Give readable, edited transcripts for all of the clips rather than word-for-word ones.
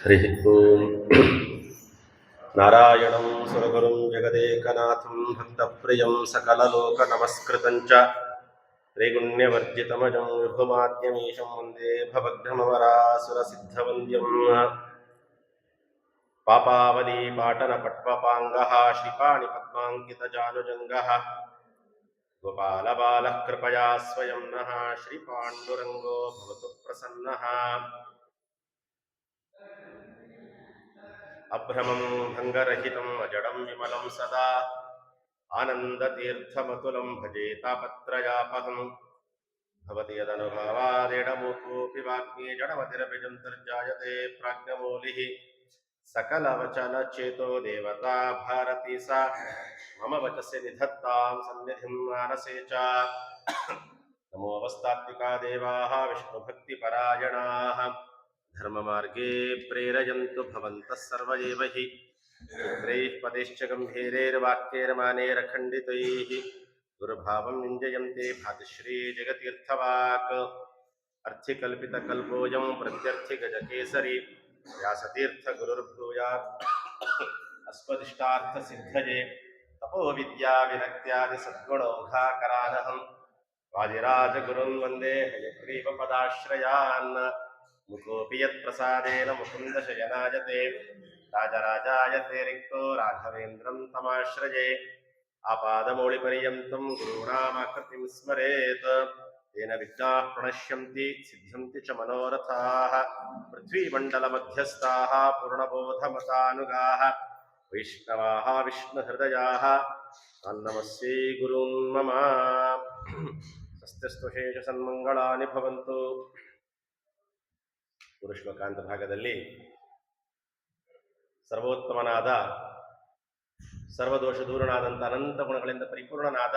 हरिः ओम्। नारायणं सुरगुरुं जगदेकनाथं भक्तप्रियं सकललोकनमस्कृतं च त्रैगुण्यवर्जितमजं विभुमाद्यमीशं वन्दे भवघ्नमवरासुरसिद्धवन्द्यं पापावलीपाटनपट्वपाङ्गः श्रीपाणिपद्माङ्कितजानुजङ्गः गोपालबालः कृपया स्वयं नः श्रीपाण्डुरङ्गो भवतु प्रसन्नः। अभ्रमं भङ्गरहितं अजडं विमलं सदा आनन्दतीर्थमतुलं भजे तापत्रयापहं भवति यदनुभवादेडमूकोऽपि वाग्मी जडमतिरभिजन्तर्जायते प्राज्ञमौलिः सकलवचनचेतो देवता भारती सा मम वचसि निधत्तां सन्निधिं मानसे च। नमो अवस्तात्विका देवाः विष्णुभक्तिपरायणाः धर्ममार्गे प्रेरयन्तु भवन्तः सर्व एव हि चित्रैः पदैश्च गम्भीरैर्वाक्यैर्मानैरखण्डितैः दुर्भावं निञ्जयन्ते भातिश्री जगतीर्थवाक् अर्थिकल्पितकल्पोऽयं प्रत्यर्थिगजकेसरी व्यासतीर्थगुरुर्भूयात् अस्मदिष्टार्थसिद्धये तपोविद्याविरक्त्यादिसद्गुणौघाकरानहं वादिराजगुरुन् वन्दे हयग्रीवपदाश्रयान् मुकोऽपि यत्प्रसादेन मुकुन्दशयनायते राजराजायते रिक्तो राघवेन्द्रं तमाश्रये आपादमौलिपर्यन्तं गुरूणामाकृतिं स्मरेत् तेन विघ्नाः प्रणश्यन्ति सिद्ध्यन्ति च मनोरथाः। पृथ्वीमण्डलमध्यस्थाः पूर्णबोधमतानुगाः वैष्णवाः विष्णुहृदयाः तन्नमस्ये गुरून् मम। ಸ್ವಸ್ತಿಸ್ತುಶೇಷಸನ್ಮಂಗಳಾನಿ ಭವಂತು. ಗುರುಶ್ಲೋಕಾಂತ ಭಾಗದಲ್ಲಿ ಸರ್ವೋತ್ತಮನಾದ ಸರ್ವದೋಷ ದೂರನಾದಂಥ ಅನಂತ ಗುಣಗಳಿಂದ ಪರಿಪೂರ್ಣನಾದ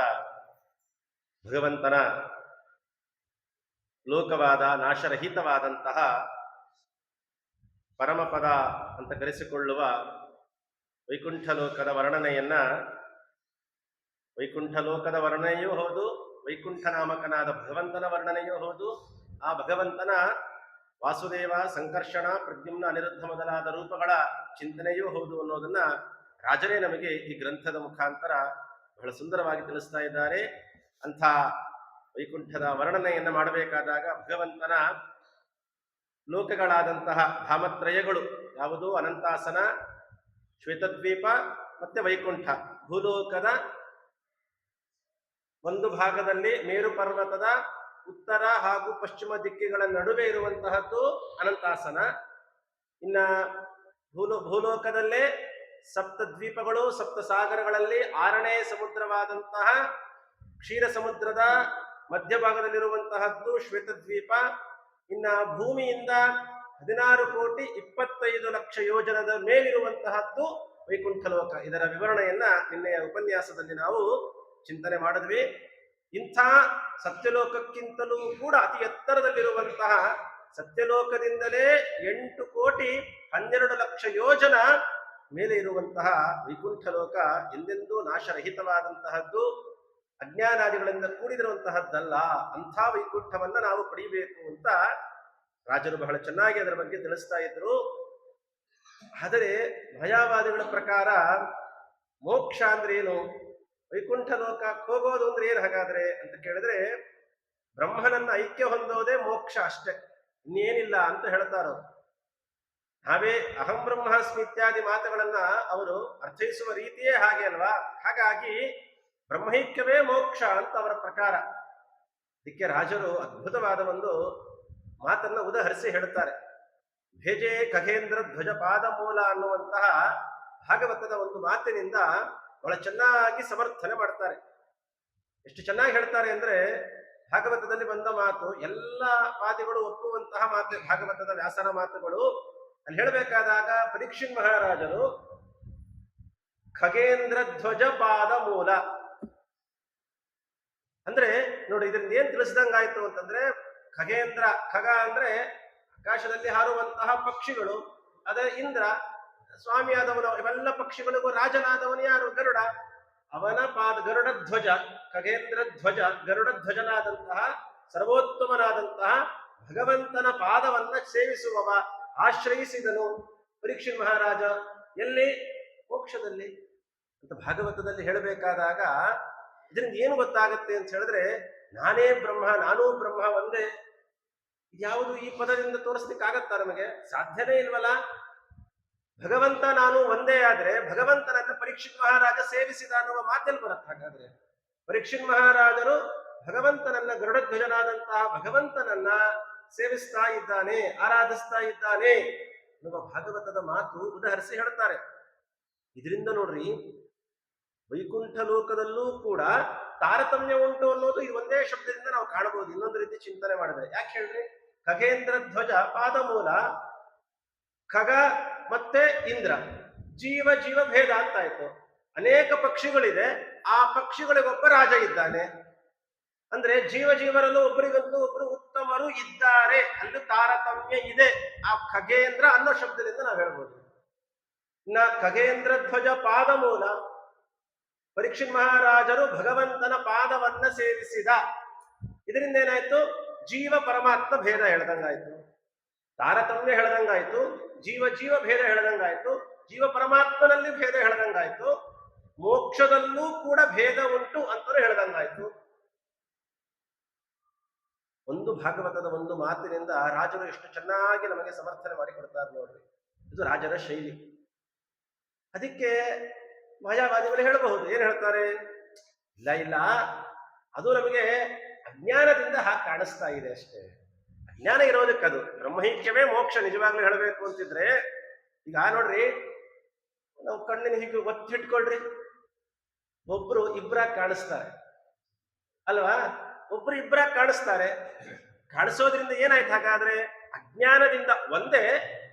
ಭಗವಂತನ ಲೋಕವಾದ ನಾಶರಹಿತವಾದಂತಹ ಪರಮಪದ ಅಂತ ಕರೆಸಿಕೊಳ್ಳುವ ವೈಕುಂಠ ಲೋಕದ ವರ್ಣನೆಯೂ ಹೌದು, ವೈಕುಂಠ ನಾಮಕನಾದ ಭಗವಂತನ ವರ್ಣನೆಯೂ ಹೌದು, ಆ ಭಗವಂತನ ವಾಸುದೇವ, ಸಂಕರ್ಷಣ, ಪ್ರದ್ಯುಮ್ನ, ಅನಿರುದ್ಧ ಮೊದಲಾದ ರೂಪಗಳ ಚಿಂತನೆಯೂ ಹೌದು ಅನ್ನೋದನ್ನ ರಾಜರೇ ನಮಗೆ ಈ ಗ್ರಂಥದ ಮುಖಾಂತರ ಬಹಳ ಸುಂದರವಾಗಿ ತಿಳಿಸ್ತಾ ಇದ್ದಾರೆ. ಅಂಥ ವೈಕುಂಠದ ವರ್ಣನೆಯನ್ನು ಮಾಡಬೇಕಾದಾಗ ಭಗವಂತನ ಲೋಕಗಳಾದಂತಹ ಧಾಮತ್ರಯಗಳು ಯಾವುದು? ಅನಂತಾಸನ, ಶ್ವೇತದ್ವೀಪ ಮತ್ತೆ ವೈಕುಂಠ. ಭೂಲೋಕದ ಒಂದು ಭಾಗದಲ್ಲಿ ಮೇರು ಪರ್ವತದ ಉತ್ತರ ಹಾಗೂ ಪಶ್ಚಿಮ ದಿಕ್ಕಿಗಳ ನಡುವೆ ಇರುವಂತಹದ್ದು ಅನಂತಾಸನ. ಇನ್ನ ಭೂಲೋಕದಲ್ಲೇ ಸಪ್ತ ದ್ವೀಪಗಳು, ಸಪ್ತ ಸಾಗರಗಳಲ್ಲಿ 6ನೇ ಸಮುದ್ರವಾದಂತಹ ಕ್ಷೀರ ಸಮುದ್ರದ ಮಧ್ಯಭಾಗದಲ್ಲಿರುವಂತಹದ್ದು ಶ್ವೇತದ್ವೀಪ. ಇನ್ನ ಭೂಮಿಯಿಂದ 16,25,00,000 ಯೋಜನದ ಮೇಲಿರುವಂತಹದ್ದು ವೈಕುಂಠ ಲೋಕ. ಇದರ ವಿವರಣೆಯನ್ನ ನಿನ್ನೆಯ ಉಪನ್ಯಾಸದಲ್ಲಿ ನಾವು ಚಿಂತನೆ ಮಾಡಿದ್ವಿ. ಇಂಥ ಸತ್ಯಲೋಕಕ್ಕಿಂತಲೂ ಕೂಡ ಅತಿ ಎತ್ತರದಲ್ಲಿರುವಂತಹ ಸತ್ಯಲೋಕದಿಂದಲೇ 8,12,00,000 ಯೋಜನ ಮೇಲೆ ಇರುವಂತಹ ವೈಕುಂಠ ಲೋಕ ಎಂದೆಂದೂ ನಾಶರಹಿತವಾದಂತಹದ್ದು, ಅಜ್ಞಾನಾದಿಗಳಿಂದ ಕೂಡಿದಿರುವಂತಹದ್ದಲ್ಲ. ಅಂಥ ವೈಕುಂಠವನ್ನ ನಾವು ಪಡಿಬೇಕು ಅಂತ ರಾಜರು ಬಹಳ ಚೆನ್ನಾಗಿ ಅದರ ಬಗ್ಗೆ ತಿಳಿಸ್ತಾ ಇದ್ರು. ಆದರೆ ಭಯವಾದಿಗಳ ಪ್ರಕಾರ ಮೋಕ್ಷ ಅಂದ್ರೆ ಏನು, ವೈಕುಂಠ ಲೋಕಕ್ಕೆ ಹೋಗೋದು ಅಂದ್ರೆ ಏನು ಹಾಗಾದ್ರೆ ಅಂತ ಕೇಳಿದ್ರೆ, ಬ್ರಹ್ಮನನ್ನ ಐಕ್ಯ ಹೊಂದೋದೇ ಮೋಕ್ಷ ಅಷ್ಟೇ, ಇನ್ನೇನಿಲ್ಲ ಅಂತ ಹೇಳ್ತಾರೋ. ನಾವೇ ಅಹಂ ಬ್ರಹ್ಮಾಸ್ಮಿ ಇತ್ಯಾದಿ ಮಾತುಗಳನ್ನ ಅವರು ಅರ್ಥೈಸುವ ರೀತಿಯೇ ಹಾಗೆ ಅಲ್ವಾ. ಹಾಗಾಗಿ ಬ್ರಹ್ಮೈಕ್ಯವೇ ಮೋಕ್ಷ ಅಂತ ಅವರ ಪ್ರಕಾರ. ಇದಕ್ಕೆ ರಾಜರು ಅದ್ಭುತವಾದ ಒಂದು ಮಾತನ್ನ ಉದಾಹರಿಸಿ ಹೇಳ್ತಾರೆ. ಭೇಜೆ ಖಗೇಂದ್ರ ಧ್ವಜ ಪಾದ ಮೂಲ ಅನ್ನುವಂತಹ ಭಾಗವತದ ಒಂದು ಮಾತಿನಿಂದ ಬಹಳ ಚೆನ್ನಾಗಿ ಸಮರ್ಥನೆ ಮಾಡ್ತಾರೆ. ಎಷ್ಟು ಚೆನ್ನಾಗಿ ಹೇಳ್ತಾರೆ ಅಂದ್ರೆ, ಭಾಗವತದಲ್ಲಿ ಬಂದ ಮಾತು ಎಲ್ಲ ವಾದಿಗಳು ಒಪ್ಪುವಂತಹ ಮಾತು, ಭಾಗವತದ ವ್ಯಾಸನ ಮಾತುಗಳು. ಅಲ್ಲಿ ಹೇಳಬೇಕಾದಾಗ ಪರೀಕ್ಷಿತ್ ಮಹಾರಾಜರು ಖಗೇಂದ್ರ ಧ್ವಜ ಪಾದ ಮೂಲ ಅಂದ್ರೆ ನೋಡಿ, ಇದರಿಂದ ಏನ್ ತಿಳಿಸ್ದಂಗಾಯ್ತು ಅಂತಂದ್ರೆ, ಖಗೇಂದ್ರ, ಖಗ ಅಂದ್ರೆ ಆಕಾಶದಲ್ಲಿ ಹಾರುವಂತಹ ಪಕ್ಷಿಗಳು, ಅದೇ ಇಂದ್ರ ಸ್ವಾಮಿಯಾದವನು, ಇವೆಲ್ಲ ಪಕ್ಷಿಗಳಿಗೂ ರಾಜನಾದವನು ಯಾರು? ಗರುಡ. ಅವನ ಪಾದ ಗರುಡ ಧ್ವಜ, ಖಗೇಂದ್ರ ಧ್ವಜ, ಗರುಡ ಧ್ವಜನಾದಂತಹ ಸರ್ವೋತ್ತಮನಾದಂತಹ ಭಗವಂತನ ಪಾದವನ್ನ ಸೇವಿಸುವವ, ಆಶ್ರಯಿಸಿದನು ಪರೀಕ್ಷಿತ್ ಮಹಾರಾಜ ಎಲ್ಲಿ? ಮೋಕ್ಷದಲ್ಲಿ ಅಂತ ಭಾಗವತದಲ್ಲಿ ಹೇಳಬೇಕಾದಾಗ ಇದರಿಂದ ಏನು ಗೊತ್ತಾಗುತ್ತೆ ಅಂತ ಹೇಳಿದ್ರೆ, ನಾನೇ ಬ್ರಹ್ಮ, ನಾನೂ ಬ್ರಹ್ಮ ಒಂದೇ. ಯಾವುದು ಈ ಪದದಿಂದ ತೋರಿಸ್ಲಿಕ್ಕಾಗತ್ತಾ ನಮಗೆ? ಸಾಧ್ಯನೇ ಇಲ್ವಲ್ಲ. ಭಗವಂತ ನಾನು ಒಂದೇ ಆದ್ರೆ ಭಗವಂತನನ್ನ ಪರೀಕ್ಷಿತ್ ಮಹಾರಾಜ ಸೇವಿಸಿದ ಅನ್ನುವ ಮಾತಲ್ಲಿ ಬರುತ್ತೆ. ಹಾಗಾದ್ರೆ ಪರೀಕ್ಷಿತ್ ಮಹಾರಾಜರು ಭಗವಂತನನ್ನ, ಗರುಡಧ್ವಜನಾದಂತಹ ಭಗವಂತನನ್ನ ಸೇವಿಸ್ತಾ ಇದ್ದಾನೆ, ಆರಾಧಿಸ್ತಾ ಇದ್ದಾನೆ ಎನ್ನುವ ಭಾಗವತದ ಮಾತು ಉದಾಹರಿಸಿ ಹೇಳ್ತಾರೆ. ಇದರಿಂದ ನೋಡ್ರಿ, ವೈಕುಂಠ ಲೋಕದಲ್ಲೂ ಕೂಡ ತಾರತಮ್ಯ ಉಂಟು ಅನ್ನೋದು ಈ ಒಂದೇ ಶಬ್ದದಿಂದ ನಾವು ಕಾಣಬಹುದು. ಇನ್ನೊಂದು ರೀತಿ ಚಿಂತನೆ ಮಾಡಿದ್ರೆ ಯಾಕೆ ಹೇಳ್ರಿ? ಖಗೇಂದ್ರ ಧ್ವಜ ಪಾದಮೂಲ, ಖಗ ಮತ್ತೆ ಇಂದ್ರ, ಜೀವ ಜೀವ ಭೇದ ಅಂತ ಆಯ್ತು. ಅನೇಕ ಪಕ್ಷಿಗಳಿದೆ, ಆ ಪಕ್ಷಿಗಳಿಗೊಬ್ಬ ರಾಜ ಇದ್ದಾನೆ. ಅಂದ್ರೆ ಜೀವ ಜೀವರಲ್ಲೂ ಒಬ್ಬರಿಗಂತೂ ಒಬ್ಬರು ಉತ್ತಮರು ಇದ್ದಾರೆ, ಅಲ್ಲಿ ತಾರತಮ್ಯ ಇದೆ. ಆ ಖಗೇಂದ್ರ ಅನ್ನೋ ಶಬ್ದದಿಂದ ನಾವು ಹೇಳ್ಬೋದು. ಇನ್ನ ಖಗೇಂದ್ರ ಧ್ವಜ ಪಾದಮೂಲ, ಪರೀಕ್ಷಿತ್ ಮಹಾರಾಜರು ಭಗವಂತನ ಪಾದವನ್ನ ಸೇವಿಸಿದ. ಇದರಿಂದ ಏನಾಯ್ತು? ಜೀವ ಪರಮಾತ್ಮ ಭೇದ ಹೇಳ್ದಂಗಾಯ್ತು, ತಾರತಮ್ಯ ಹೇಳ್ದಂಗಾಯ್ತು, ಜೀವ ಜೀವ ಭೇದ ಹೇಳ್ದಂಗಾಯ್ತು, ಜೀವ ಪರಮಾತ್ಮನಲ್ಲಿ ಭೇದ ಹೇಳ್ದಂಗಾಯ್ತು, ಮೋಕ್ಷದಲ್ಲೂ ಕೂಡ ಭೇದ ಉಂಟು ಅಂತಲೂ ಹೇಳ್ದಂಗಾಯ್ತು. ಒಂದು ಭಾಗವತದ ಒಂದು ಮಾತಿನಿಂದ ರಾಜರು ಎಷ್ಟು ಚೆನ್ನಾಗಿ ನಮಗೆ ಸಮರ್ಥನೆ ಮಾಡಿಕೊಡ್ತಾರೆ ನೋಡ್ರಿ. ಇದು ರಾಜರ ಶೈಲಿ. ಅದಕ್ಕೆ ಮಾಯಾವಾದಿಗಳು ಹೇಳಬಹುದು, ಏನ್ ಹೇಳ್ತಾರೆ? ಇಲ್ಲ ಇಲ್ಲ, ಅದು ನಮಗೆ ಅಜ್ಞಾನದಿಂದ ಹಾಗೆ ಕಾಣಿಸ್ತಾ ಇದೆ ಅಷ್ಟೇ. ಅಜ್ಞಾನ ಇರೋದಕ್ಕದು ಬ್ರಹ್ಮೈಕ್ಯವೇ ಮೋಕ್ಷ ನಿಜವಾಗ್ಲೂ ಹೇಳಬೇಕು ಅಂತಿದ್ರೆ. ಈಗ ನೋಡ್ರಿ, ನಾವು ಕಣ್ಣಿನ ಹೀಗೆ ಒತ್ತಿಟ್ಕೊಳ್ರಿ, ಒಬ್ರು ಇಬ್ಬರಾಗಿ ಕಾಣಿಸ್ತಾರೆ ಅಲ್ವಾ? ಒಬ್ರು ಇಬ್ಬರಾಗಿ ಕಾಣಿಸ್ತಾರೆ. ಕಾಣಿಸೋದ್ರಿಂದ ಏನಾಯ್ತು? ಹಾಗಾದ್ರೆ ಅಜ್ಞಾನದಿಂದ ಒಂದೇ,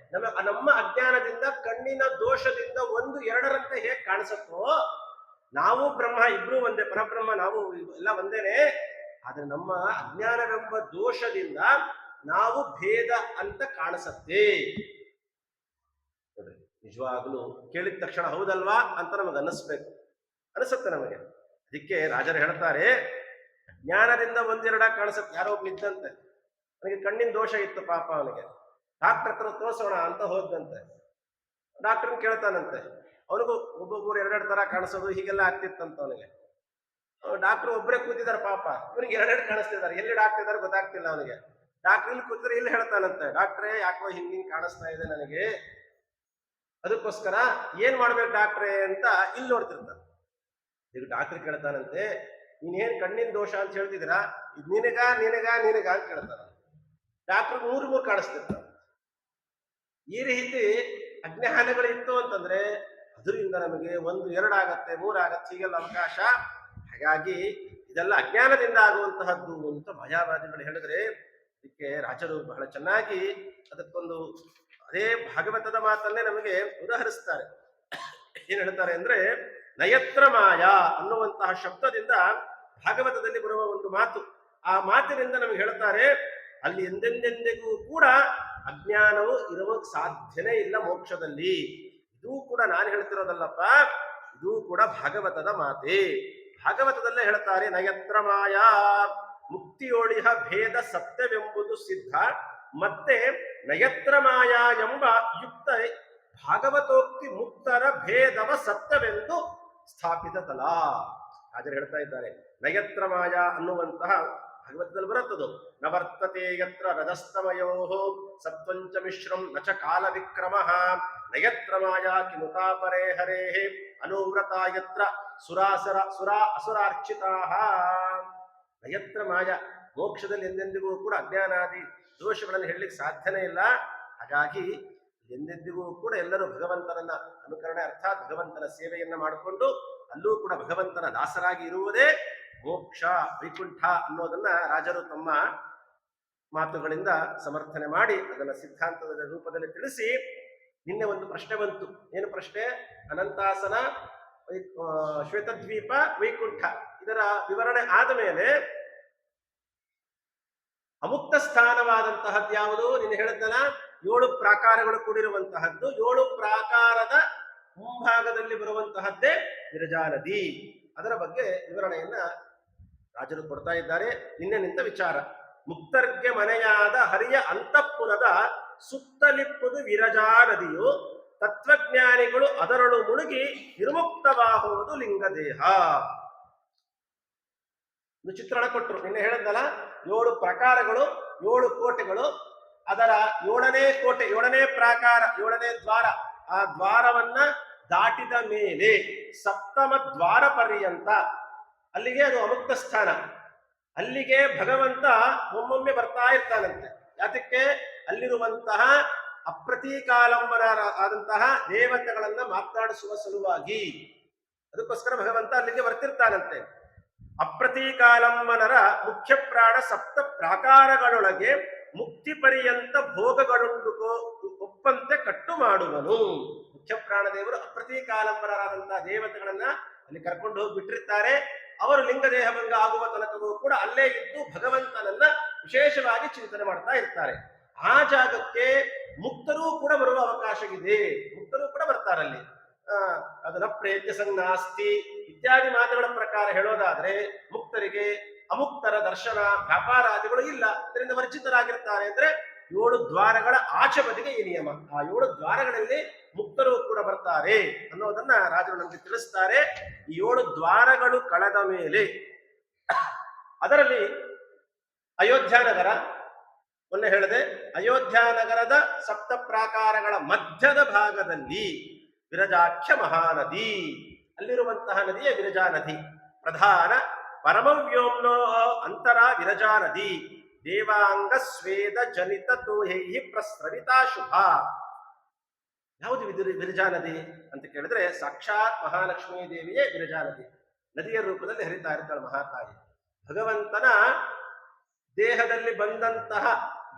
ನಮ್ಮ ಅಜ್ಞಾನದಿಂದ, ಕಣ್ಣಿನ ದೋಷದಿಂದ ಒಂದು ಎರಡರಂತೆ ಹೇಗೆ ಕಾಣಿಸುತ್ತೋ, ನಾವು ಬ್ರಹ್ಮ ಇಬ್ರು ಒಂದೇ, ಪರಬ್ರಹ್ಮ ನಾವು ಎಲ್ಲ ಒಂದೇನೆ. ಆದ್ರೆ ನಮ್ಮ ಅಜ್ಞಾನವೆಂಬ ದೋಷದಿಂದ ನಾವು ಭೇದ ಅಂತ ಕಾಣಿಸತ್ತೆ. ನೋಡ್ರಿ, ನಿಜವಾಗ್ಲೂ ಕೇಳಿದ ತಕ್ಷಣ ಹೌದಲ್ವಾ ಅಂತ ನಮಗೆ ಅನ್ನಿಸ್ಬೇಕು, ಅನಿಸುತ್ತೆ ನಮಗೆ. ಅದಕ್ಕೆ ರಾಜರು ಹೇಳ್ತಾರೆ, ಅಜ್ಞಾನದಿಂದ ಒಂದೆರಡಾಗಿ ಕಾಣಿಸುತ್ತೆ. ಯಾರೋ ಒಬ್ಬ ಇದ್ದಂತೆ, ನನಗೆ ಕಣ್ಣಿನ ದೋಷ ಇತ್ತು ಪಾಪ, ಅವನಿಗೆ ಡಾಕ್ಟರ್ ಹತ್ರ ತೋರಿಸೋಣ ಅಂತ ಹೋದಂತೆ. ಡಾಕ್ಟರ್ನ ಕೇಳ್ತಾನಂತೆ, ಅವನಿಗೂ ಒಬ್ಬೊಬ್ಬರು ಎರಡೆರಡು ತರ ಕಾಣಿಸೋದು ಹೀಗೆಲ್ಲ ಆಗ್ತಿತ್ತಂತ ಅವನಿಗೆ. ಡಾಕ್ಟರ್ ಒಬ್ಬರೇ ಕೂತಿದ್ದಾರೆ ಪಾಪ, ಇವನಿಗೆ ಎರಡೆರಡು ಕಾಣಿಸ್ತಿದ್ದಾರೆ. ಎಲ್ಲಿ ಡಾಕ್ಟರ್ ಇದ್ದಾರೆ ಗೊತ್ತಾಗ್ತಿಲ್ಲ ಅವನಿಗೆ. ಡಾಕ್ಟರ್ ಇಲ್ಲಿ ಕೂತಿದ್ರೆ ಇಲ್ಲಿ ಹೇಳ್ತಾನಂತೆ, ಡಾಕ್ಟ್ರೇ ಯಾಕೋ ಹಿಂಗಿಂಗ್ ಕಾಣಿಸ್ತಾ ಇದೆ ನನಗೆ, ಅದಕ್ಕೋಸ್ಕರ ಏನ್ ಮಾಡ್ಬೇಕು ಡಾಕ್ಟ್ರೇ ಅಂತ ಇಲ್ಲಿ ನೋಡ್ತಿರ್ತಾನೆ. ಈಗ ಡಾಕ್ಟರ್ ಕೇಳ್ತಾನಂತೆ, ನೀನೇನ್ ಕಣ್ಣಿನ ದೋಷ ಅಂತ ಹೇಳ್ತಿದ್ದೀರಾ, ಇದು ನಿನಗ ನಿನಗ ನಿನಗ ಅಂತ ಕೇಳ್ತಾನ. ಡಾಕ್ಟರ್ ಮೂರು ಕಾಣಿಸ್ತಿರ್ತಾನೆ. ಈ ರೀತಿ ಅಜ್ಞಾನಗಳಿತ್ತು ಅಂತಂದ್ರೆ ಅದರಿಂದ ನಮಗೆ ಒಂದು ಎರಡಾಗತ್ತೆ, ಮೂರಾಗತ್ತೆ, ಹೀಗೆಲ್ಲ ಅವಕಾಶ. ಹಾಗಾಗಿ ಇದೆಲ್ಲ ಅಜ್ಞಾನದಿಂದ ಆಗುವಂತಹದ್ದು ಅಂತ ಮಾಯಾವಾದಿಗಳು ಹೇಳಿದ್ರೆ, ಇದಕ್ಕೆ ರಾಜರು ಬಹಳ ಚೆನ್ನಾಗಿ ಅದಕ್ಕೊಂದು ಅದೇ ಭಾಗವತದ ಮಾತನ್ನೇ ನಮಗೆ ಉದಾಹರಿಸ್ತಾರೆ. ಏನ್ ಹೇಳ್ತಾರೆ ಅಂದ್ರೆ, ನಯತ್ರ ಮಾಯಾ ಅನ್ನುವಂತಹ ಶಬ್ದದಿಂದ ಭಾಗವತದಲ್ಲಿ ಬರುವ ಒಂದು ಮಾತು. ಆ ಮಾತಿನಿಂದ ನಮಗೆ ಹೇಳ್ತಾರೆ, ಅಲ್ಲಿ ಎಂದೆಂದೆಂದಿಗೂ ಕೂಡ ಅಜ್ಞಾನವು ಇರುವಾಗ ಸಾಧ್ಯನೇ ಇಲ್ಲ ಮೋಕ್ಷದಲ್ಲಿ. ಇದು ಕೂಡ ನಾನು ಹೇಳ್ತಿರೋದಲ್ಲಪ್ಪ, ಇದು ಕೂಡ ಭಾಗವತದ ಮಾತೆ. ಭಾಗವತದಲ್ಲೇ ಹೇಳ್ತಾರೆ, ನಯತ್ರ ಮಾಯಾ ಮುಕ್ತಿಯೊಳಿಹ ಭೇದ ಸತ್ಯವೆಂಬುದು ಸಿದ್ಧ, ಮತ್ತೆ ನಯತ್ರ ಮಾಯಾ ಎಂಬ ಯುಕ್ತ ಭಾಗವತೋಕ್ತಿ ಮುಕ್ತರ ಭೇದವ ಸತ್ಯವೆಂದು ಸ್ಥಾಪಿತತಲ. ಹಾಜರು ಹೇಳ್ತಾ ಇದ್ದಾರೆ, ನಯತ್ರ ಮಾಯಾ ಅನ್ನುವಂತಹ ಭಾಗವತದಲ್ಲಿ ಬರುತ್ತದು. ನವರ್ತತೆ ಯತ್ರ ರಜಸ್ತಮಯೋ ಸತ್ವಂಚ ಮಿಶ್ರಂ ನಚ ಕಾಲ ವಿಕ್ರಮ ನಯತ್ರ ಮಾಯಾ ಕಿಮುತಾಪರೇ ಹರೇ ಅನುವ್ರತ ಯತ್ರ ಅಸುರಾರ್ಚಿತಾ. ನಯತ್ರ ಮಾಯಾ, ಮೋಕ್ಷದಲ್ಲಿ ಎಂದೆಂದಿಗೂ ಕೂಡ ಅಜ್ಞಾನಾದಿ ದೋಷಗಳನ್ನು ಹೇಳಲಿಕ್ಕೆ ಸಾಧ್ಯನೇ ಇಲ್ಲ. ಹಾಗಾಗಿ ಎಂದೆಂದಿಗೂ ಕೂಡ ಎಲ್ಲರೂ ಭಗವಂತನನ್ನ ಅನುಕರಣೆ, ಅರ್ಥಾತ್ ಭಗವಂತನ ಸೇವೆಯನ್ನ ಮಾಡಿಕೊಂಡು ಅಲ್ಲೂ ಕೂಡ ಭಗವಂತನ ದಾಸರಾಗಿ ಇರುವುದೇ ಮೋಕ್ಷ, ವೈಕುಂಠ ಅನ್ನೋದನ್ನ ರಾಜರು ತಮ್ಮ ಮಾತುಗಳಿಂದ ಸಮರ್ಥನೆ ಮಾಡಿ ಅದನ್ನ ಸಿದ್ಧಾಂತದ ರೂಪದಲ್ಲಿ ತಿಳಿಸಿ. ನಿನ್ನೆ ಒಂದು ಪ್ರಶ್ನೆ ಬಂತು. ಏನು ಪ್ರಶ್ನೆ? ಅನಂತಾಸನ, ಶ್ವೇತದ್ವೀಪ, ವೈಕುಂಠ ಇದರ ವಿವರಣೆ ಆದ ಮೇಲೆ ಅಮುಕ್ತ ಸ್ಥಾನವಾದಂತಹದ್ದು ಯಾವುದು? ನೀನು ಹೇಳಿದ್ದಲ್ಲ, 7 ಪ್ರಾಕಾರಗಳು ಕೂಡಿರುವಂತಹದ್ದು. 7 ಪ್ರಾಕಾರದ ಮುಂಭಾಗದಲ್ಲಿ ಬರುವಂತಹದ್ದೇ ವಿರಜಾ ನದಿ. ಅದರ ಬಗ್ಗೆ ವಿವರಣೆಯನ್ನ ರಾಜರು ಕೊಡ್ತಾ ಇದ್ದಾರೆ. ನಿನ್ನೆ ನಿಂತ ವಿಚಾರ, ಮುಕ್ತರ್ಗೆ ಮನೆಯಾದ ಹರಿಯ ಅಂತಃಪುರದ ಸುತ್ತಲಿಪ್ಪುದು ವಿರಜಾ ನದಿಯು, ತತ್ವಜ್ಞಾನಿಗಳು ಅದರಳು ಮುಳುಗಿ ನಿರ್ಮುಕ್ತವಾಗುವುದು ಲಿಂಗದೇಹ. ಒಂದು ಚಿತ್ರಣ ಕೊಟ್ಟರು. ನಿನ್ನೆ ಹೇಳಿದ್ನಲ್ಲ, 7 ಪ್ರಕಾರಗಳು, 7 ಕೋಟೆಗಳು. ಅದರ 7ನೇ ಕೋಟೆ, 7ನೇ ಪ್ರಾಕಾರ, 7ನೇ ದ್ವಾರ, ಆ ದ್ವಾರವನ್ನ ದಾಟಿದ ಮೇಲೆ ಸಪ್ತಮ ದ್ವಾರ ಪರ್ಯಂತ, ಅಲ್ಲಿಗೆ ಅದು ಅಮುಕ್ತ ಸ್ಥಾನ. ಅಲ್ಲಿಗೆ ಭಗವಂತ ಒಮ್ಮೊಮ್ಮೆ ಬರ್ತಾ ಇರ್ತಾನಂತೆ. ಯಾತಕ್ಕೆ? ಅಲ್ಲಿರುವಂತಹ ಅಪ್ರತೀಕಾಲಂಬನರಾದಂತಹ ದೇವತೆಗಳನ್ನ ಮಾತನಾಡಿಸುವ ಸಲುವಾಗಿ. ಅದಕ್ಕೋಸ್ಕರ ಭಗವಂತ ಅಲ್ಲಿಗೆ ಬರ್ತಿರ್ತಾನಂತೆ. ಅಪ್ರತೀಕಾಲಂಬನರ ಮುಖ್ಯ ಪ್ರಾಣ ಸಪ್ತ ಪ್ರಾಕಾರಗಳೊಳಗೆ ಮುಕ್ತಿ ಪರ್ಯಂತ ಭೋಗಗಳುಂಡುಕೋ ಒಪ್ಪಂತೆ ಕಟ್ಟು ಮಾಡುವನು. ಮುಖ್ಯ ಪ್ರಾಣದೇವರು ಅಪ್ರತೀಕಾಲಂಬನರಾದಂತಹ ದೇವತೆಗಳನ್ನ ಅಲ್ಲಿ ಕರ್ಕೊಂಡು ಹೋಗಿ ಬಿಟ್ಟಿರ್ತಾರೆ. ಅವರು ಲಿಂಗದೇಹ ಭಂಗ ಆಗುವ ತನಕವೂ ಕೂಡ ಅಲ್ಲೇ ಇದ್ದು ಭಗವಂತನನ್ನ ವಿಶೇಷವಾಗಿ ಚಿಂತನೆ ಮಾಡ್ತಾ ಇರ್ತಾರೆ. ಆ ಜಾಗಕ್ಕೆ ಮುಕ್ತರೂ ಕೂಡ ಬರುವ ಅವಕಾಶ ಇದೆ. ಮುಕ್ತರೂ ಕೂಡ ಬರ್ತಾರಲ್ಲಿ. ಅದನ್ನ ಪ್ರೇತ್ಯ ಸಂನಾಸ್ತಿ ಇತ್ಯಾದಿ ಮಾತುಗಳ ಪ್ರಕಾರ ಹೇಳೋದಾದ್ರೆ, ಮುಕ್ತರಿಗೆ ಅಮುಕ್ತರ ದರ್ಶನ ವ್ಯಾಪಾರಾದಿಗಳು ಇಲ್ಲ, ಇದರಿಂದ ವರ್ಜಿತರಾಗಿರ್ತಾರೆ. ಅಂದ್ರೆ 7 ದ್ವಾರಗಳ ಆಚೆ ಬದಿಗೆ ಈ ನಿಯಮ. ಆ 7 ದ್ವಾರಗಳಲ್ಲಿ ಮುಕ್ತರು ಕೂಡ ಬರ್ತಾರೆ ಅನ್ನೋದನ್ನ ರಾಜರು ನಮಗೆ ತಿಳಿಸ್ತಾರೆ. ಈ 7 ದ್ವಾರಗಳು ಕಳೆದ ಮೇಲೆ ಅದರಲ್ಲಿ ಅಯೋಧ್ಯಾನಗರ, ಮೊನ್ನೆ ಹೇಳಿದೆ, ಅಯೋಧ್ಯಾನಗರದ ಸಪ್ತ ಪ್ರಾಕಾರಗಳ ಮಧ್ಯದ ಭಾಗದಲ್ಲಿ ವಿರಜಾಖ್ಯ ಮಹಾನದಿ, ಅಲ್ಲಿರುವಂತಹ ನದಿಯೇ ವಿರಜಾ ನದಿ. ಪ್ರಧಾನ ಪರಮವ್ಯೋಮ್ನೋ ಅಂತರ ವಿರಜಾ ನದಿ ದೇವಾಂಗ ಸ್ವೇದ ಜನಿತ ತೋಹೈ ಪ್ರಸ್ರವಿತಾ ಶುಭ. ಯಾವುದು ವಿರಜಾ ನದಿ ಅಂತ ಕೇಳಿದ್ರೆ, ಸಾಕ್ಷಾತ್ ಮಹಾಲಕ್ಷ್ಮೀ ದೇವಿಯೇ ವಿರಜಾ ನದಿ. ನದಿಯ ರೂಪದಲ್ಲಿ ಹರಿತಾ ಇರ್ತಾಳೆ ಮಹಾತಾಯಿ. ಭಗವಂತನ ದೇಹದಲ್ಲಿ ಬಂದಂತಹ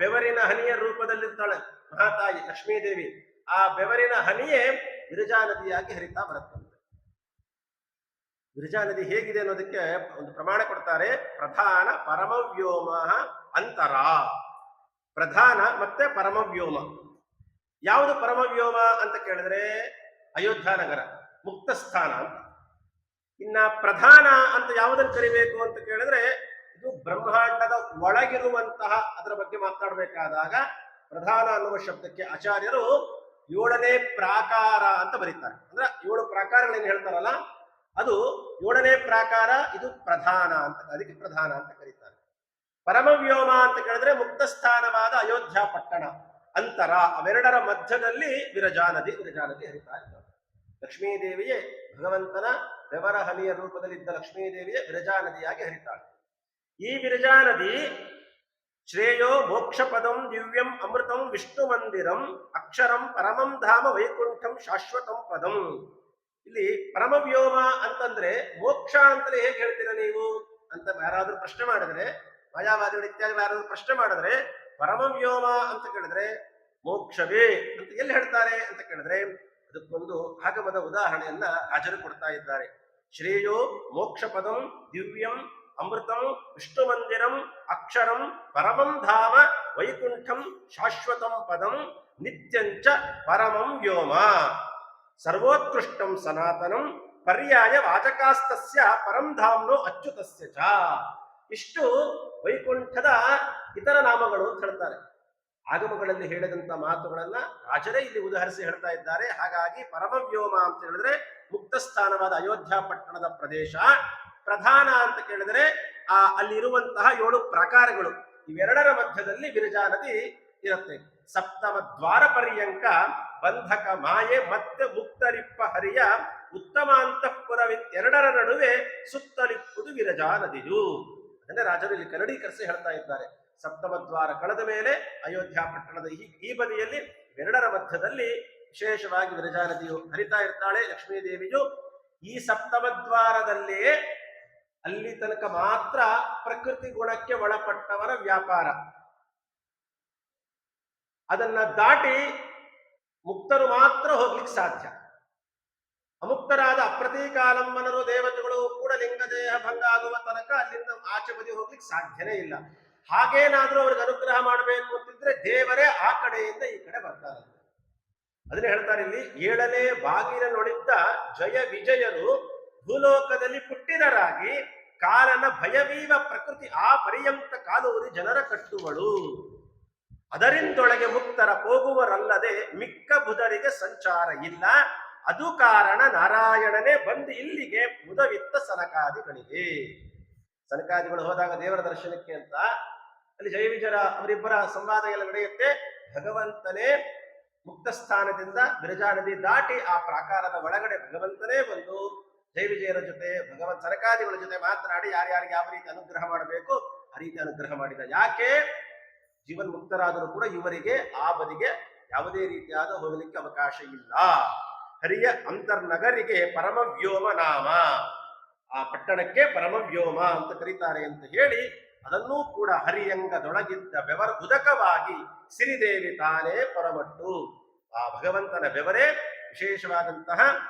ಬೆವರಿನ ಹನಿಯ ರೂಪದಲ್ಲಿರ್ತಾಳೆ ಮಹಾತಾಯಿ ಲಕ್ಷ್ಮೀದೇವಿ. ಆ ಬೆವರಿನ ಹನಿಯೇ ವಿರಜಾ ನದಿಯಾಗಿ ಹರಿತಾ ಬರುತ್ತಂತೆ. ವಿರಜಾ ನದಿ ಹೇಗಿದೆ ಅನ್ನೋದಕ್ಕೆ ಒಂದು ಪ್ರಮಾಣ ಕೊಡ್ತಾರೆ. ಪ್ರಧಾನ ಪರಮವ್ಯೋಮ ಅಂತರ. ಪ್ರಧಾನ ಮತ್ತೆ ಪರಮವ್ಯೋಮ. ಯಾವುದು ಪರಮವ್ಯೋಮ ಅಂತ ಕೇಳಿದ್ರೆ ಅಯೋಧ್ಯಾನಗರ ಮುಕ್ತ ಸ್ಥಾನ ಅಂತ. ಇನ್ನ ಪ್ರಧಾನ ಅಂತ ಯಾವುದನ್ನು ಕರಿಬೇಕು ಅಂತ ಕೇಳಿದ್ರೆ, ಇದು ಬ್ರಹ್ಮಾಂಡದ ಒಳಗಿರುವಂತಹ ಅದರ ಬಗ್ಗೆ ಮಾತನಾಡಬೇಕಾದಾಗ ಪ್ರಧಾನ ಅನ್ನುವ ಶಬ್ದಕ್ಕೆ ಆಚಾರ್ಯರು 7ನೇ ಪ್ರಾಕಾರ ಅಂತ ಬರೀತಾರೆ. ಅಂದ್ರೆ 7 ಪ್ರಾಕಾರಗಳೇನು ಹೇಳ್ತಾರಲ್ಲ, ಅದು 7ನೇ ಪ್ರಾಕಾರ, ಇದು ಪ್ರಧಾನ ಅಂತ, ಅದಕ್ಕೆ ಪ್ರಧಾನ ಅಂತ ಕರೀತಾರೆ. ಪರಮವ್ಯೋಮ ಅಂತ ಕೇಳಿದ್ರೆ ಮುಕ್ತ ಸ್ಥಾನವಾದ ಅಯೋಧ್ಯ ಪಟ್ಟಣ. ಅಂತರ, ಅವೆರಡರ ಮಧ್ಯದಲ್ಲಿ ವಿರಜಾ ನದಿ ಹರಿತಾ ಇದ್ದಾರೆ. ಲಕ್ಷ್ಮೀದೇವಿಯೇ ಭಗವಂತನ ಬೆವರ ಹನಿಯ ರೂಪದಲ್ಲಿದ್ದ ಲಕ್ಷ್ಮೀದೇವಿಯೇ ವಿರಜಾ ನದಿಯಾಗಿ ಹರಿತಾಳೆ. ಈ ವಿರಜಾ ನದಿ ಶ್ರೇಯೋ ಮೋಕ್ಷ ಪದಂ ದಿವ್ಯಂ ಅಮೃತಂ ವಿಷ್ಣು ಮಂದಿರಂ ಅಕ್ಷರಂ ಪರಮಂ ಧಾಮ ವೈಕುಂಠಂ ಶಾಶ್ವತಂ ಪದಂ. ಇಲ್ಲಿ ಪರಮವ್ಯೋಮ ಅಂತಂದ್ರೆ ಮೋಕ್ಷ ಅಂತಲೇ ಹೇಗೆ ಹೇಳ್ತೀರಾ ನೀವು ಅಂತ ಯಾರಾದ್ರೂ ಪ್ರಶ್ನೆ ಮಾಡಿದ್ರೆ, ಮಾಯಾವಾದಿಗಳು ಇತ್ಯಾದಿ ಯಾರಾದ್ರೂ ಪ್ರಶ್ನೆ ಮಾಡಿದ್ರೆ, ಪರಮವ್ಯೋಮ ಅಂತ ಕೇಳಿದ್ರೆ ಮೋಕ್ಷವೇ ಅಂತ ಎಲ್ಲಿ ಹೇಳ್ತಾರೆ ಅಂತ ಕೇಳಿದ್ರೆ, ಅದಕ್ಕೊಂದು ಆಗಮದ ಉದಾಹರಣೆಯನ್ನ ರಾಜರು ಕೊಡ್ತಾ ಇದ್ದಾರೆ. ಶ್ರೇಯೋ ಮೋಕ್ಷ ಪದಂ ದಿವ್ಯಂ ಅಮೃತಂ ವಿಷ್ಣು ಮಂದಿರಂ ಅಕ್ಷರಂ ಪರಮಂ ಧಾಮ ವೈಕುಂಠಂ ಶಾಶ್ವತಂ ಪದಂ ನಿತ್ಯಂಚ ಪರಮಂ ವ್ಯೋಮ ಸರ್ವೋತ್ಕೃಷ್ಟಂ ಸನಾತನಂ ಪರ್ಯಾಯ ವಾಚಕಾಸ್ತಸ್ಯ ಪರಂ ಧಾಮ್ನೋ ಅಚ್ಯುತಸ್ಯ ಚ. ಇಷ್ಟು ವೈಕುಂಠದ ಇತರ ನಾಮಗಳು ಅಂತ ಹೇಳ್ತಾರೆ. ಆಗಮಗಳಲ್ಲಿ ಹೇಳಿದಂತ ಮಾತುಗಳನ್ನ ರಾಜರೇ ಇಲ್ಲಿ ಉದಾಹರಿಸಿ ಹೇಳ್ತಾ ಇದ್ದಾರೆ. ಹಾಗಾಗಿ ಪರಮವ್ಯೋಮ ಅಂತ ಹೇಳಿದ್ರೆ ಮುಕ್ತ ಸ್ಥಾನವಾದ ಅಯೋಧ್ಯ ಪಟ್ಟಣದ ಪ್ರದೇಶ. ಪ್ರಧಾನ ಅಂತ ಕೇಳಿದ್ರೆ ಅಲ್ಲಿರುವಂತಹ 7 ಪ್ರಾಕಾರಗಳು. ಇವೆರಡರ ಮಧ್ಯದಲ್ಲಿ ವಿರಜಾ ನದಿ ಇರುತ್ತೆ. ಸಪ್ತಮ ದ್ವಾರ ಪರ್ಯಂಕ ಬಂಧಕ ಮಾಯೆ ಮತ್ತೆ ಮುಕ್ತರಿಪ್ಪ ಹರಿಯ ಉತ್ತಮಾಂತಃಪುರವಿತ್ತೆರಡರ ನಡುವೆ ಸುತ್ತಲಿಪ್ಪುದು ವಿರಜಾ ನದಿಯು. ಅದನ್ನೇ ರಾಜರು ಇಲ್ಲಿ ಕರಡೀಕರಿಸಿ ಹೇಳ್ತಾ ಇದ್ದಾರೆ. ಸಪ್ತಮ ದ್ವಾರ ಕಳೆದ ಮೇಲೆ ಅಯೋಧ್ಯ ಪಟ್ಟಣದ ಈ ಬದಿಯಲ್ಲಿ ಎರಡರ ಮಧ್ಯದಲ್ಲಿ ವಿಶೇಷವಾಗಿ ವಿರಜಾ ನದಿಯು ಹರಿತಾ ಇರ್ತಾಳೆ ಲಕ್ಷ್ಮೀದೇವಿಯು. ಈ ಸಪ್ತಮ ದ್ವಾರದಲ್ಲೇ ಅಲ್ಲಿ ತನಕ ಮಾತ್ರ ಪ್ರಕೃತಿ ಗುಣಕ್ಕೆ ಒಳಪಟ್ಟವರ ವ್ಯಾಪಾರ. ಅದನ್ನ ದಾಟಿ ಮುಕ್ತರು ಮಾತ್ರ ಹೋಗ್ಲಿಕ್ಕೆ ಸಾಧ್ಯ. ಅಮುಕ್ತರಾದ ಅಪ್ರತೀಕಾಲಂಬನರು ದೇವತೆಗಳು ಕೂಡ ಲಿಂಗದೇಹ ಭಂಗ ಆಗುವ ತನಕ ಅಲ್ಲಿಂದ ಆಚೆ ಬದಿ ಹೋಗ್ಲಿಕ್ಕೆ ಸಾಧ್ಯನೇ ಇಲ್ಲ. ಹಾಗೇನಾದ್ರೂ ಅವ್ರಿಗೆ ಅನುಗ್ರಹ ಮಾಡಬೇಕು ಅಂತಿದ್ರೆ ದೇವರೇ ಆ ಕಡೆಯಿಂದ ಈ ಕಡೆ ಬರ್ತಾರೆ. ಅದನ್ನೇ ಹೇಳ್ತಾರೆ ಇಲ್ಲಿ, 7ನೇ ಬಾಗಿಲನೊಳಿದ್ದ ಜಯ ವಿಜಯರು ಭೂಲೋಕದಲ್ಲಿ ಪುಟ್ಟಿದರಾಗಿ ಕಾಲನ ಭಯವೀವ ಪ್ರಕೃತಿ ಆ ಪರ್ಯಂತ ಕಾಲೂರಿ ಜನರ ಕಟ್ಟುವಳು. ಅದರಿಂದೊಳಗೆ ಮುಕ್ತರ ಹೋಗುವರಲ್ಲದೆ ಮಿಕ್ಕ ಬುಧರಿಗೆ ಸಂಚಾರ ಇಲ್ಲ. ಅದು ಕಾರಣ ನಾರಾಯಣನೇ ಬಂದು ಇಲ್ಲಿಗೆ ಮುದವಿತ್ತ ಸನಕಾದಿಗಳಿಗೆ. ಸನಕಾದಿಗಳು ಹೋದಾಗ ದೇವರ ದರ್ಶನಕ್ಕೆ ಅಂತ ಅಲ್ಲಿ ಜಯವಿಜಯರ ಅವರಿಬ್ಬರ ಸಂವಾದ ಎಲ್ಲ ನಡೆಯುತ್ತೆ. ಭಗವಂತನೇ ಮುಕ್ತ ಸ್ಥಾನದಿಂದ ವಿರಜಾ ನದಿ ದಾಟಿ ಆ ಪ್ರಾಕಾರದ ಒಳಗಡೆ ಭಗವಂತನೇ ಬಂದು ಜಯವಿಜಯರ ಜೊತೆ ಸನಕಾದಿಗಳ ಜೊತೆ ಮಾತನಾಡಿ ಯಾರ್ಯಾರಿಗೆ ಯಾವ ರೀತಿ ಅನುಗ್ರಹ ಮಾಡಬೇಕು ಆ ರೀತಿ ಅನುಗ್ರಹ ಮಾಡಿದ. ಯಾಕೆ? ಜೀವನ್ ಮುಕ್ತರಾದರೂ ಕೂಡ ಇವರಿಗೆ ಆ ಬದಿಗೆ ಯಾವುದೇ ರೀತಿಯಾದ ಹೋಗಲಿಕ್ಕೆ ಅವಕಾಶ ಇಲ್ಲ. ಹರಿಯ ಅಂತರ್ನಗರಿಗೆ ಪರಮವ್ಯೋಮ ನಾಮ, ಆ ಪಟ್ಟಣಕ್ಕೆ ಪರಮವ್ಯೋಮ ಅಂತ ಕರೀತಾರೆ ಅಂತ ಹೇಳಿ ಅದನ್ನೂ ಕೂಡ ಹರಿಯಂಗದೊಳಗಿದ್ದ ಬೆವರ ಉದಕವಾಗಿ ಸಿರಿದೇವಿ ತಾನೇ ಪರಮಟ್ಟು. ಆ ಭಗವಂತನ ಬೆವರೇ ವಿಶೇಷವಾದಂತಹ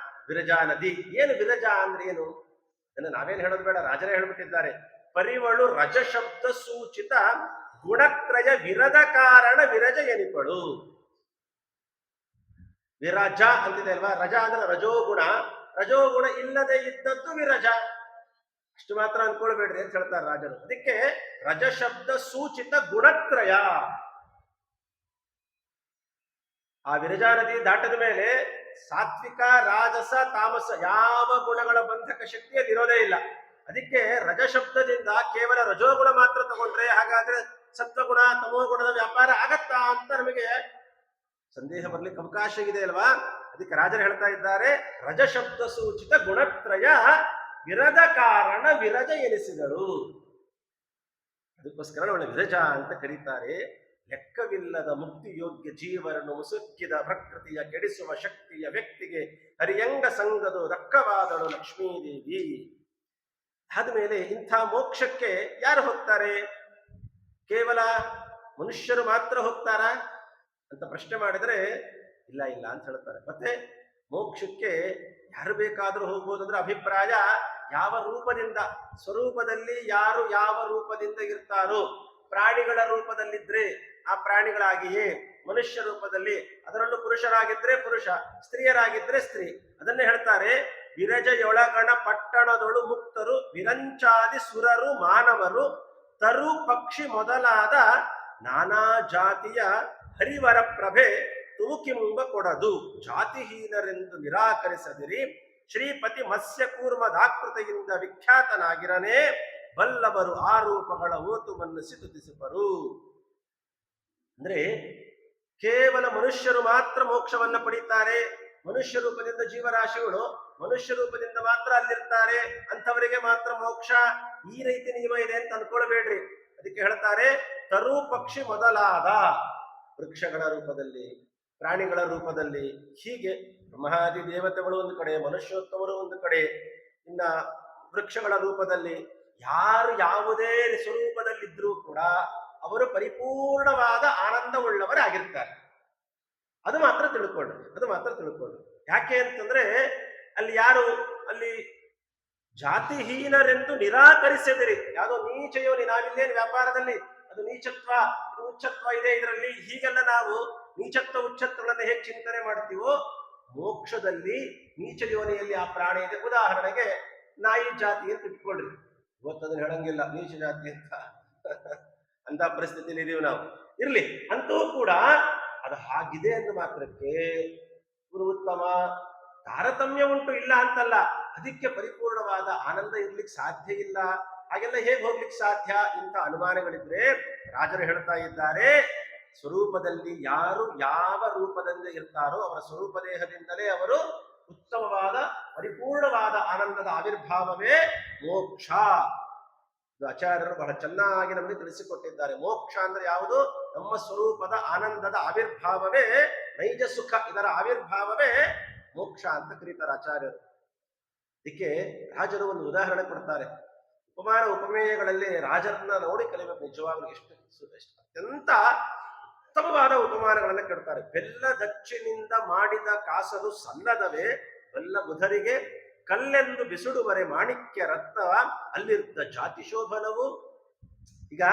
ವಿರಜಾ ನದಿ. ಏನು ವಿರಜಾ ಅಂದ್ರೆ ಏನು? ಅದನ್ನು ನಾವೇನು ಹೇಳೋದು ಬೇಡ, ರಾಜರೇ ಹೇಳ್ಬಿಟ್ಟಿದ್ದಾರೆ. ಪರಿವಳು ರಜ ಶಬ್ದ ಸೂಚಿತ ಗುಣತ್ರಯ ವಿರದ ಕಾರಣ ವಿರಜ ಎನಿಪಳು. ವಿರಜ ಅಂತಿದೆ ಅಲ್ವಾ? ರಜ ಅಂದ್ರೆ ರಜೋಗುಣ, ರಜೋಗುಣ ಇಲ್ಲದೆ ಇದ್ದದ್ದು ವಿರಜ. ಅಷ್ಟು ಮಾತ್ರ ಅನ್ಕೊಳ್ಬೇಡ್ರಿ ಅಂತ ಹೇಳ್ತಾರೆ ರಾಜರು. ಅದಕ್ಕೆ ರಜ ಶಬ್ದ ಸೂಚಿತ ಗುಣತ್ರಯ. ಆ ವಿರಜಾ ನದಿ ದಾಟದ ಮೇಲೆ ಸಾತ್ವಿಕ ರಾಜಸ ತಾಮಸ ಯಾವ ಗುಣಗಳ ಬಂಧಕ ಶಕ್ತಿಯಲ್ಲಿ ಇರೋದೇ ಇಲ್ಲ. ಅದಕ್ಕೆ ರಜ ಶಬ್ದದಿಂದ ಕೇವಲ ರಜೋಗುಣ ಮಾತ್ರ ತಗೊಂಡ್ರೆ ಹಾಗಾದ್ರೆ ಸತ್ವಗುಣ ತಮೋಗುಣದ ವ್ಯಾಪಾರ ಆಗತ್ತಾ ಅಂತ ನಮಗೆ ಸಂದೇಹ ಬರ್ಲಿಕ್ಕೆ ಅವಕಾಶ ಇದೆ ಅಲ್ವಾ? ಅದಕ್ಕೆ ರಾಜರು ಹೇಳ್ತಾ ಇದ್ದಾರೆ, ರಜ ಶಬ್ದ ಸೂಚಿತ ಗುಣತ್ರಯ ವಿರದ ಕಾರಣ ವಿರಜ ಎನಿಸಿದಳು. ಅದಕ್ಕೋಸ್ಕರ ಅವಳು ವಿರಜ ಅಂತ ಕರೀತಾರೆ. ಲೆಕ್ಕವಿಲ್ಲದ ಮುಕ್ತಿ ಯೋಗ್ಯ ಜೀವರನ್ನು ಮುಸುಕಿದ ಪ್ರಕೃತಿಯ ಕೆಡಿಸುವ ಶಕ್ತಿಯ ವ್ಯಕ್ತಿಗೆ ಹರಿಯಂಗ ಸಂಗದು ರಕ್ಕವಾದಳು ಲಕ್ಷ್ಮೀದೇವಿ. ಆದ್ಮೇಲೆ ಇಂಥ ಮೋಕ್ಷಕ್ಕೆ ಯಾರು ಹೋಗ್ತಾರೆ? ಕೇವಲ ಮನುಷ್ಯರು ಮಾತ್ರ ಹೋಗ್ತಾರಾ ಅಂತ ಪ್ರಶ್ನೆ ಮಾಡಿದರೆ ಇಲ್ಲ ಇಲ್ಲ ಅಂತ ಹೇಳ್ತಾರೆ. ಮತ್ತೆ ಮೋಕ್ಷಕ್ಕೆ ಯಾರು ಬೇಕಾದರೂ ಹೋಗ್ಬೋದು ಅಂದ್ರೆ ಅಭಿಪ್ರಾಯ ಯಾವ ರೂಪದಿಂದ, ಸ್ವರೂಪದಲ್ಲಿ ಯಾರು ಯಾವ ರೂಪದಿಂದ ಇರ್ತಾರೋ, ಪ್ರಾಣಿಗಳ ರೂಪದಲ್ಲಿದ್ರೆ ಆ ಪ್ರಾಣಿಗಳಾಗಿಯೇ, ಮನುಷ್ಯ ರೂಪದಲ್ಲಿ ಅದರಲ್ಲೂ ಪುರುಷರಾಗಿದ್ರೆ ಪುರುಷ, ಸ್ತ್ರೀಯರಾಗಿದ್ರೆ ಸ್ತ್ರೀ. ಅದನ್ನೇ ಹೇಳ್ತಾರೆ, ವಿರಜಯೊಳಗಣ ಪಟ್ಟಣದೊಳು ಮುಕ್ತರು ವಿರಂಚಾದಿ ಸುರರು ಮಾನವರು ತರು ಪಕ್ಷಿ ಮೊದಲಾದ ನಾನಾ ಜಾತಿಯ ಹರಿವರ ಪ್ರಭೆ ತೂಕಿಂಬ ಕೊಡದು ಜಾತಿಹೀನರೆಂದು ನಿರಾಕರಿಸದಿರಿ. ಶ್ರೀಪತಿ ಮತ್ಸ್ಯಕೂರ್ಮದಾಕೃತೆಯಿಂದ ವಿಖ್ಯಾತನಾಗಿರನೇ ಬಲ್ಲವರು ಆ ರೂಪಗಳ ಓತುವನ್ನು ಸಿತುತಿಸುವರು. ಅಂದ್ರೆ ಕೇವಲ ಮನುಷ್ಯರು ಮಾತ್ರ ಮೋಕ್ಷವನ್ನ ಪಡೀತಾರೆ, ಮನುಷ್ಯ ರೂಪದಿಂದ ಜೀವರಾಶಿಗಳು ಮನುಷ್ಯ ರೂಪದಿಂದ ಮಾತ್ರ ಅಲ್ಲಿರ್ತಾರೆ, ಅಂಥವರಿಗೆ ಮಾತ್ರ ಮೋಕ್ಷ, ಈ ರೀತಿ ನಿಯಮ ಇದೆ ಅಂತ ಅನ್ಕೊಳ್ಬೇಡ್ರಿ. ಅದಕ್ಕೆ ಹೇಳ್ತಾರೆ, ತರು ಪಕ್ಷಿ ಮೊದಲಾದ ವೃಕ್ಷಗಳ ರೂಪದಲ್ಲಿ, ಪ್ರಾಣಿಗಳ ರೂಪದಲ್ಲಿ, ಹೀಗೆ ಬ್ರಹ್ಮಾದಿ ದೇವತೆಗಳು ಒಂದು ಕಡೆ, ಮನುಷ್ಯೋತ್ತಮರು ಒಂದು ಕಡೆ, ಇನ್ನ ವೃಕ್ಷಗಳ ರೂಪದಲ್ಲಿ ಯಾರು ಯಾವುದೇ ಸ್ವರೂಪದಲ್ಲಿದ್ರೂ ಕೂಡ ಅವರು ಪರಿಪೂರ್ಣವಾದ ಆನಂದವುಳ್ಳವರಾಗಿರ್ತಾರೆ. ಅದು ಮಾತ್ರ ತಿಳ್ಕೊಳ್ಳಿ. ಯಾಕೆ ಅಂತಂದ್ರೆ ಅಲ್ಲಿ ಯಾರು ಅಲ್ಲಿ ಜಾತಿಹೀನರೆಂದು ನಿರಾಕರಿಸಿದಿರಿ. ಯಾವುದೋ ನೀಚ ಯೋನಿ, ನಾವಿಲ್ಲೇನು ವ್ಯಾಪಾರದಲ್ಲಿ ಅದು ನೀಚತ್ವ ಇದು ಉಚ್ಚತ್ವ ಇದೆ ಇದರಲ್ಲಿ, ಹೀಗೆಲ್ಲ ನಾವು ನೀಚತ್ವ ಉಚ್ಚತ್ವಗಳನ್ನು ಹೇಗೆ ಚಿಂತನೆ ಮಾಡ್ತೀವೋ, ಮೋಕ್ಷದಲ್ಲಿ ನೀಚ ಯೋನಿಯಲ್ಲಿ ಆ ಪ್ರಾಣಿ ಇದೆ. ಉದಾಹರಣೆಗೆ ನಾಯಿ ಜಾತಿ ಅಂತ ಇಟ್ಕೊಳ್ರಿ, ಇವತ್ತದನ್ನು ಹೇಳಂಗಿಲ್ಲ ನೀಚ ಜಾತಿ ಅಂತ ಪರಿಸ್ಥಿತಿಯಲ್ಲಿ ಇದೀವಿ ನಾವು. ಇರ್ಲಿ, ಅಂತೂ ಕೂಡ ಅದು ಹಾಗಿದೆ ಎಂದು ಮಾತ್ರಕ್ಕೆ ಗುರು ಉತ್ತಮ ತಾರತಮ್ಯ ಉಂಟು, ಇಲ್ಲ ಅಂತಲ್ಲ. ಅದಕ್ಕೆ ಪರಿಪೂರ್ಣವಾದ ಆನಂದ ಇರ್ಲಿಕ್ಕೆ ಸಾಧ್ಯ ಇಲ್ಲ. ಹಾಗೆಲ್ಲ ಹೇಗೆ ಹೋಗ್ಲಿಕ್ಕೆ ಸಾಧ್ಯ? ಇಂಥ ಅನುಮಾನಗಳಿದ್ರೆ ರಾಜರು ಹೇಳ್ತಾ ಇದ್ದಾರೆ, ಸ್ವರೂಪದಲ್ಲಿ ಯಾರು ಯಾವ ರೂಪದಿಂದ ಇರ್ತಾರೋ ಅವರ ಸ್ವರೂಪ ದೇಹದಿಂದಲೇ ಅವರು ಉತ್ತಮವಾದ ಪರಿಪೂರ್ಣವಾದ ಆನಂದದ ಆವಿರ್ಭಾವವೇ ಮೋಕ್ಷ. ಆಚಾರ್ಯರು ಬಹಳ ಚೆನ್ನಾಗಿ ನಮಗೆ ತಿಳಿಸಿಕೊಟ್ಟಿದ್ದಾರೆ. ಮೋಕ್ಷ ಅಂದ್ರೆ ಯಾವುದು? ನಮ್ಮ ಸ್ವರೂಪದ ಆನಂದದ ಆವಿರ್ಭಾವವೇ ನೈಜ ಸುಖ, ಇದರ ಆವಿರ್ಭಾವವೇ ಮೋಕ್ಷ ಅಂತ ಕರೀತಾರೆ ಆಚಾರ್ಯರು. ಇದಕ್ಕೆ ರಾಜರು ಒಂದು ಉದಾಹರಣೆ ಕೊಡ್ತಾರೆ. ಉಪಮಾನ ಉಪಮೇಯಗಳಲ್ಲಿ ರಾಜರನ್ನ ನೋಡಿ ಕಲಿಬೇಕು. ನಿಜವಾಗ್ಲೂ ಎಷ್ಟು ಅತ್ಯಂತ ಉತ್ತಮವಾದ ಉಪಮಾನಗಳನ್ನ ಕೆಡ್ತಾರೆ. ಬೆಲ್ಲದಚ್ಚಿನಿಂದ ಮಾಡಿದ ಕಾಸರು ಸಲ್ಲದವೇ ಬೆಲ್ಲ ಬುಧರಿಗೆ ಕಲ್ಲೆಂದು ಬಿಸುಡುವರೆ ಮಾಣಿಕ್ಯ ರತ್ನ ಅಲ್ಲಿರ್ತ ಜಾತಿ ಶೋಭನವು. ಈಗ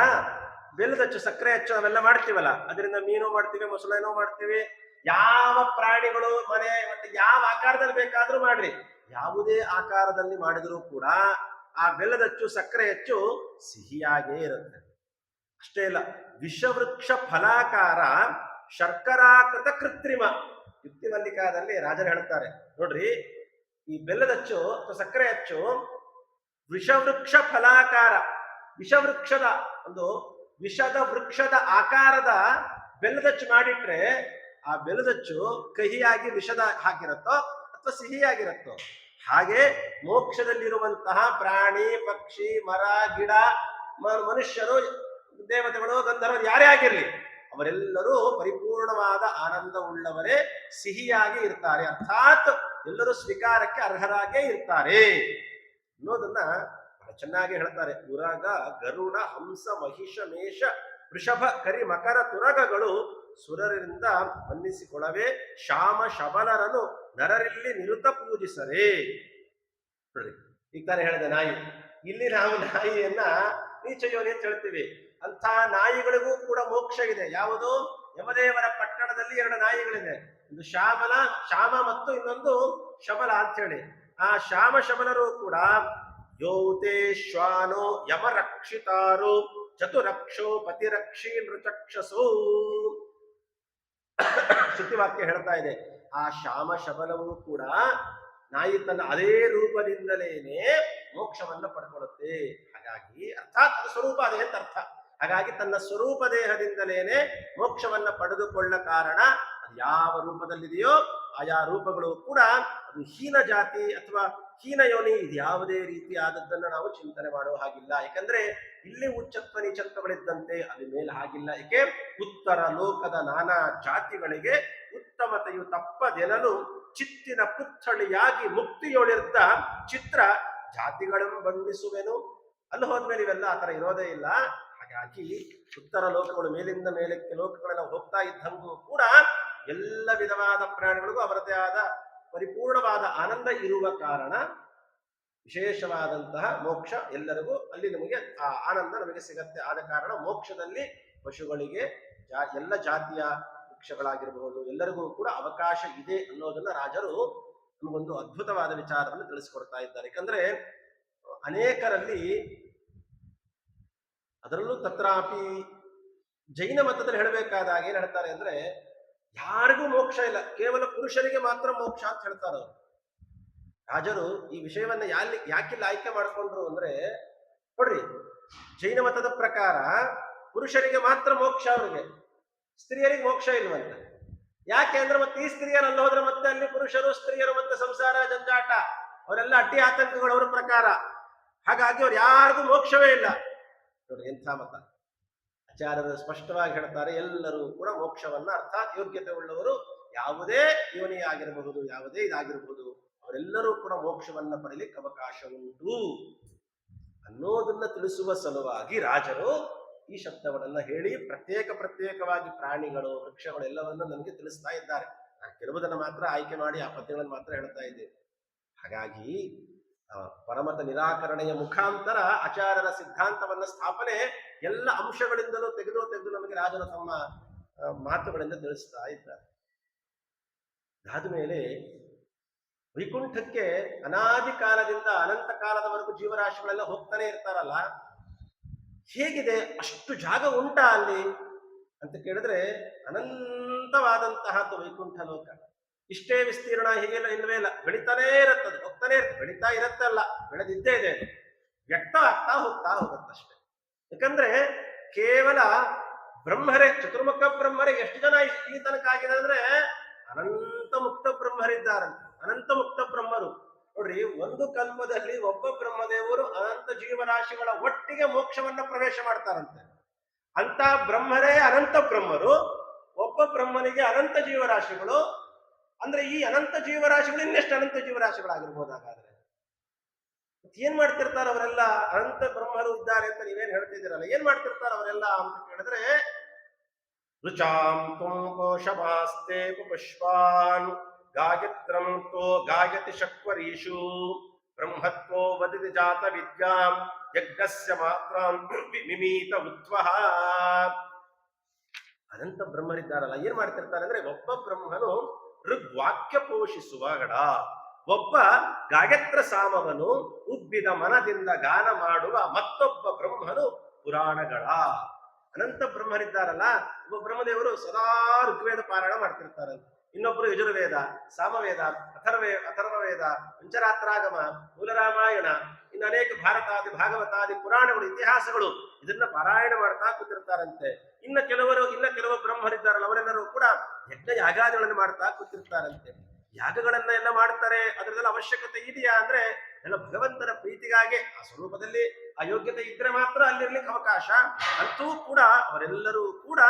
ಬೆಲ್ಲದಚ್ಚು, ಸಕ್ಕರೆ ಅಚ್ಚು ಅವೆಲ್ಲ ಮಾಡ್ತೀವಲ್ಲ, ಅದರಿಂದ ಮೀನು ಮಾಡ್ತೀವಿ, ಮೊಸಳೆನೋ ಮಾಡ್ತೀವಿ, ಯಾವ ಪ್ರಾಣಿಗಳು ಮನೆ ಮತ್ತೆ ಯಾವ ಆಕಾರದಲ್ಲಿ ಬೇಕಾದ್ರೂ ಮಾಡ್ರಿ, ಯಾವುದೇ ಆಕಾರದಲ್ಲಿ ಮಾಡಿದರೂ ಕೂಡ ಆ ಬೆಲ್ಲದಚ್ಚು ಸಕ್ಕರೆ ಅಚ್ಚು ಸಿಹಿಯಾಗೇ ಇರುತ್ತೆ. ಅಷ್ಟೇ ಇಲ್ಲ, ವಿಷವೃಕ್ಷ ಫಲಾಕಾರ ಶರ್ಕರಾಕೃತ ಕೃತ್ರಿಮ. ಯುಕ್ತಿ ಮಲ್ಲಿಕಾದಲ್ಲಿ ರಾಜರು ಹೇಳ್ತಾರೆ ನೋಡ್ರಿ, ಈ ಬೆಲ್ಲದಚ್ಚು ಅಥವಾ ಸಕ್ಕರೆ ಅಚ್ಚು ವಿಷವೃಕ್ಷ ಫಲಾಕಾರ, ವಿಷವೃಕ್ಷದ ಒಂದು ವಿಷದ ವೃಕ್ಷದ ಆಕಾರದ ಬೆಲ್ಲದಚ್ಚು ಮಾಡಿಟ್ರೆ ಆ ಬೆಲ್ಲದಚ್ಚು ಕಹಿಯಾಗಿ ವಿಷದ ಹಾಕಿರತ್ತೋ ಅಥವಾ ಸಿಹಿಯಾಗಿರತ್ತೋ, ಹಾಗೆ ಮೋಕ್ಷದಲ್ಲಿರುವಂತಹ ಪ್ರಾಣಿ ಪಕ್ಷಿ ಮರ ಗಿಡ ಮನುಷ್ಯರು ದೇವತೆಗಳು ಗಂಧರ್ವರು ಯಾರೇ ಆಗಿರಲಿ ಅವರೆಲ್ಲರೂ ಪರಿಪೂರ್ಣವಾದ ಆನಂದ ಉಳ್ಳವರೇ, ಸಿಹಿಯಾಗಿ ಇರ್ತಾರೆ, ಅರ್ಥಾತ್ ಎಲ್ಲರೂ ಸ್ವೀಕಾರಕ್ಕೆ ಅರ್ಹರಾಗೇ ಇರ್ತಾರೆ ಅನ್ನೋದನ್ನ ಬಹಳ ಚೆನ್ನಾಗಿ ಹೇಳ್ತಾರೆ. ಉರಗ ಗರುಡ ಹಂಸ ಮಹಿಷ ಮೇಷ ವೃಷಭ ಕರಿ ಮಕರ ತುರಗಗಳು ಸುರರಿಂದ ಮನ್ನಿಸಿಕೊಳ್ಳವೇ, ಶಾಮ ಶಬಲರನು ನರರಿಲ್ಲಿ ನಿರುತ ಪೂಜಿಸರೇ. ನೋಡ್ರಿ, ಈಗ ತಾನೇ ಹೇಳಿದೆ ನಾಯಿ, ಇಲ್ಲಿ ನಾವು ನಾಯಿಯನ್ನ ನೀಚ ಯೋನಿ ಅಂತ ಹೇಳ್ತೀವಿ. ಅಂತ ನಾಯಿಗಳಿಗೂ ಕೂಡ ಮೋಕ್ಷ ಇದೆ. ಯಾವುದು? ಯಮದೇವರ ಪಟ್ಟಣದಲ್ಲಿ 2 ನಾಯಿಗಳಿದೆ, ಒಂದು ಶಾಮ ಮತ್ತು ಇನ್ನೊಂದು ಶಬಲ ಅಂತ ಹೇಳಿ. ಆ ಶಾಮ ಶಬಲರು ಕೂಡ ಯೋತೆ ಶ್ವಾನೋ ಯಮ ರಕ್ಷಿತಾರು ಚತುರಕ್ಷೋ ಪತಿರಕ್ಷಿ ನೃಚಕ್ಷಸೋ ಶ್ರುತಿವಾಕ್ಯ ಹೇಳ್ತಾ ಇದೆ. ಆ ಶಾಮ ಶಬಲವು ಕೂಡ ನಾಯಿ ತನ್ನ ಅದೇ ರೂಪದಿಂದಲೇನೆ ಮೋಕ್ಷವನ್ನ ಪಡ್ಕೊಳ್ಳುತ್ತೆ. ಹಾಗಾಗಿ ಅರ್ಥಾತ್ ಸ್ವರೂಪ ಅದೇ ಅಂತ ಅರ್ಥ. ಹಾಗಾಗಿ ತನ್ನ ಸ್ವರೂಪ ದೇಹದಿಂದಲೇನೆ ಮೋಕ್ಷವನ್ನ ಪಡೆದುಕೊಳ್ಳ ಕಾರಣ ಅದು ಯಾವ ರೂಪದಲ್ಲಿದೆಯೋ ಆಯಾ ರೂಪಗಳು ಕೂಡ ಅದು ಹೀನ ಜಾತಿ ಅಥವಾ ಹೀನ ಯೋನಿ ಇದು ಯಾವುದೇ ರೀತಿ ಆದದ್ದನ್ನು ನಾವು ಚಿಂತನೆ ಮಾಡುವ ಹಾಗಿಲ್ಲ. ಯಾಕಂದ್ರೆ ಇಲ್ಲಿ ಉಚ್ಚತ್ವ ನೀಚತ್ವಗಳಿದ್ದಂತೆ ಅದು ಮೇಲೆ ಹಾಗಿಲ್ಲ. ಏಕೆ? ಉತ್ತರ ಲೋಕದ ನಾನಾ ಜಾತಿಗಳಿಗೆ ಉತ್ತಮತೆಯು ತಪ್ಪದೆನಲು ಚಿತ್ತಿನ ಪುತ್ಥಳಿಯಾಗಿ ಮುಕ್ತಿಯೊಳಿರ್ದ ಚಿತ್ರ ಜಾತಿಗಳನ್ನು ಬಣ್ಣಿಸುವೆನು. ಅಲ್ಲಿ ಹೋದ್ಮೇಲೆ ಇವೆಲ್ಲ ಆತರ ಇರೋದೇ ಇಲ್ಲ. ಹಾಗಾಗಿ ಉತ್ತರ ಲೋಕಗಳು ಮೇಲಿಂದ ಮೇಲಕ್ಕೆ ಲೋಕಗಳೆಲ್ಲ ಹೋಗ್ತಾ ಇದ್ದಂಗೂ ಕೂಡ ಎಲ್ಲ ವಿಧವಾದ ಪ್ರಾಣಿಗಳಿಗೂ ಅವರದೇ ಆದ ಪರಿಪೂರ್ಣವಾದ ಆನಂದ ಇರುವ ಕಾರಣ ವಿಶೇಷವಾದಂತಹ ಮೋಕ್ಷ ಎಲ್ಲರಿಗೂ ಅಲ್ಲಿ ನಮಗೆ ಆ ಆನಂದ ನಮಗೆ ಸಿಗತ್ತೆ. ಆದ ಕಾರಣ ಮೋಕ್ಷದಲ್ಲಿ ಪಶುಗಳಿಗೆ ಎಲ್ಲ ಜಾತಿಯ ವೃಕ್ಷಗಳಾಗಿರಬಹುದು ಎಲ್ಲರಿಗೂ ಕೂಡ ಅವಕಾಶ ಇದೆ ಅನ್ನೋದನ್ನ ರಾಜರು ನಮಗೊಂದು ಅದ್ಭುತವಾದ ವಿಚಾರವನ್ನು ತಿಳಿಸಿಕೊಡ್ತಾ ಇದ್ದಾರೆ. ಯಾಕಂದ್ರೆ ಅನೇಕರಲ್ಲಿ, ಅದರಲ್ಲೂ ತತ್ರಾಪಿ ಜೈನ ಮತದಲ್ಲಿ ಹೇಳಬೇಕಾದಾಗ ಏನ್ ಹೇಳ್ತಾರೆ ಅಂದ್ರೆ, ಯಾರಿಗೂ ಮೋಕ್ಷ ಇಲ್ಲ, ಕೇವಲ ಪುರುಷರಿಗೆ ಮಾತ್ರ ಮೋಕ್ಷ ಅಂತ ಹೇಳ್ತಾರೆ ಅವರು. ರಾಜರು ಈ ವಿಷಯವನ್ನ ಯಾಕಿಲ್ಲ ಆಯ್ಕೆ ಮಾಡ್ಕೊಂಡ್ರು ಅಂದ್ರೆ, ನೋಡ್ರಿ, ಜೈನ ಮತದ ಪ್ರಕಾರ ಪುರುಷರಿಗೆ ಮಾತ್ರ ಮೋಕ್ಷ, ಅವರಿಗೆ ಸ್ತ್ರೀಯರಿಗೆ ಮೋಕ್ಷ ಇಲ್ವಂತೆ. ಯಾಕೆ ಅಂದ್ರೆ ಮತ್ತೆ ಈ ಸ್ತ್ರೀಯರಲ್ಲಿ ಹೋದ್ರೆ ಮತ್ತೆ ಅಲ್ಲಿ ಪುರುಷರು ಸ್ತ್ರೀಯರು ಮತ್ತೆ ಸಂಸಾರ ಜಂಜಾಟ ಅವರೆಲ್ಲ ಅಡ್ಡಿ ಆತಂಕಗಳು ಅವರ ಪ್ರಕಾರ. ಹಾಗಾಗಿ ಅವ್ರು ಯಾರಿಗೂ ಮೋಕ್ಷವೇ ಇಲ್ಲ. ನೋಡಿ ಎಂಥ ಮತ. ಆಚಾರ್ಯರು ಸ್ಪಷ್ಟವಾಗಿ ಹೇಳ್ತಾರೆ, ಎಲ್ಲರೂ ಕೂಡ ಮೋಕ್ಷವನ್ನ ಅರ್ಥಾತ್ ಯೋಗ್ಯತೆ ಉಳ್ಳವರು ಯಾವುದೇ ಯೋನಿ ಆಗಿರಬಹುದು, ಯಾವುದೇ ಇದಾಗಿರಬಹುದು, ಅವರೆಲ್ಲರೂ ಕೂಡ ಮೋಕ್ಷವನ್ನ ಪಡೀಲಿಕ್ಕೆ ಅವಕಾಶ ಉಂಟು ಅನ್ನೋದನ್ನ ತಿಳಿಸುವ ಸಲುವಾಗಿ ರಾಜರು ಈ ಶಬ್ದಗಳನ್ನ ಹೇಳಿ ಪ್ರತ್ಯೇಕವಾಗಿ ಪ್ರಾಣಿಗಳು ವೃಕ್ಷಗಳು ಎಲ್ಲವನ್ನೂ ನನಗೆ ತಿಳಿಸ್ತಾ ಇದ್ದಾರೆ. ನಾನು ಕೆಲವುದನ್ನು ಮಾತ್ರ ಆಯ್ಕೆ ಮಾಡಿ ಆ ಪದ್ಯಗಳನ್ನು ಮಾತ್ರ ಹೇಳ್ತಾ ಇದ್ದೇನೆ. ಹಾಗಾಗಿ ಪರಮತ ನಿರಾಕರಣೆಯ ಮುಖಾಂತರ ಆಚಾರ್ಯರ ಸಿದ್ಧಾಂತವನ್ನ ಸ್ಥಾಪನೆ ಎಲ್ಲ ಅಂಶಗಳಿಂದಲೂ ತೆಗೆದು ನಮಗೆ ರಾಜರು ತಮ್ಮ ಮಾತುಗಳಿಂದ ತಿಳಿಸ್ತಾ ಇದ್ದಾರೆ. ಅದಾದ ಮೇಲೆ ವೈಕುಂಠಕ್ಕೆ ಅನಾದಿ ಕಾಲದಿಂದ ಅನಂತ ಕಾಲದವರೆಗೂ ಜೀವರಾಶಿಗಳೆಲ್ಲ ಹೋಗ್ತಾನೆ ಇರ್ತಾರಲ್ಲ, ಹೇಗಿದೆ? ಅಷ್ಟು ಜಾಗ ಉಂಟಾ ಅಲ್ಲಿ ಅಂತ ಕೇಳಿದ್ರೆ ಅನಂತವಾದಂತಹದ್ದು ವೈಕುಂಠ ಲೋಕ. ಇಷ್ಟೇ ವಿಸ್ತೀರ್ಣ ಹೀಗೆಲ್ಲ ಇಲ್ಲವೇ ಇಲ್ಲ, ಬೆಳಿತಾನೇ ಇರುತ್ತದೆ, ಹೋಗ್ತಾನೆ ಇರ್ತದೆ, ಬೆಳಿತಾ ಇರತ್ತಲ್ಲ, ಬೆಳೆದಿದ್ದೇ ಇದೆ, ವ್ಯಕ್ತ ಆಗ್ತಾ ಹೋಗುತ್ತಷ್ಟೆ. ಯಾಕಂದ್ರೆ ಕೇವಲ ಬ್ರಹ್ಮರೇ, ಚತುರ್ಮುಖ ಬ್ರಹ್ಮರೇ ಎಷ್ಟು ಜನ ಈ ತನಕ ಆಗಿದೆ ಅಂದ್ರೆ ಅನಂತ ಮುಕ್ತ ಬ್ರಹ್ಮರಿದ್ದಾರಂತೆ. ಅನಂತ ಮುಕ್ತ ಬ್ರಹ್ಮರು ನೋಡ್ರಿ, ಒಂದು ಕಲ್ಪದಲ್ಲಿ ಒಬ್ಬ ಬ್ರಹ್ಮದೇವರು ಅನಂತ ಜೀವರಾಶಿಗಳ ಒಟ್ಟಿಗೆ ಮೋಕ್ಷವನ್ನ ಪ್ರವೇಶ ಮಾಡ್ತಾರಂತೆ. ಅಂತ ಬ್ರಹ್ಮರೇ ಅನಂತ ಬ್ರಹ್ಮರು, ಒಬ್ಬ ಬ್ರಹ್ಮನಿಗೆ ಅನಂತ ಜೀವರಾಶಿಗಳು. ಅಂದ್ರೆ ಈ ಅನಂತ ಜೀವರಾಶಿಗಳು ಇನ್ನೆಷ್ಟು ಅನಂತ ಜೀವರಾಶಿಗಳಾಗಿರ್ಬೋದು. ಹಾಗಾದ್ರೆ ಏನ್ ಮಾಡ್ತಿರ್ತಾರೆ ಅವರೆಲ್ಲ? ಅನಂತ ಬ್ರಹ್ಮರು ಇದ್ದಾರೆ ಅಂತ ನೀವೇನ್ ಹೇಳ್ತಿದ್ದೀರಲ್ಲ, ಏನ್ ಮಾಡ್ತಿರ್ತಾರೆ ಅವರೆಲ್ಲ ಅಂತ ಕೇಳಿದ್ರೆ, ರುಚಾಂ ಕೋಶಮಾಸ್ತೆ ಪುಷ್ಪಾನ್ ಗಾಯತ್ರಂ ತೋ ಗಾಯತಿ ಶಕ್ವರೀಷು ಬ್ರಹ್ಮತ್ವೋ ವದಿತಿ ಜಾತ ವಿದ್ಯಾಂ ಯಜ್ಞಸ್ಯ ಮಾತ್ರಾಂ ಮಿಮೀತ ಉತ್ವಹ. ಅನಂತ ಬ್ರಹ್ಮರಿದ್ದಾರಲ್ಲ, ಏನ್ ಮಾಡ್ತಿರ್ತಾರೆ ಅಂದ್ರೆ, ಒಬ್ಬ ಬ್ರಹ್ಮನು ಋಗ್ವಾಕ್ಯ ಪೋಷಿಸುವ ಗಡ, ಒಬ್ಬ ಗಾಯತ್ರ ಸಾಮವನು ಉಬ್ಬಿದ ಮನದಿಂದ ಗಾನ ಮಾಡುವ ಮತ್ತೊಬ್ಬ ಬ್ರಹ್ಮನು ಪುರಾಣಗಳ. ಅನಂತ ಬ್ರಹ್ಮರಿದ್ದಾರಲ್ಲ, ಒಬ್ಬ ಬ್ರಹ್ಮದೇವರು ಸದಾ ಋಗ್ವೇದ ಪಾರಾಯಣ ಮಾಡ್ತಿರ್ತಾರಂತೆ, ಇನ್ನೊಬ್ಬರು ಯಜುರ್ವೇದ, ಸಾಮವೇದ, ಅಥರ್ವವೇದ, ಪಂಚರಾತ್ರಾಗಮ, ಮೂಲರಾಮಾಯಣ, ಇನ್ನು ಅನೇಕ ಭಾರತಾದಿ ಭಾಗವತಾದಿ ಪುರಾಣಗಳು, ಇತಿಹಾಸಗಳು, ಇದನ್ನ ಪಾರಾಯಣ ಮಾಡ್ತಾ ಕೂತಿರ್ತಾರಂತೆ. ಇನ್ನ ಕೆಲವು ಬ್ರಹ್ಮರಿದ್ದಾರಲ್ಲ ಅವರೆಲ್ಲರೂ ಕೂಡ ಯಜ್ಞ ಯಾಗಾದಿಗಳನ್ನು ಮಾಡ್ತಾ ಕೂತಿರ್ತಾರಂತೆ. ಯಾಗಗಳನ್ನ ಎಲ್ಲ ಮಾಡ್ತಾರೆ, ಅದರದೆಲ್ಲ ಅವಶ್ಯಕತೆ ಇದೆಯಾ ಅಂದ್ರೆ ಎಲ್ಲ ಭಗವಂತನ ಪ್ರೀತಿಗಾಗಿ ಆ ಸ್ವರೂಪದಲ್ಲಿ ಆ ಯೋಗ್ಯತೆ ಇದ್ರೆ ಮಾತ್ರ ಅಲ್ಲಿರ್ಲಿಕ್ಕೆ ಅವಕಾಶ. ಅಂತೂ ಕೂಡ ಅವರೆಲ್ಲರೂ ಕೂಡ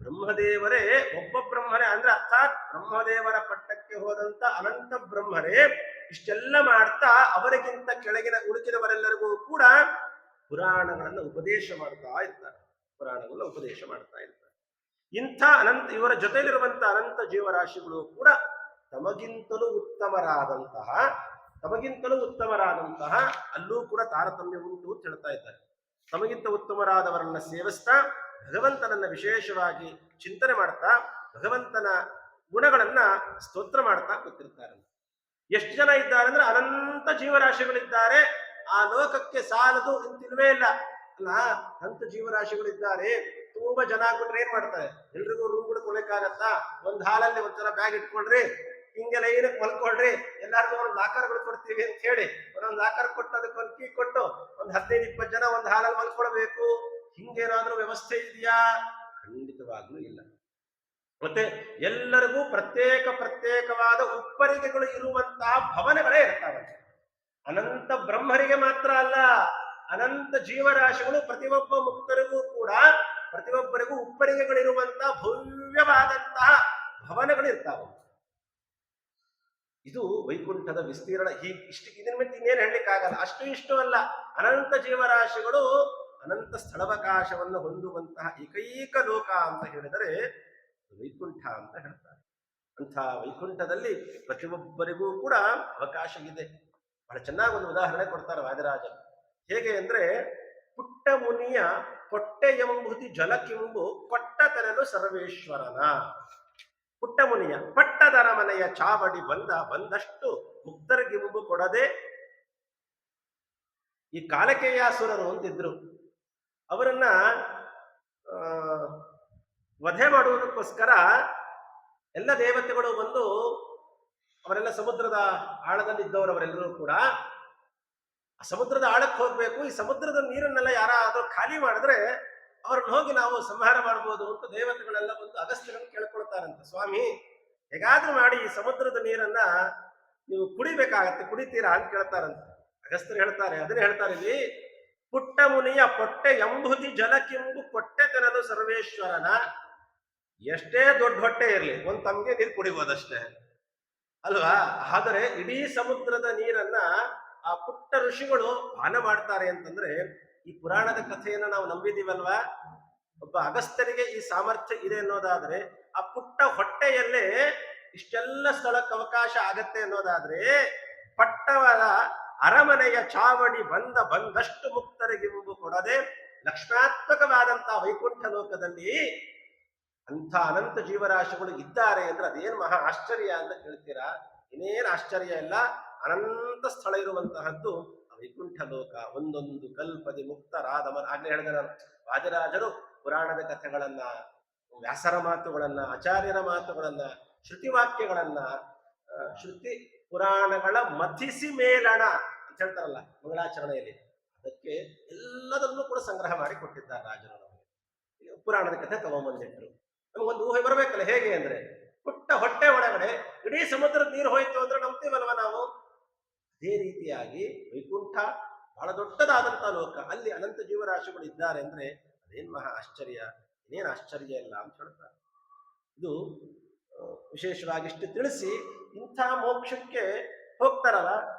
ಬ್ರಹ್ಮದೇವರೇ, ಒಬ್ಬ ಬ್ರಹ್ಮರೇ ಅಂದ್ರೆ ಅರ್ಥಾತ್ ಬ್ರಹ್ಮದೇವರ ಪಟ್ಟಕ್ಕೆ ಹೋದಂತ ಅನಂತ ಬ್ರಹ್ಮರೇ ಇಷ್ಟೆಲ್ಲ ಮಾಡ್ತಾ ಅವರಿಗಿಂತ ಕೆಳಗಿನ ಉಳಿಕಿದವರೆಲ್ಲರಿಗೂ ಕೂಡ ಪುರಾಣಗಳನ್ನು ಉಪದೇಶ ಮಾಡ್ತಾ ಇರ್ತಾರೆ. ಇಂಥ ಅನಂತ ಇವರ ಜೊತೆಯಲ್ಲಿರುವಂತ ಅನಂತ ಜೀವರಾಶಿಗಳು ಕೂಡ ತಮಗಿಂತಲೂ ಉತ್ತಮರಾದಂತಹ ಅಲ್ಲೂ ಕೂಡ ತಾರತಮ್ಯ ಉಂಟು ಅಂತ ಹೇಳ್ತಾ ಇದ್ದಾರೆ. ತಮಗಿಂತ ಉತ್ತಮರಾದವರನ್ನ ಸೇವಿಸ್ತಾ ಭಗವಂತನನ್ನ ವಿಶೇಷವಾಗಿ ಚಿಂತನೆ ಮಾಡ್ತಾ ಭಗವಂತನ ಗುಣಗಳನ್ನ ಸ್ತೋತ್ರ ಮಾಡ್ತಾ ಕೂತಿರ್ತಾರೆ. ಎಷ್ಟು ಜನ ಇದ್ದಾರೆ ಅಂದ್ರೆ ಅನಂತ ಜೀವರಾಶಿಗಳಿದ್ದಾರೆ, ಆ ಲೋಕಕ್ಕೆ ಸಾಲದು ಅಂತಿಲ್ವೇ ಇಲ್ಲ ಅಲ್ಲ. ಅನಂತ ಜೀವರಾಶಿಗಳಿದ್ದಾರೆ, ತುಂಬಾ ಜನ ಆಗ್ಬಿಟ್ರೆ ಏನ್ ಮಾಡ್ತಾರೆ, ಎಲ್ರಿಗೂ ರೂಮ್ಗಳು ಕೊಡಕ್ಕಾಗತ್ತಾ? ಒಂದ್ ಹಾಲಲ್ಲಿ ಒಂದ್ಸಲ ಬ್ಯಾಗ್ ಇಟ್ಕೊಳ್ರಿ, ಹಿಂಗೆ ಲೈನಕ್ಕೆ ಮಲ್ಕೊಳ್ರಿ, ಎಲ್ಲಾರ್ಗೂ ಒಂದು ಲಾಕರ್ಗಳು ಕೊಡ್ತೀವಿ ಅಂತ ಹೇಳಿ ಒಂದೊಂದು ಲಾಕರ್ ಕೊಟ್ಟು ಅದಕ್ಕೆ ಒಂದು ಕೀ ಕೊಟ್ಟು ಒಂದು 15-20 ಜನ ಒಂದು ಹಾಲಲ್ಲಿ ಮಲ್ಕೊಳ್ಬೇಕು, ಹಿಂಗೇನಾದ್ರೂ ವ್ಯವಸ್ಥೆ ಇದೆಯಾ? ಖಂಡಿತವಾಗ್ಲೂ ಇಲ್ಲ. ಮತ್ತೆ ಎಲ್ಲರಿಗೂ ಪ್ರತ್ಯೇಕವಾದ ಉಪ್ಪರಿಗೆಗಳು ಇರುವಂತಹ ಭವನಗಳೇ ಇರ್ತಾವೆ. ಅನಂತ ಬ್ರಹ್ಮರಿಗೆ ಮಾತ್ರ ಅಲ್ಲ, ಅನಂತ ಜೀವರಾಶಿಗಳು ಪ್ರತಿಯೊಬ್ಬ ಮುಕ್ತರಿಗೂ ಕೂಡ ಪ್ರತಿಯೊಬ್ಬರಿಗೂ ಉಪ್ಪರಿಗೆಗಳಿರುವಂತಹ ಭವ್ಯವಾದಂತಹ ಭವನಗಳು ಇರ್ತಾವೆ. ಇದು ವೈಕುಂಠದ ವಿಸ್ತೀರ್ಣ. ಇದನ್ನ ಮೇಲೆ ಇನ್ನೇನು ಹೇಳಲಿಕ್ಕಾಗಲ್ಲ. ಅಷ್ಟು ಇಷ್ಟು ಅಲ್ಲ, ಅನಂತ ಜೀವರಾಶಿಗಳು ಅನಂತ ಸ್ಥಳಾವಕಾಶವನ್ನು ಹೊಂದುವಂತಹ ಏಕೈಕ ಲೋಕ ಅಂತ ಹೇಳಿದರೆ ವೈಕುಂಠ ಅಂತ ಹೇಳ್ತಾರೆ. ಅಂಥ ವೈಕುಂಠದಲ್ಲಿ ಪ್ರತಿಯೊಬ್ಬರಿಗೂ ಕೂಡ ಅವಕಾಶ ಇದೆ. ಬಹಳ ಚೆನ್ನಾಗಿ ಒಂದು ಉದಾಹರಣೆ ಕೊಡ್ತಾರೆ ವಾದಿರಾಜರು. ಹೇಗೆ ಅಂದ್ರೆ, ಪುಟ್ಟ ಮುನಿಯ ಕೊಟ್ಟೆ ಎಂಬುದಿ ಜಲಕ್ಕೆಂಬು ಕೊಟ್ಟ ತೆರಲು ಸರ್ವೇಶ್ವರನ. ಪುಟ್ಟ ಮುನಿಯ ಪಟ್ಟದರ ಮನೆಯ ಚಾವಡಿ ಬಂದಷ್ಟು ಮುಕ್ತರಿಗಿಂಬು ಕೊಡದೆ. ಈ ಕಾಲಕೇಯಾಸುರರು ಅಂತಿದ್ರು, ಅವರನ್ನ ವಧೆ ಮಾಡುವುದಕ್ಕೋಸ್ಕರ ಎಲ್ಲ ದೇವತೆಗಳು ಬಂದು, ಅವರೆಲ್ಲ ಸಮುದ್ರದ ಆಳದಲ್ಲಿ ಇದ್ದವರು, ಅವರೆಲ್ಲರೂ ಕೂಡ ಆ ಸಮುದ್ರದ ಆಳಕ್ಕೆ ಹೋಗ್ಬೇಕು, ಈ ಸಮುದ್ರದ ನೀರನ್ನೆಲ್ಲ ಯಾರಾದ್ರೂ ಖಾಲಿ ಮಾಡಿದ್ರೆ ಅವ್ರನ್ನ ಹೋಗಿ ನಾವು ಸಂಹಾರ ಮಾಡ್ಬೋದು ಅಂತ ದೇವತೆಗಳೆಲ್ಲ ಬಂದು ಅಗಸ್ತ್ಯರನ್ನು ಕೇಳ್ಕೊಳ್ತಾರಂತೆ, ಸ್ವಾಮಿ ಹೇಗಾದ್ರೂ ಮಾಡಿ ಈ ಸಮುದ್ರದ ನೀರನ್ನ ನೀವು ಕುಡಿಬೇಕಾಗತ್ತೆ, ಕುಡಿತೀರಾ ಅಂತ ಕೇಳ್ತಾರಂತೆ. ಅಗಸ್ತ್ಯರು ಹೇಳ್ತಾರೆ, ಅದನ್ನೇ ಹೇಳ್ತಾರೆ ಇಲ್ಲಿ, ಪುಟ್ಟ ಮುನಿಯ ಪೊಟ್ಟೆ ಎಂಬುದಿ ಜಲಕ್ಕೆಂಬು ಕೊಟ್ಟೆ ತೆನಲು ಸರ್ವೇಶ್ವರನ. ಎಷ್ಟೇ ದೊಡ್ಡ ಹೊಟ್ಟೆ ಇರಲಿ, ಒಂದು ತಮ್ಗೆ ನೀರು ಕುಡಿಬೋದಷ್ಟೇ ಅಲ್ವಾ? ಆದರೆ ಇಡೀ ಸಮುದ್ರದ ನೀರನ್ನ ಆ ಪುಟ್ಟ ಋಷಿಗಳು ಪಾನ ಮಾಡ್ತಾರೆ ಅಂತಂದ್ರೆ, ಈ ಪುರಾಣದ ಕಥೆಯನ್ನ ನಾವು ನಂಬಿದೀವಲ್ವಾ? ಒಬ್ಬ ಅಗಸ್ತ್ಯರಿಗೆ ಈ ಸಾಮರ್ಥ್ಯ ಇದೆ ಅನ್ನೋದಾದ್ರೆ, ಆ ಪುಟ್ಟ ಹೊಟ್ಟೆಯಲ್ಲೇ ಇಷ್ಟೆಲ್ಲ ಸ್ಥಳಕ್ಕೆ ಅವಕಾಶ ಆಗತ್ತೆ ಅನ್ನೋದಾದ್ರೆ, ಪಟ್ಟವರ ಅರಮನೆಯ ಚಾವಡಿ ಬಂದಷ್ಟು ಮುಕ್ತರಿಗಿಂಬು ಕೊಡದೆ ಲಕ್ಷ್ಮಾತ್ಮಕವಾದಂತಹ ವೈಕುಂಠ ಲೋಕದಲ್ಲಿ ಅಂಥ ಅನಂತ ಜೀವರಾಶಿಗಳು ಇದ್ದಾರೆ ಅಂದ್ರೆ ಅದೇನು ಮಹಾ ಆಶ್ಚರ್ಯ ಅಂತ ಕೇಳ್ತೀರಾ? ಇನ್ನೇನು ಆಶ್ಚರ್ಯ ಇಲ್ಲ. ಅನಂತ ಸ್ಥಳ ಇರುವಂತಹದ್ದು ವೈಕುಂಠ ಲೋಕ. ಒಂದೊಂದು ಕಲ್ಪದಿ ಮುಕ್ತರಾದ ಆಗ್ಲೇ ಹೇಳಿದ ವಾದಿರಾಜರು ಪುರಾಣದ ಕಥೆಗಳನ್ನ, ವ್ಯಾಸರ ಮಾತುಗಳನ್ನ, ಆಚಾರ್ಯರ ಮಾತುಗಳನ್ನ, ಶ್ರುತಿವಾಕ್ಯಗಳನ್ನ, ಶ್ರುತಿ ಪುರಾಣಗಳ ಮಥಿಸಿ ಮೇಲಣ ಅಂತ ಹೇಳ್ತಾರಲ್ಲ ಮಂಗಳಾಚರಣೆಯಲ್ಲಿ, ಅದಕ್ಕೆ ಎಲ್ಲದನ್ನೂ ಕೂಡ ಸಂಗ್ರಹ ಮಾಡಿ ಕೊಟ್ಟಿದ್ದಾರೆ ರಾಜರು. ನಮಗೆ ಪುರಾಣದ ಕಥೆ ತಗೊಂಬಂದಿಟ್ರು. ನಮಗೊಂದು ಊಹೆ ಬರಬೇಕಲ್ಲ, ಹೇಗೆ ಅಂದ್ರೆ, ಪುಟ್ಟ ಹೊಟ್ಟೆ ಒಳಗಡೆ ಇಡೀ ಸಮುದ್ರದ ನೀರು ಹೋಯ್ತು ಅಂದ್ರೆ ನಂಬ್ತೀವಲ್ವ ನಾವು? ಅದೇ ರೀತಿಯಾಗಿ ವೈಕುಂಠ ಬಹಳ ದೊಡ್ಡದಾದಂತಹ ಲೋಕ, ಅಲ್ಲಿ ಅನಂತ ಜೀವರಾಶಿಗಳು ಇದ್ದಾರೆ ಅಂದ್ರೆ ಅದೇನ್ ಮಹಾ ಆಶ್ಚರ್ಯ, ಇನ್ನೇನು ಆಶ್ಚರ್ಯ ಇಲ್ಲ ಅಂತ ಹೇಳ್ತಾರೆ. ಇದು ವಿಶೇಷವಾಗಿ ಇಷ್ಟು ತಿಳಿಸಿ, ಇಂಥ ಮೋಕ್ಷಕ್ಕೆ ಹೋಗ್ತಾರಲ್ಲ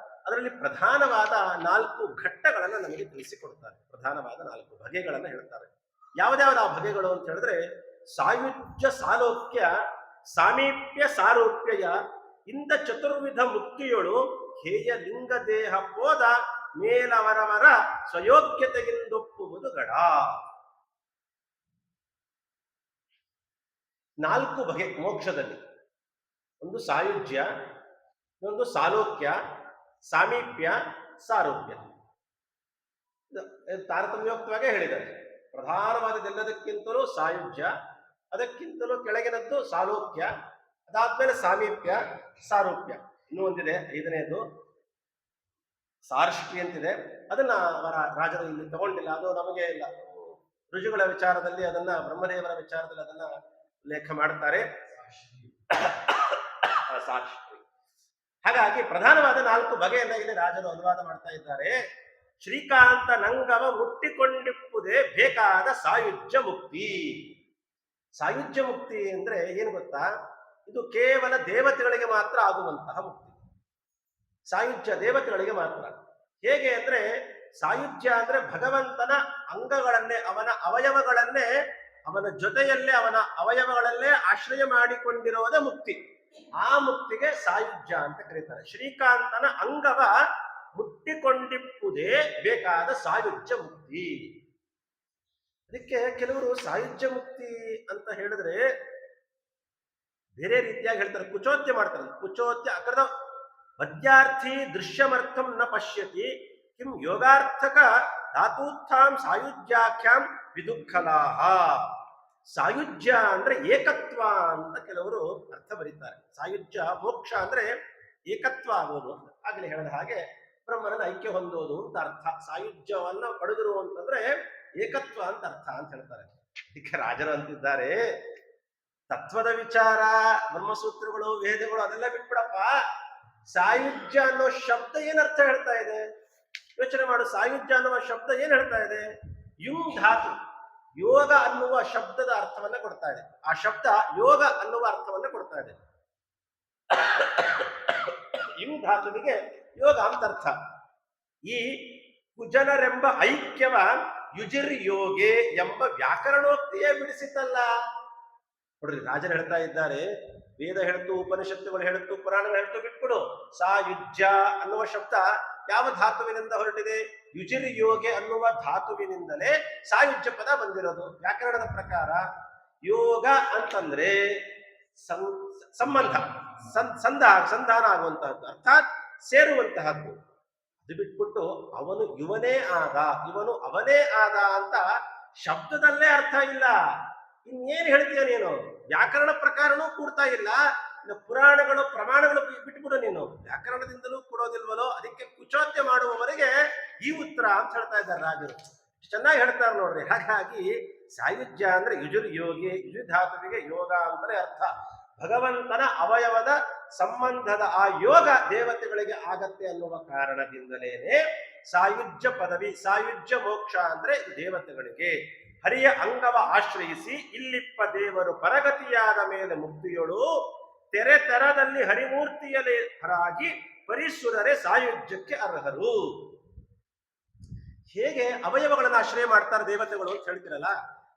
ಅದರಲ್ಲಿ ಪ್ರಧಾನವಾದ 4 ಘಟ್ಟಗಳನ್ನು ನಮಗೆ ತಿಳಿಸಿಕೊಡ್ತಾರೆ. ಪ್ರಧಾನವಾದ 4 ಬಗೆಗಳನ್ನು ಹೇಳ್ತಾರೆ. ಯಾವ್ದಾವ್ದು ಆ ಬಗೆಗಳು ಅಂತ ಹೇಳಿದ್ರೆ, ಸಾಯುಜ್ಯ ಸಾಲೋಕ್ಯ ಸಾಮೀಪ್ಯ ಸಾರೂಪ್ಯಯ ಇಂದ ಚತುರ್ವಿಧ ಮುಕ್ತಿಯೊಳು ಹೇಯ ಲಿಂಗ ದೇಹ ಪೋದ ಮೇಲವರವರ ಸ್ವಯೋಗ್ಯತೆಗಿಂದೊಪ್ಪುವುದು ಗಡ. 4 ಬಗೆ ಮೋಕ್ಷದಲ್ಲಿ. ಒಂದು ಸಾಯುಜ್ಯ, ಇನ್ನೊಂದು ಸಾಲೋಕ್ಯ, ಸಾಮೀಪ್ಯ, ಸಾರೂಪ್ಯ. ತಾರತಮ್ಯೋಕ್ತವಾಗೇ ಹೇಳಿದ್ದಾರೆ. ಪ್ರಧಾನವಾದದೆಲ್ಲದಕ್ಕಿಂತಲೂ ಸಾಯುಜ್ಯ, ಅದಕ್ಕಿಂತಲೂ ಕೆಳಗಿನದ್ದು ಸಾಲೋಕ್ಯ, ಅದಾದ್ಮೇಲೆ ಸಾಮೀಪ್ಯ, ಸಾರೂಪ್ಯ. ಇನ್ನೂ ಒಂದಿದೆ, ಐದನೇದು ಸಾರ್ಷ್ಟಿ ಅಂತಿದೆ. ಅದನ್ನ ಅವರ ರಾಜರು ಇಲ್ಲಿ ತಗೊಂಡಿಲ್ಲ, ಅದು ನಮಗೆ ಇಲ್ಲ. ಋಷಿಗಳ ವಿಚಾರದಲ್ಲಿ ಅದನ್ನ, ಬ್ರಹ್ಮದೇವರ ವಿಚಾರದಲ್ಲಿ ಅದನ್ನ ಉಲ್ಲೇಖ ಮಾಡ್ತಾರೆ, ಸಾರ್ಷ್ಟಿ. ಹಾಗಾಗಿ ಪ್ರಧಾನವಾದ 4 ಬಗೆಯನ್ನ ಇಲ್ಲಿ ರಾಜರು ಅನುವಾದ ಮಾಡ್ತಾ ಇದ್ದಾರೆ. ಶ್ರೀಕಾಂತ ನಂಗವ ಮುಟ್ಟಿಕೊಂಡಿಪ್ಪುದೇ ಬೇಕಾದ ಸಾಯುಜ್ಯ ಮುಕ್ತಿ. ಸಾಯುಜ್ಯ ಮುಕ್ತಿ ಅಂದ್ರೆ ಏನು ಗೊತ್ತಾ? ಇದು ಕೇವಲ ದೇವತೆಗಳಿಗೆ ಮಾತ್ರ ಆಗುವಂತಹ ಮುಕ್ತಿ. ಸಾಯುಜ್ಯ ದೇವತೆಗಳಿಗೆ ಮಾತ್ರ. ಹೇಗೆ ಅಂದ್ರೆ, ಸಾಯುಜ್ಯ ಅಂದ್ರೆ ಭಗವಂತನ ಅಂಗಗಳನ್ನೇ, ಅವನ ಅವಯವಗಳನ್ನೇ, ಅವನ ಜೊತೆಯಲ್ಲೇ, ಅವನ ಅವಯವಗಳಲ್ಲೇ ಆಶ್ರಯ ಮಾಡಿಕೊಂಡಿರೋದೇ ಮುಕ್ತಿ. ಆ ಮುಕ್ತಿಗೆ ಸಾಯುಜ್ಯ ಅಂತ ಕರೀತಾರೆ. ಶ್ರೀಕಾಂತನ ಅಂಗವ ಮುಟ್ಟಿಕೊಂಡಿಪ್ಪುದೇ ಬೇಕಾದ ಸಾಯುಜ್ಯ ಮುಕ್ತಿ. ಅದಕ್ಕೆ ಕೆಲವರು ಸಾಯುಜ್ಯ ಮುಕ್ತಿ ಅಂತ ಹೇಳಿದ್ರೆ ಬೇರೆ ರೀತಿಯಾಗಿ ಹೇಳ್ತಾರೆ, ಕುಚೋದ್ಯ ಮಾಡ್ತಾರೆ. ಕುಚೋದ್ಯ ಅಗ್ರದ ಪದ್ಯಾರ್ಥಿ ದೃಶ್ಯಮರ್ಥಂ ನ ಪಶ್ಯತಿ ಕಿಂ ಯೋಗಾರ್ಥಕ ಧಾತೂತ್ಥಾಂ ಸಾಯುಜ್ಯಾಖ್ಯಾಂ ವಿದುಃಖಲಾಹ. ಸಾಯುಜ್ಯ ಅಂದ್ರೆ ಏಕತ್ವ ಅಂತ ಕೆಲವರು ಅರ್ಥ ಬರೀತಾರೆ. ಸಾಯುಜ್ಯ ಮೋಕ್ಷ ಅಂದ್ರೆ ಏಕತ್ವ ಆಗೋದು ಅಂತ. ಆಗಲೇ ಹೇಳಿದ ಹಾಗೆ ಬ್ರಹ್ಮನ ಐಕ್ಯ ಹೊಂದೋದು ಅಂತ ಅರ್ಥ. ಸಾಯುಜ್ಯವನ್ನ ಪಡೆದರು ಅಂತಂದ್ರೆ ಏಕತ್ವ ಅಂತ ಅರ್ಥ ಅಂತ ಹೇಳ್ತಾರೆ. ಇದಕ್ಕೆ ರಾಜರು ಅಂತಿದ್ದಾರೆ, ತತ್ವದ ವಿಚಾರ, ಬ್ರಹ್ಮಸೂತ್ರಗಳು, ವೇದಗಳು ಅದೆಲ್ಲ ಬಿಟ್ಬಿಡಪ್ಪ. ಸಾಯುಜ್ಯ ಅನ್ನೋ ಶಬ್ದ ಏನ್ ಅರ್ಥ ಹೇಳ್ತಾ ಇದೆ ಯೋಚನೆ ಮಾಡು. ಸಾಯುಜ್ಯ ಅನ್ನುವ ಶಬ್ದ ಏನ್ ಹೇಳ್ತಾ ಇದೆ? ಯುಂಗ್ ಧಾತು, ಯೋಗ ಅನ್ನುವ ಶಬ್ದದ ಅರ್ಥವನ್ನ ಕೊಡ್ತಾ ಇದೆ. ಆ ಶಬ್ದ ಯೋಗ ಅನ್ನುವ ಅರ್ಥವನ್ನ ಕೊಡ್ತಾ ಇದೆ. ಯುಂಗ್ ಧಾತುವಿಗೆ ಯೋಗ ಅಂತ ಅರ್ಥ. ಈ ಕುಜನರೆಂಬ ಐಕ್ಯವ ಯುಜಿರ್ ಯೋಗೆ ಎಂಬ ವ್ಯಾಕರಣೋಕ್ತಿಯೇ ಬಿಡಿಸಿತಲ್ಲ. ನೋಡ್ರಿ, ರಾಜರು ಹೇಳ್ತಾ ಇದ್ದಾರೆ, ವೇದ ಹೇಳ್ತು, ಉಪನಿಷತ್ತುಗಳು ಹೇಳ್ತು, ಪುರಾಣಗಳು ಹೇಳ್ತು, ಬಿಟ್ಬಿಡು. ಸಾಯುಜ್ಯ ಅನ್ನುವ ಶಬ್ದ ಯಾವ ಧಾತುವಿನಿಂದ ಹೊರಟಿದೆ? ಯುಜಿರ್ ಯೋಗೆ ಅನ್ನುವ ಧಾತುವಿನಿಂದಲೇ ಸಾಯುಜ್ಯ ಪದ ಬಂದಿರೋದು. ವ್ಯಾಕರಣದ ಪ್ರಕಾರ ಯೋಗ ಅಂತಂದ್ರೆ ಸಂಬಂಧ, ಸಂಧಾನ ಆಗುವಂತಹದ್ದು, ಅರ್ಥಾತ್ ಸೇರುವಂತಹದ್ದು. ಅದು ಬಿಟ್ಬಿಟ್ಟು ಅವನು ಇವನೇ ಆದ, ಇವನು ಅವನೇ ಆದ ಅಂತ ಶಬ್ದದಲ್ಲೇ ಅರ್ಥ ಇಲ್ಲ. ಇನ್ನೇನು ಹೇಳ್ತೀಯ ನೀನು? ವ್ಯಾಕರಣ ಪ್ರಕಾರನೂ ಕೂಡ್ತಾ ಇಲ್ಲ, ಪುರಾಣಗಳು ಪ್ರಮಾಣಗಳು ಬಿಟ್ಬಿಡು ನೀನು. ವ್ಯಾಕರಣದಿಂದಲೂ ಕೊಡೋದಿಲ್ವಲೋ, ಅದಕ್ಕೆ ಕುಚೋದ್ಯ ಮಾಡುವವರೆಗೆ ಈ ಉತ್ತರ ಅಂತ ಹೇಳ್ತಾ ಇದ್ದಾರೆ ರಾಜರು. ಚೆನ್ನಾಗಿ ಹೇಳ್ತಾರೆ ನೋಡ್ರಿ. ಹಾಗಾಗಿ ಸಾಯುಜ್ಯ ಅಂದ್ರೆ ಯುಜುರ್ ಯೋಗಿ, ಯುಜು ಧಾತುವಿಗೆ ಯೋಗ ಅಂತಲೇ ಅರ್ಥ. ಭಗವಂತನ ಅವಯವದ ಸಂಬಂಧದ ಆ ಯೋಗ ದೇವತೆಗಳಿಗೆ ಆಗತ್ತೆ ಅನ್ನುವ ಕಾರಣದಿಂದಲೇನೆ ಸಾಯುಜ್ಯ ಪದವಿ. ಸಾಯುಜ್ಯ ಮೋಕ್ಷ ಅಂದ್ರೆ ದೇವತೆಗಳಿಗೆ. ಹರಿಯ ಅಂಗವ ಆಶ್ರಯಿಸಿ ಇಲ್ಲಿಪ್ಪ ದೇವರು ಪರಗತಿಯಾದ ಮೇಲೆ ಮುಕ್ತಿಯೊಳು ತೆರೆ ತೆರದಲ್ಲಿ ಹರಿಮೂರ್ತಿಯಲ್ಲಿ ಹರಾಗಿ ಪರಿಸುರರೆ ಸಾಯುಜ್ಯಕ್ಕೆ ಅರ್ಹರು. ಹೇಗೆ ಅವಯವಗಳನ್ನು ಆಶ್ರಯ ಮಾಡ್ತಾರೆ ದೇವತೆಗಳು ಅಂತ ಹೇಳ್ತಿರಲ್ಲ,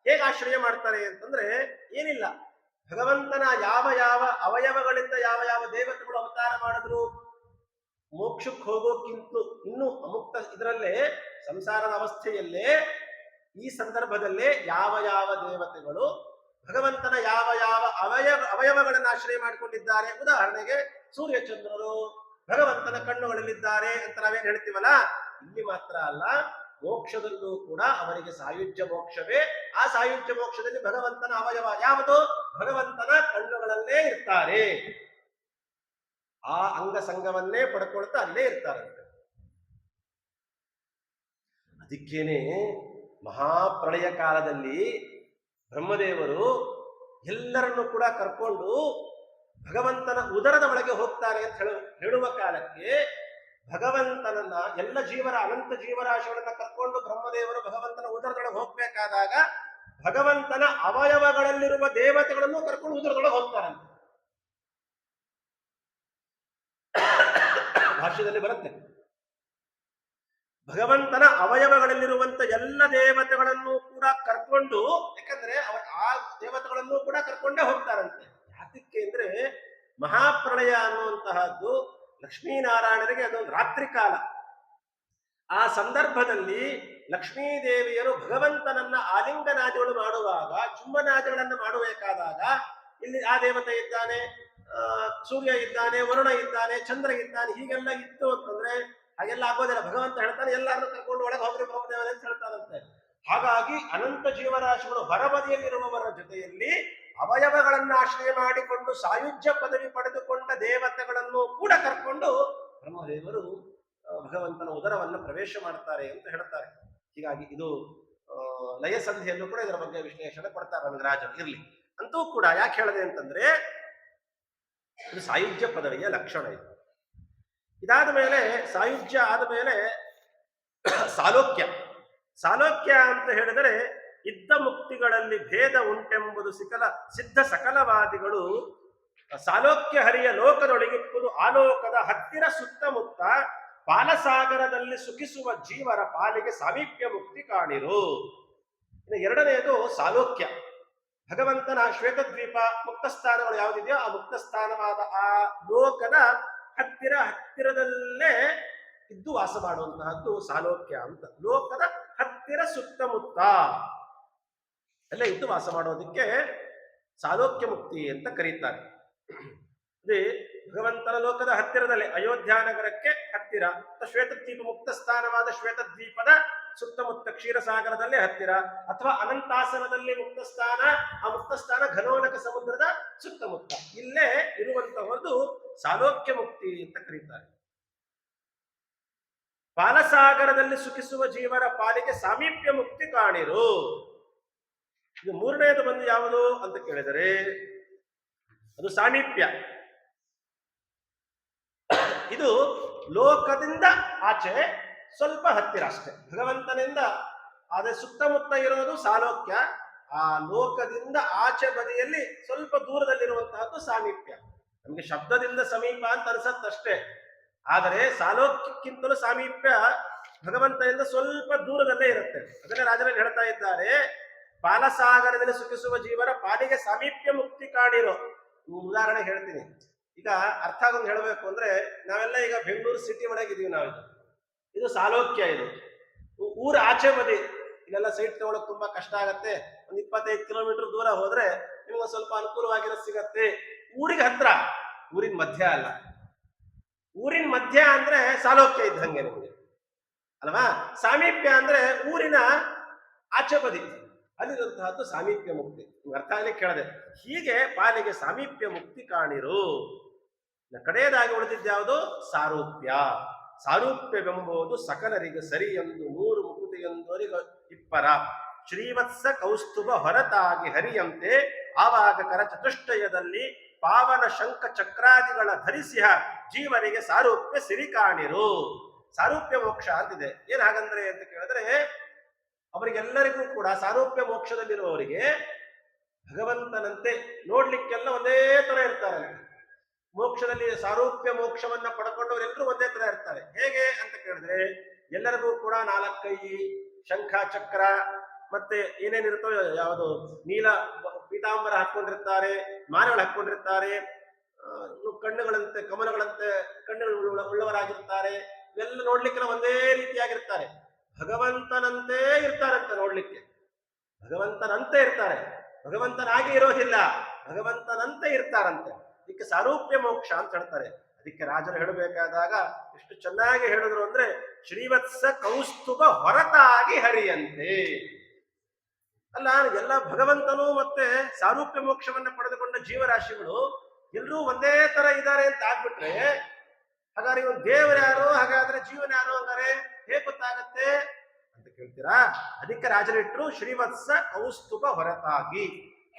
ಹೇಗೆ ಆಶ್ರಯ ಮಾಡ್ತಾರೆ ಅಂತಂದ್ರೆ ಏನಿಲ್ಲ, ಭಗವಂತನ ಯಾವ ಯಾವ ಅವಯವಗಳಿಂದ ಯಾವ ಯಾವ ದೇವತೆಗಳು ಅವತಾರ ಮಾಡಿದ್ರು. ಮೋಕ್ಷಕ್ಕೆ ಹೋಗೋಕ್ಕಿಂತ ಇನ್ನೂ ಅಮುಕ್ತ ಇದರಲ್ಲೇ, ಸಂಸಾರದ ಅವಸ್ಥೆಯಲ್ಲೇ, ಈ ಸಂದರ್ಭದಲ್ಲೇ ಯಾವ ಯಾವ ದೇವತೆಗಳು ಭಗವಂತನ ಯಾವ ಯಾವ ಅವಯವಗಳನ್ನು ಆಶ್ರಯ ಮಾಡಿಕೊಂಡಿದ್ದಾರೆ. ಉದಾಹರಣೆಗೆ ಸೂರ್ಯಚಂದ್ರರು ಭಗವಂತನ ಕಣ್ಣುಗಳಲ್ಲಿದ್ದಾರೆ ಅಂತ ನಾವೇನ್ ಹೇಳ್ತೀವಲ್ಲ, ಇಲ್ಲಿ ಮಾತ್ರ ಅಲ್ಲ, ಮೋಕ್ಷದಲ್ಲೂ ಕೂಡ ಅವರಿಗೆ ಸಾಯುಜ್ಯ ಮೋಕ್ಷವೇ. ಆ ಸಾಯುಜ್ಯ ಮೋಕ್ಷದಲ್ಲಿ ಭಗವಂತನ ಅವಯವ ಯಾವುದು? ಭಗವಂತನ ಕಣ್ಣುಗಳಲ್ಲೇ ಇರ್ತಾರೆ. ಆ ಅಂಗ ಸಂಗವನ್ನೇ ಪಡ್ಕೊಳ್ತಾ ಅಲ್ಲೇ ಇರ್ತಾರಂತೆ. ಅದಕ್ಕೇನೆ ಮಹಾಪ್ರಳಯ ಕಾಲದಲ್ಲಿ ಬ್ರಹ್ಮದೇವರು ಎಲ್ಲರನ್ನು ಕೂಡ ಕರ್ಕೊಂಡು ಭಗವಂತನ ಉದರದ ಒಳಗೆ ಹೋಗ್ತಾರೆ ಅಂತ ಹೇಳುವ ಕಾಲಕ್ಕೆ ಭಗವಂತನನ್ನ, ಎಲ್ಲ ಜೀವರ, ಅನಂತ ಜೀವರಾಶಿಗಳನ್ನ ಕರ್ಕೊಂಡು ಬ್ರಹ್ಮದೇವರು ಭಗವಂತನ ಉದರದೊಳಗೆ ಹೋಗ್ಬೇಕಾದಾಗ ಭಗವಂತನ ಅವಯವಗಳಲ್ಲಿರುವ ದೇವತೆಗಳನ್ನು ಕರ್ಕೊಂಡು ಉದರದೊಳಗೆ ಹೋಗ್ತಾರಂತೆ. ಭಾಷ್ಯದಲ್ಲಿ ಬರುತ್ತೆ, ಭಗವಂತನ ಅವಯವಗಳಲ್ಲಿರುವಂತ ಎಲ್ಲ ದೇವತೆಗಳನ್ನು ಕೂಡ ಕರ್ಕೊಂಡು, ಯಾಕಂದ್ರೆ ಆ ದೇವತೆಗಳನ್ನು ಕೂಡ ಕರ್ಕೊಂಡೇ ಹೋಗ್ತಾರಂತೆ. ಯಾತಕ್ಕೆ ಅಂದ್ರೆ ಮಹಾಪ್ರಳಯ ಅನ್ನುವಂತಹದ್ದು ಲಕ್ಷ್ಮೀನಾರಾಯಣರಿಗೆ ಅದೊಂದು ರಾತ್ರಿ ಕಾಲ. ಆ ಸಂದರ್ಭದಲ್ಲಿ ಲಕ್ಷ್ಮೀದೇವಿಯರು ಭಗವಂತನನ್ನ ಆಲಿಂಗನಾದಿಗಳು ಮಾಡುವಾಗ, ಚುಂಬನಾದಿಗಳನ್ನು ಮಾಡಬೇಕಾದಾಗ, ಇಲ್ಲಿ ಆ ದೇವತೆ ಇದ್ದಾನೆ, ಸೂರ್ಯ ಇದ್ದಾನೆ, ವರುಣ ಇದ್ದಾನೆ, ಚಂದ್ರ ಇದ್ದಾನೆ, ಹೀಗೆಲ್ಲ ಇತ್ತು ಅಂತಂದ್ರೆ ಹಾಗೆಲ್ಲ ಆಗೋದಿಲ್ಲ. ಭಗವಂತ ಹೇಳ್ತಾನೆ ಎಲ್ಲರನ್ನು ಕರ್ಕೊಂಡು ಒಳಗೆ ಹೋಗ್ರಿ ಬ್ರಹ್ಮದೇವರೇ ಅಂತ ಹೇಳ್ತಾರಂತೆ. ಹಾಗಾಗಿ ಅನಂತ ಜೀವರಾಶಿಗಳು ಹೊರಬದಿಯಲ್ಲಿರುವವರ ಜೊತೆಯಲ್ಲಿ ಅವಯವಗಳನ್ನು ಆಶ್ರಯ ಮಾಡಿಕೊಂಡು ಸಾಯುಜ್ಯ ಪದವಿ ಪಡೆದುಕೊಂಡ ದೇವತೆಗಳನ್ನು ಕೂಡ ಕರ್ಕೊಂಡು ಬ್ರಹ್ಮದೇವರು ಭಗವಂತನ ಉದರವನ್ನು ಪ್ರವೇಶ ಮಾಡ್ತಾರೆ ಅಂತ ಹೇಳ್ತಾರೆ. ಹೀಗಾಗಿ ಇದು ಲಯ ಸಂಧಿಯಲ್ಲೂ ಕೂಡ ಇದರ ಬಗ್ಗೆ ವಿಶ್ಲೇಷಣೆ ಕೊಡ್ತಾರೆ ನಮಗೆ ರಾಜರು. ಇರ್ಲಿ, ಅಂತೂ ಕೂಡ ಯಾಕೆ ಹೇಳಿದೆ ಅಂತಂದ್ರೆ ಇದು ಸಾಯುಜ್ಯ ಪದವಿಯ ಲಕ್ಷಣ. ಇದು ಇದಾದ ಮೇಲೆ ಸಾಯುಜ್ಯ ಆದ ಮೇಲೆ ಸಾಲೋಕ್ಯ. ಸಾಲೋಕ್ಯ ಅಂತ ಹೇಳಿದರೆ ಇದ್ದ ಮುಕ್ತಿಗಳಲ್ಲಿ ಭೇದ ಉಂಟೆಂಬುದು ಸಿದ್ಧ ಸಕಲವಾದಿಗಳು ಸಾಲೋಕ್ಯ ಹರಿಯ ಲೋಕದೊಳಗಿಪ್ಪುದು ಆಲೋಕದ ಹತ್ತಿರ ಸುತ್ತಮುತ್ತ ಪಾಲಸಾಗರದಲ್ಲಿ ಸುಖಿಸುವ ಜೀವರ ಪಾಲಿಗೆ ಸಾಮೀಪ್ಯ ಮುಕ್ತಿ ಕಾಣಿರು. ಇನ್ನು ಎರಡನೆಯದು ಸಾಲೋಕ್ಯ. ಭಗವಂತನ ಶ್ವೇತದ್ವೀಪ ಮುಕ್ತ ಸ್ಥಾನಗಳು ಯಾವುದಿದೆಯೋ ಆ ಮುಕ್ತ ಸ್ಥಾನವಾದ ಆ ಲೋಕದ ಹತ್ತಿರದಲ್ಲೇ ಇದ್ದು ವಾಸ ಮಾಡುವಂತಹದ್ದು ಸಾಲೋಕ್ಯ ಅಂತ. ಲೋಕದ ಹತ್ತಿರ ಸುತ್ತಮುತ್ತ ಎಲ್ಲ ಇದ್ದು ವಾಸ ಮಾಡೋದಕ್ಕೆ ಸಾಲೋಕ್ಯ ಮುಕ್ತಿ ಅಂತ ಕರೀತಾರೆ. ಅದೇ ಭಗವಂತನ ಲೋಕದ ಹತ್ತಿರದಲ್ಲೇ ಅಯೋಧ್ಯ ನಗರಕ್ಕೆ ಹತ್ತಿರ, ಶ್ವೇತದ್ವೀಪ ಮುಕ್ತ ಸ್ಥಾನವಾದ ಶ್ವೇತದ್ವೀಪದ ಸುತ್ತಮುತ್ತ ಕ್ಷೀರಸಾಗರದಲ್ಲೇ ಹತ್ತಿರ, ಅಥವಾ ಅನಂತಾಸನದಲ್ಲಿ ಮುಕ್ತ ಸ್ಥಾನ, ಆ ಮುಕ್ತ ಸ್ಥಾನ ಘನೋನಕ ಸಮುದ್ರದ ಸುತ್ತಮುತ್ತ ಇಲ್ಲೇ ಇರುವಂತಹದ್ದು ಸಾಲೋಕ್ಯ ಮುಕ್ತಿ ಅಂತ ಕರೀತಾರೆ. ಪಾಲಸಾಗರದಲ್ಲಿ ಸುಖಿಸುವ ಜೀವರ ಪಾಲಿಗೆ ಸಾಮೀಪ್ಯ ಮುಕ್ತಿ ಕಾಣಿರು. ಇದು ಮೂರನೆಯದು ಬಂದು ಯಾವುದು ಅಂತ ಕೇಳಿದರೆ ಅದು ಸಾಮೀಪ್ಯ. ಇದು ಲೋಕದಿಂದ ಆಚೆ ಸ್ವಲ್ಪ ಹತ್ತಿರ ಅಷ್ಟೇ. ಭಗವಂತನಿಂದ ಅದೇ ಸುತ್ತಮುತ್ತ ಇರೋದು ಸಾಲೋಕ್ಯ, ಆ ಲೋಕದಿಂದ ಆಚೆ ಬದಿಯಲ್ಲಿ ಸ್ವಲ್ಪ ದೂರದಲ್ಲಿರುವಂತಹದ್ದು ಸಾಮೀಪ್ಯ. ನಮಗೆ ಶಬ್ದದಿಂದ ಸಮೀಪ ಅಂತ ಅನ್ಸತ್ತಷ್ಟೇ, ಆದರೆ ಸಾಲೋಕ್ಯಕ್ಕಿಂತಲೂ ಸಾಮೀಪ್ಯ ಭಗವಂತನಿಂದ ಸ್ವಲ್ಪ ದೂರದಲ್ಲೇ ಇರುತ್ತೆ. ಅದನ್ನೇ ರಾಜರಲ್ಲಿ ಹೇಳ್ತಾ ಇದ್ದಾರೆ, ಪಾಲಸಾಗರದಲ್ಲಿ ಸುಖಿಸುವ ಜೀವನ ಪಾಲಿಗೆ ಸಾಮೀಪ್ಯ ಮುಕ್ತಿ ಕಾಣಿರೋ. ಉದಾಹರಣೆ ಹೇಳ್ತೀನಿ. ಈಗ ಅರ್ಥ ಆಗೋದು ಹೇಳಬೇಕು ಅಂದ್ರೆ, ನಾವೆಲ್ಲ ಈಗ ಬೆಂಗಳೂರು ಸಿಟಿ ಒಳಗಿದೀವಿ ನಾವಿದು. ಇದು ಸಾಲೋಕ್ಯ. ಇದು ಊರ ಆಚೆ ಬದಿ ಇಲ್ಲೆಲ್ಲ ಸೈಟ್ ತಗೊಳಕ್ ತುಂಬಾ ಕಷ್ಟ ಆಗತ್ತೆ. ಒಂದು 25 ಕಿಲೋಮೀಟರ್ ದೂರ ಹೋದ್ರೆ ನಿಮ್ಗೆ ಸ್ವಲ್ಪ ಅನುಕೂಲವಾಗಿರೋದು ಸಿಗತ್ತೆ. ಊರಿಗೆ ಹತ್ರ, ಊರಿನ ಮಧ್ಯ ಅಲ್ಲ. ಊರಿನ ಮಧ್ಯ ಅಂದ್ರೆ ಸಾಲೋಕ್ಯ ಇದ್ದಂಗೆ ನಿಮಗೆ ಅಲ್ವಾ. ಸಾಮೀಪ್ಯ ಅಂದ್ರೆ ಊರಿನ ಆಚೆ ಬದಿ ಅಲ್ಲಿರುವಂತಹದ್ದು ಸಾಮೀಪ್ಯ ಮುಕ್ತಿ. ಅರ್ಥ ಆಗ್ಲಿಕ್ಕೆ ಕೇಳದೆ. ಹೀಗೆ ಪಾಲಿಗೆ ಸಾಮೀಪ್ಯ ಮುಕ್ತಿ ಕಾಣಿರು. ಕಡೆಯದಾಗಿ ಉಳಿದಿದ್ಯಾವುದು ಸಾರೂಪ್ಯ. ಸಾರೂಪ್ಯವೆಂಬುದು ಸಕಲರಿಗೆ ಸರಿ ಎಂದು ಮೂರು ಮುಕುತಿಯೊಂದರಿಗೆ ಇಪ್ಪರ ಶ್ರೀವತ್ಸ ಕೌಸ್ತುಭ ಹೊರತಾಗಿ ಹರಿಯಂತೆ ಆವಾಗ ಕರ ಚತುಷ್ಟಯದಲ್ಲಿ ಪಾವನ ಶಂಖ ಚಕ್ರಾದಿಗಳ ಧರಿಸಿಹ ಜೀವರಿಗೆ ಸಾರೂಪ್ಯ ಸಿರಿ ಕಾಣಿರು. ಸಾರೂಪ್ಯ ಮೋಕ್ಷ ಅಂತಿದೆ. ಏನ್ ಹಾಗಂದ್ರೆ ಅಂತ ಕೇಳಿದ್ರೆ, ಅವರಿಗೆಲ್ಲರಿಗೂ ಕೂಡ ಸಾರೂಪ್ಯ ಮೋಕ್ಷದಲ್ಲಿರುವವರಿಗೆ ಭಗವಂತನಂತೆ ನೋಡ್ಲಿಕ್ಕೆಲ್ಲ ಒಂದೇ ತರ ಇರ್ತಾರೆ. ಮೋಕ್ಷದಲ್ಲಿ ಸಾರೂಪ್ಯ ಮೋಕ್ಷವನ್ನ ಪಡ್ಕೊಂಡವರೆಲ್ಲರೂ ಒಂದೇ ತರ ಇರ್ತಾರೆ. ಹೇಗೆ ಅಂತ ಕೇಳಿದ್ರೆ, ಎಲ್ಲರಿಗೂ ಕೂಡ 4 ಕೈ, ಶಂಖ ಚಕ್ರ ಮತ್ತೆ ಏನೇನಿರುತ್ತೋ, ಯಾವುದು ನೀಲ ಪೀತಾಂಬರ ಹಾಕೊಂಡಿರ್ತಾರೆ, ಮಾಲೆಗಳು ಹಾಕೊಂಡಿರ್ತಾರೆ, ಕಣ್ಣುಗಳಂತೆ ಕಮಲಗಳಂತೆ ಕಣ್ಣುಗಳು ಉಳ್ಳವರಾಗಿರ್ತಾರೆ. ಇವೆಲ್ಲ ನೋಡ್ಲಿಕ್ಕೆಲ್ಲ ಒಂದೇ ರೀತಿಯಾಗಿರ್ತಾರೆ. ಭಗವಂತನಂತೆ ಇರ್ತಾರಂತೆ ನೋಡ್ಲಿಕ್ಕೆ. ಭಗವಂತನಂತೆ ಇರ್ತಾರೆ, ಭಗವಂತನಾಗಿ ಇರೋದಿಲ್ಲ, ಭಗವಂತನಂತೆ ಇರ್ತಾರಂತೆ. ಇದಕ್ಕೆ ಸಾರೂಪ್ಯ ಮೋಕ್ಷ ಅಂತ ಹೇಳ್ತಾರೆ. ಅದಕ್ಕೆ ರಾಜರು ಹೇಳಬೇಕಾದಾಗ ಎಷ್ಟು ಚೆನ್ನಾಗಿ ಹೇಳಿದ್ರು ಅಂದ್ರೆ, ಶ್ರೀವತ್ಸ ಕೌಸ್ತುಭ ಹೊರತಾಗಿ ಹರಿಯಂತೆ. ಅಲ್ಲ, ಎಲ್ಲ ಭಗವಂತನು ಮತ್ತೆ ಸಾರೂಪ್ಯ ಮೋಕ್ಷವನ್ನ ಪಡೆದುಕೊಂಡ ಜೀವರಾಶಿಗಳು ಎಲ್ಲರೂ ಒಂದೇ ತರ ಇದ್ದಾರೆ ಅಂತ ಆಗ್ಬಿಟ್ರೆ, ಹಾಗಾದ್ರೆ ಇವನು ದೇವರು ಯಾರು, ಹಾಗಾದ್ರೆ ಜೀವನ ಯಾರು, ಹಂಗಾರೆ ಹೇಗೆ ಗೊತ್ತಾಗತ್ತೆ ಅಂತ ಕೇಳ್ತೀರಾ. ಅದಕ್ಕೆ ರಾಜರಿಟ್ರು ಶ್ರೀವತ್ಸ ಕೌಸ್ತುಭ ಹೊರತಾಗಿ.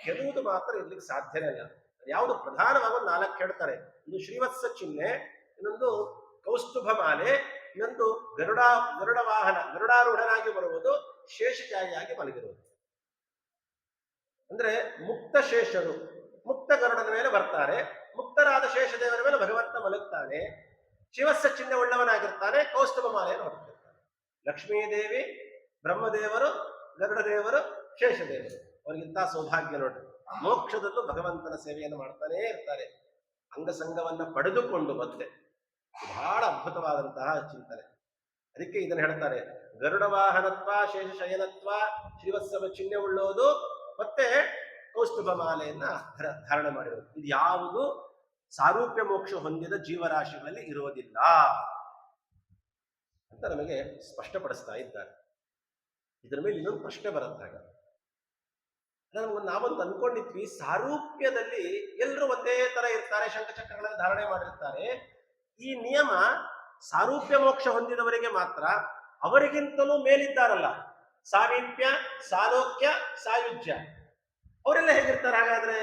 ಗೆಲ್ಲುವುದು ಮಾತ್ರ ಇರ್ಲಿಕ್ಕೆ ಸಾಧ್ಯನೇ ಇಲ್ಲ. ಯಾವುದು ಪ್ರಧಾನವಾಗಿ 4 ಹೇಳ್ತಾರೆ. ಒಂದು ಶ್ರೀವತ್ಸ ಚಿಹ್ನೆ, ಇನ್ನೊಂದು ಕೌಸ್ತುಭ ಮಾಲೆ, ಇನ್ನೊಂದು ಗರುಡ ವಾಹನ, ಗರುಡಾರೂಢನಾಗಿ ಬರುವುದು, ಶೇಷಚಾರಿಯಾಗಿ ಮಲಗಿರುವುದು. ಅಂದ್ರೆ ಮುಕ್ತ ಶೇಷರು ಮುಕ್ತ ಗರುಡನ ಮೇಲೆ ಬರ್ತಾರೆ, ಮುಕ್ತರಾದ ಶೇಷದೇವರ ಮೇಲೆ ಭಗವಂತ ಮಲಗ್ತಾನೆ. ಶಿವಸ್ಸ ಚಿಹ್ನೆ ಉಳ್ಳವನಾಗಿರ್ತಾನೆ, ಕೌಸ್ತುಭ ಮಾಲೆಯನ್ನು ಹೊರಟಿರ್ತಾನೆ. ಲಕ್ಷ್ಮೀದೇವಿ, ಬ್ರಹ್ಮದೇವರು, ಗರುಡದೇವರು, ಶೇಷದೇವರು, ಅವ್ರಿಗಿಂತ ಸೌಭಾಗ್ಯ ನೋಡ್ರಿ. ಮೋಕ್ಷದಲ್ಲೂ ಭಗವಂತನ ಸೇವೆಯನ್ನು ಮಾಡ್ತಾನೇ ಇರ್ತಾರೆ, ಅಂಗಸಂಗವನ್ನ ಪಡೆದುಕೊಂಡು. ಮತ್ತೆ ಬಹಳ ಅದ್ಭುತವಾದಂತಹ ಚಿಂತನೆ. ಅದಕ್ಕೆ ಇದನ್ನು ಹೇಳ್ತಾರೆ, ಗರುಡ ವಾಹನತ್ವ, ಶೇಷ ಶಯನತ್ವ, ಶ್ರೀವತ್ಸವ ಚಿಹ್ನೆ ಉಳ್ಳೋದು, ಮತ್ತೆ ಕೌಸ್ತುಭ ಮಾಲೆಯನ್ನ ಧಾರಣೆ ಮಾಡಿರೋದು. ಇದು ಯಾವುದು ಸಾರೂಪ್ಯ ಮೋಕ್ಷ ಹೊಂದಿದ ಜೀವರಾಶಿಗಳಲ್ಲಿ ಇರೋದಿಲ್ಲ ಅಂತ ನಮಗೆ ಸ್ಪಷ್ಟಪಡಿಸ್ತಾ ಇದ್ದಾರೆ. ಇದರ ಮೇಲೆ ಇನ್ನೊಂದು ಪ್ರಶ್ನೆ ಬರುತ್ತಾಗ, ನಾವೊಂದು ಅನ್ಕೊಂಡಿದ್ವಿ, ಸಾರೂಪ್ಯದಲ್ಲಿ ಎಲ್ಲರೂ ಒಂದೇ ತರ ಇರ್ತಾರೆ, ಶಂಖಚಕ್ರಗಳನ್ನು ಧಾರಣೆ ಮಾಡಿರ್ತಾರೆ. ಈ ನಿಯಮ ಸಾರೂಪ್ಯ ಮೋಕ್ಷ ಹೊಂದಿದವರಿಗೆ ಮಾತ್ರ, ಅವರಿಗಿಂತಲೂ ಮೇಲಿದ್ದಾರಲ್ಲ ಸಾಮೀಪ್ಯ, ಸಾಲೋಕ್ಯ, ಸಾಯುಜ್ಯ, ಅವರೆಲ್ಲ ಹೇಗಿರ್ತಾರೆ ಹಾಗಾದ್ರೆ?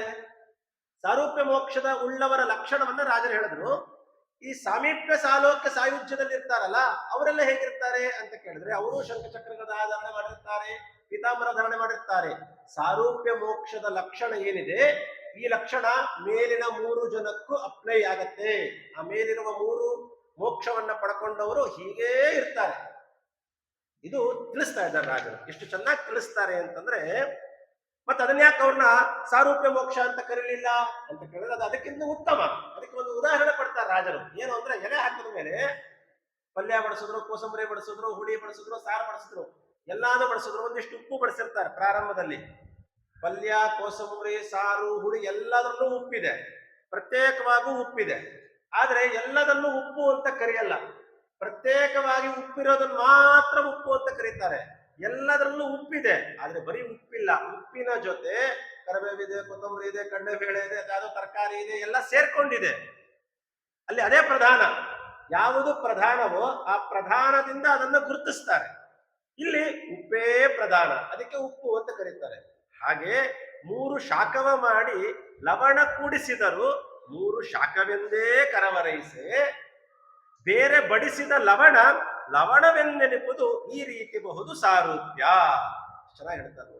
ಸಾರೂಪ್ಯ ಮೋಕ್ಷದ ಉಳ್ಳವರ ಲಕ್ಷಣವನ್ನ ರಾಜರು ಹೇಳಿದ್ರು. ಈ ಸಾಮೀಪ್ಯ, ಸಾಲೋಕ್ಯ, ಸಾಯುಜ್ಯದಲ್ಲಿ ಇರ್ತಾರಲ್ಲ ಅವರೆಲ್ಲ ಹೇಗಿರ್ತಾರೆ ಅಂತ ಕೇಳಿದ್ರೆ, ಅವರು ಶಂಖಚಕ್ರಗಳ ಧಾರಣೆ ಮಾಡಿರ್ತಾರೆ, ಪೀತಾಂಬರ ಧಾರಣೆ ಮಾಡಿರ್ತಾರೆ. ಸಾರೂಪ್ಯ ಮೋಕ್ಷದ ಲಕ್ಷಣ ಏನಿದೆ, ಈ ಲಕ್ಷಣ ಮೇಲಿನ 3 ಜನಕ್ಕೂ ಅಪ್ಲೈ ಆಗತ್ತೆ. ಆ ಮೇಲಿರುವ 3 ಮೋಕ್ಷವನ್ನ ಪಡ್ಕೊಂಡವರು ಹೀಗೇ ಇರ್ತಾರೆ. ಇದು ತಿಳಿಸ್ತಾ ಇದ್ದಾರೆ ರಾಜರು. ಎಷ್ಟು ಚೆನ್ನಾಗಿ ತಿಳಿಸ್ತಾರೆ ಅಂತಂದ್ರೆ, ಮತ್ತೆ ಅದನ್ಯಾಕೆ ಅವ್ರನ್ನ ಸಾರೂಪ್ಯ ಮೋಕ್ಷ ಅಂತ ಕರೀಲಿಲ್ಲ ಅಂತ ಕೇಳಿದ್ರೆ, ಅದು ಅದಕ್ಕಿಂತ ಉತ್ತಮ. ಅದಕ್ಕೆ ಒಂದು ಉದಾಹರಣೆ ಕೊಡ್ತಾರೆ ರಾಜರು. ಏನು ಅಂದ್ರೆ, ಎಲೆ ಹಾಕಿದ ಮೇಲೆ ಪಲ್ಯ ಬಡಿಸಿದ್ರು, ಕೋಸಂಬರಿ ಬಡಿಸಿದ್ರು, ಹುಳಿ ಬಡಿಸಿದ್ರು, ಸಾರು ಬಡಿಸಿದ್ರು, ಎಲ್ಲಾನು ಬಡಿಸಿದ್ರು, ಒಂದಿಷ್ಟು ಉಪ್ಪು ಬಡಿಸಿರ್ತಾರೆ ಪ್ರಾರಂಭದಲ್ಲಿ. ಪಲ್ಯ, ಕೋಸಂಬರಿ, ಸಾರು, ಹುಳಿ ಎಲ್ಲದರಲ್ಲೂ ಉಪ್ಪಿದೆ, ಪ್ರತ್ಯೇಕವಾಗೂ ಉಪ್ಪಿದೆ. ಆದ್ರೆ ಎಲ್ಲದನ್ನೂ ಉಪ್ಪು ಅಂತ ಕರೆಯಲ್ಲ, ಪ್ರತ್ಯೇಕವಾಗಿ ಉಪ್ಪಿರೋದನ್ನ ಮಾತ್ರ ಉಪ್ಪು ಅಂತ ಕರೀತಾರೆ. ಎಲ್ಲದರಲ್ಲೂ ಉಪ್ಪಿದೆ, ಆದ್ರೆ ಬರೀ ಉಪ್ಪಿಲ್ಲ, ಉಪ್ಪಿನ ಜೊತೆ ಕರಿಬೇವಿದೆ, ಕೊತ್ತಂಬರಿ ಇದೆ, ಕಡಲೆಬೇಳೆ ಇದೆ, ಯಾವುದೋ ತರಕಾರಿ ಇದೆ, ಎಲ್ಲ ಸೇರ್ಕೊಂಡಿದೆ. ಅಲ್ಲಿ ಅದೇ ಪ್ರಧಾನ. ಯಾವುದು ಪ್ರಧಾನವೋ ಆ ಪ್ರಧಾನದಿಂದ ಅದನ್ನ ಗುರುತಿಸ್ತಾರೆ. ಇಲ್ಲಿ ಉಪ್ಪೇ ಪ್ರಧಾನ, ಅದಕ್ಕೆ ಉಪ್ಪು ಅಂತ ಕರೀತಾರೆ. ಹಾಗೆ 3 ಶಾಖವ ಮಾಡಿ ಲವಣ ಕೂಡಿಸಿದರು, 3 ಶಾಖವೆಂದೇ ಕರವರೈಸೆ. ಬೇರೆ ಬಡಿಸಿದ ಲವಣ ಲವಣವೆಂದೆನಿಪುದು, ಈ ರೀತಿ ಬಹುದು ಸಾರೂಪ್ಯ. ಚೆನ್ನಾಗಿ ಹೇಳ್ತಾರೆ.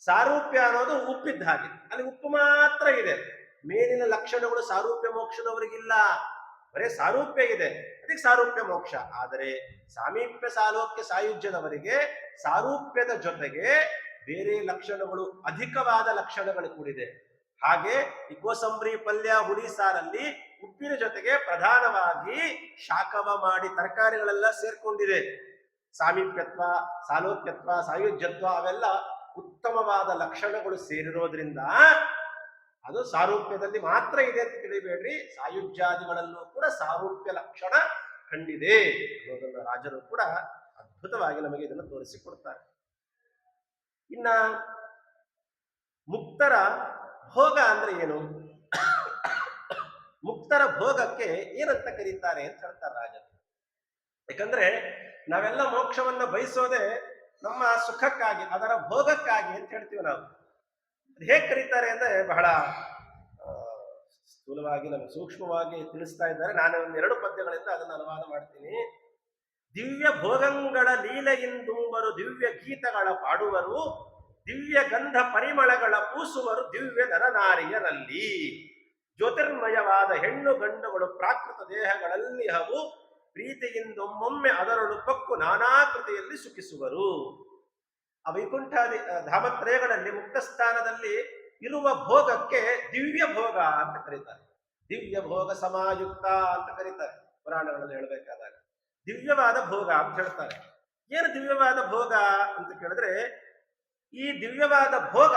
ಸಾರೂಪ್ಯ ಅನ್ನೋದು ಉಪ್ಪಿದ್ದ ಹಾಗೆ, ಅಲ್ಲಿ ಉಪ್ಪು ಮಾತ್ರ ಇದೆ. ಮೇಲಿನ ಲಕ್ಷಣಗಳು ಸಾರೂಪ್ಯ ಮೋಕ್ಷದವರಿಗಿಲ್ಲ, ಬರೇ ಸಾರೂಪ್ಯ ಇದೆ, ಅದಕ್ಕೆ ಸಾರೂಪ್ಯ ಮೋಕ್ಷ. ಆದರೆ ಸಾಮೀಪ್ಯ, ಸಾಲೋಕ್ಯ, ಸಾಯುಜ್ಯದವರಿಗೆ ಸಾರೂಪ್ಯದ ಜೊತೆಗೆ ಬೇರೆ ಲಕ್ಷಣಗಳು, ಅಧಿಕವಾದ ಲಕ್ಷಣಗಳು ಕೂಡಿದೆ. ಹಾಗೆ ಈ ಕೋಸಂಬರಿ, ಪಲ್ಯ, ಹುಳಿ ಸಾರಲ್ಲಿ ಉಪ್ಪಿನ ಜೊತೆಗೆ ಪ್ರಧಾನವಾಗಿ ಶಾಖವ ಮಾಡಿ ತರಕಾರಿಗಳೆಲ್ಲ ಸೇರ್ಕೊಂಡಿದೆ. ಸಾಮೀಪ್ಯತ್ವ, ಸಾಲೋಕ್ಯತ್ವ, ಸಾಯುಜ್ಯತ್ವ ಅವೆಲ್ಲ ಉತ್ತಮವಾದ ಲಕ್ಷಣಗಳು ಸೇರಿರೋದ್ರಿಂದ ಅದು ಸಾರೂಪ್ಯದಲ್ಲಿ ಮಾತ್ರ ಇದೆ ಅಂತ ತಿಳಿಬೇಡ್ರಿ. ಸಾಯುಜ್ಯಾದಿಗಳಲ್ಲೂ ಕೂಡ ಸಾರೂಪ್ಯ ಲಕ್ಷಣ ಕಂಡಿದೆ ಅನ್ನೋದನ್ನ ರಾಜರು ಕೂಡ ಅದ್ಭುತವಾಗಿ ನಮಗೆ ಇದನ್ನು ತೋರಿಸಿಕೊಡ್ತಾರೆ. ಇನ್ನ ಮುಕ್ತರ ಭೋಗ ಅಂದ್ರೆ ಏನು? ಮುಕ್ತರ ಭೋಗಕ್ಕೆ ಏನಂತ ಕರೀತಾರೆ ಅಂತ ಹೇಳ್ತಾರೆ ರಾಜರು. ಯಾಕಂದ್ರೆ ನಾವೆಲ್ಲ ಮೋಕ್ಷವನ್ನ ಬಯಸೋದೆ ನಮ್ಮ ಸುಖಕ್ಕಾಗಿ, ಅದರ ಭೋಗಕ್ಕಾಗಿ ಅಂತ ಹೇಳ್ತೀವಿ ನಾವು. ಅದು ಹೇಗೆ ಕರೀತಾರೆ ಅಂದ್ರೆ ಬಹಳ ಸ್ಥೂಲವಾಗಿ, ನಮಗೆ ಸೂಕ್ಷ್ಮವಾಗಿ ತಿಳಿಸ್ತಾ ಇದ್ದಾರೆ. ನಾನು 2 ಪದ್ಯಗಳಿಂದ ಅದನ್ನು ಅನುವಾದ ಮಾಡ್ತೀನಿ. ದಿವ್ಯ ಭೋಗಂಗಳ ಲೀಲೆಯಿಂದುಂಬರು, ದಿವ್ಯ ಗೀತಗಳ ಪಾಡುವರು, ದಿವ್ಯ ಗಂಧ ಪರಿಮಳಗಳ ಪೂಸುವರು, ದಿವ್ಯ ನರನಾರಿಯರಲ್ಲಿ. ಜ್ಯೋತಿರ್ಮಯವಾದ ಹೆಣ್ಣು ಗಂಡುಗಳು ಪ್ರಾಕೃತ ದೇಹಗಳಲ್ಲಿ ಹವು, ಪ್ರೀತಿಯಿಂದೊಮ್ಮೊಮ್ಮೆ ಅದರೊಳು ಪಕ್ಕು ನಾನಾಕೃತಿಯಲ್ಲಿ ಸುಖಿಸುವರು. ಆ ವೈಕುಂಠಾದಿ ಧಾಮತ್ರಯಗಳಲ್ಲಿ ಮುಕ್ತ ಸ್ಥಾನದಲ್ಲಿ ಇರುವ ಭೋಗಕ್ಕೆ ದಿವ್ಯ ಭೋಗ ಅಂತ ಕರೀತಾರೆ. ದಿವ್ಯ ಭೋಗ ಸಮಾಯುಕ್ತ ಅಂತ ಕರೀತಾರೆ ಪುರಾಣಗಳಲ್ಲಿ ಹೇಳಬೇಕಾದಾಗ. ದಿವ್ಯವಾದ ಭೋಗ ಅಂತ ಹೇಳ್ತಾರೆ. ಏನು ದಿವ್ಯವಾದ ಭೋಗ ಅಂತ ಕೇಳಿದ್ರೆ, ಈ ದಿವ್ಯವಾದ ಭೋಗ,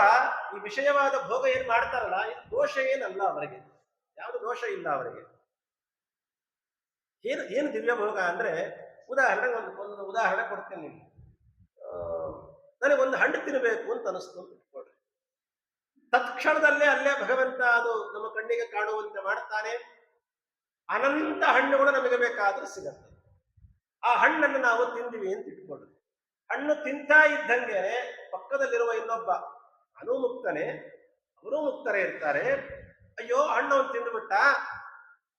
ಈ ವಿಷಯವಾದ ಭೋಗ ಏನ್ ಮಾಡ್ತಾರಲ್ಲ, ಇದು ದೋಷ ಏನಲ್ಲ ಅವರಿಗೆ, ಯಾವುದು ದೋಷ ಇಲ್ಲ ಅವರಿಗೆ. ಏನು ದಿವ್ಯ ಭೋಗ ಅಂದ್ರೆ, ಉದಾಹರಣೆಗೆ ಒಂದು ಉದಾಹರಣೆ ಕೊಡ್ತೇನೆ ನಿಮ್ಗೆ. ನನಗೊಂದು ಹಣ್ಣು ತಿನ್ನಬೇಕು ಅಂತ ಅನಿಸ್ತು ಅಂತ ಇಟ್ಕೊಳ್ರಿ. ತತ್ಕ್ಷಣದಲ್ಲೇ ಅಲ್ಲೇ ಭಗವಂತ ಅದು ನಮ್ಮ ಕಣ್ಣಿಗೆ ಕಾಣುವಂತೆ ಮಾಡ್ತಾನೆ. ಅನಂತ ಹಣ್ಣುಗಳು ನಮಗೆ ಬೇಕಾದ್ರೂ ಸಿಗತ್ತೆ. ಆ ಹಣ್ಣನ್ನು ನಾವು ತಿಂದಿವಿ ಅಂತ ಇಟ್ಕೊಳ್ರಿ. ಹಣ್ಣು ತಿಂತಾ ಇದ್ದಂಗೆ ಪಕ್ಕದಲ್ಲಿರುವ ಇನ್ನೊಬ್ಬ, ಅವನು ಮುಕ್ತನೇ, ಅವರು ಮುಕ್ತರೇ ಇರ್ತಾರೆ. ಅಯ್ಯೋ ಹಣ್ಣವನು ತಿಂದುಬಿಟ್ಟ,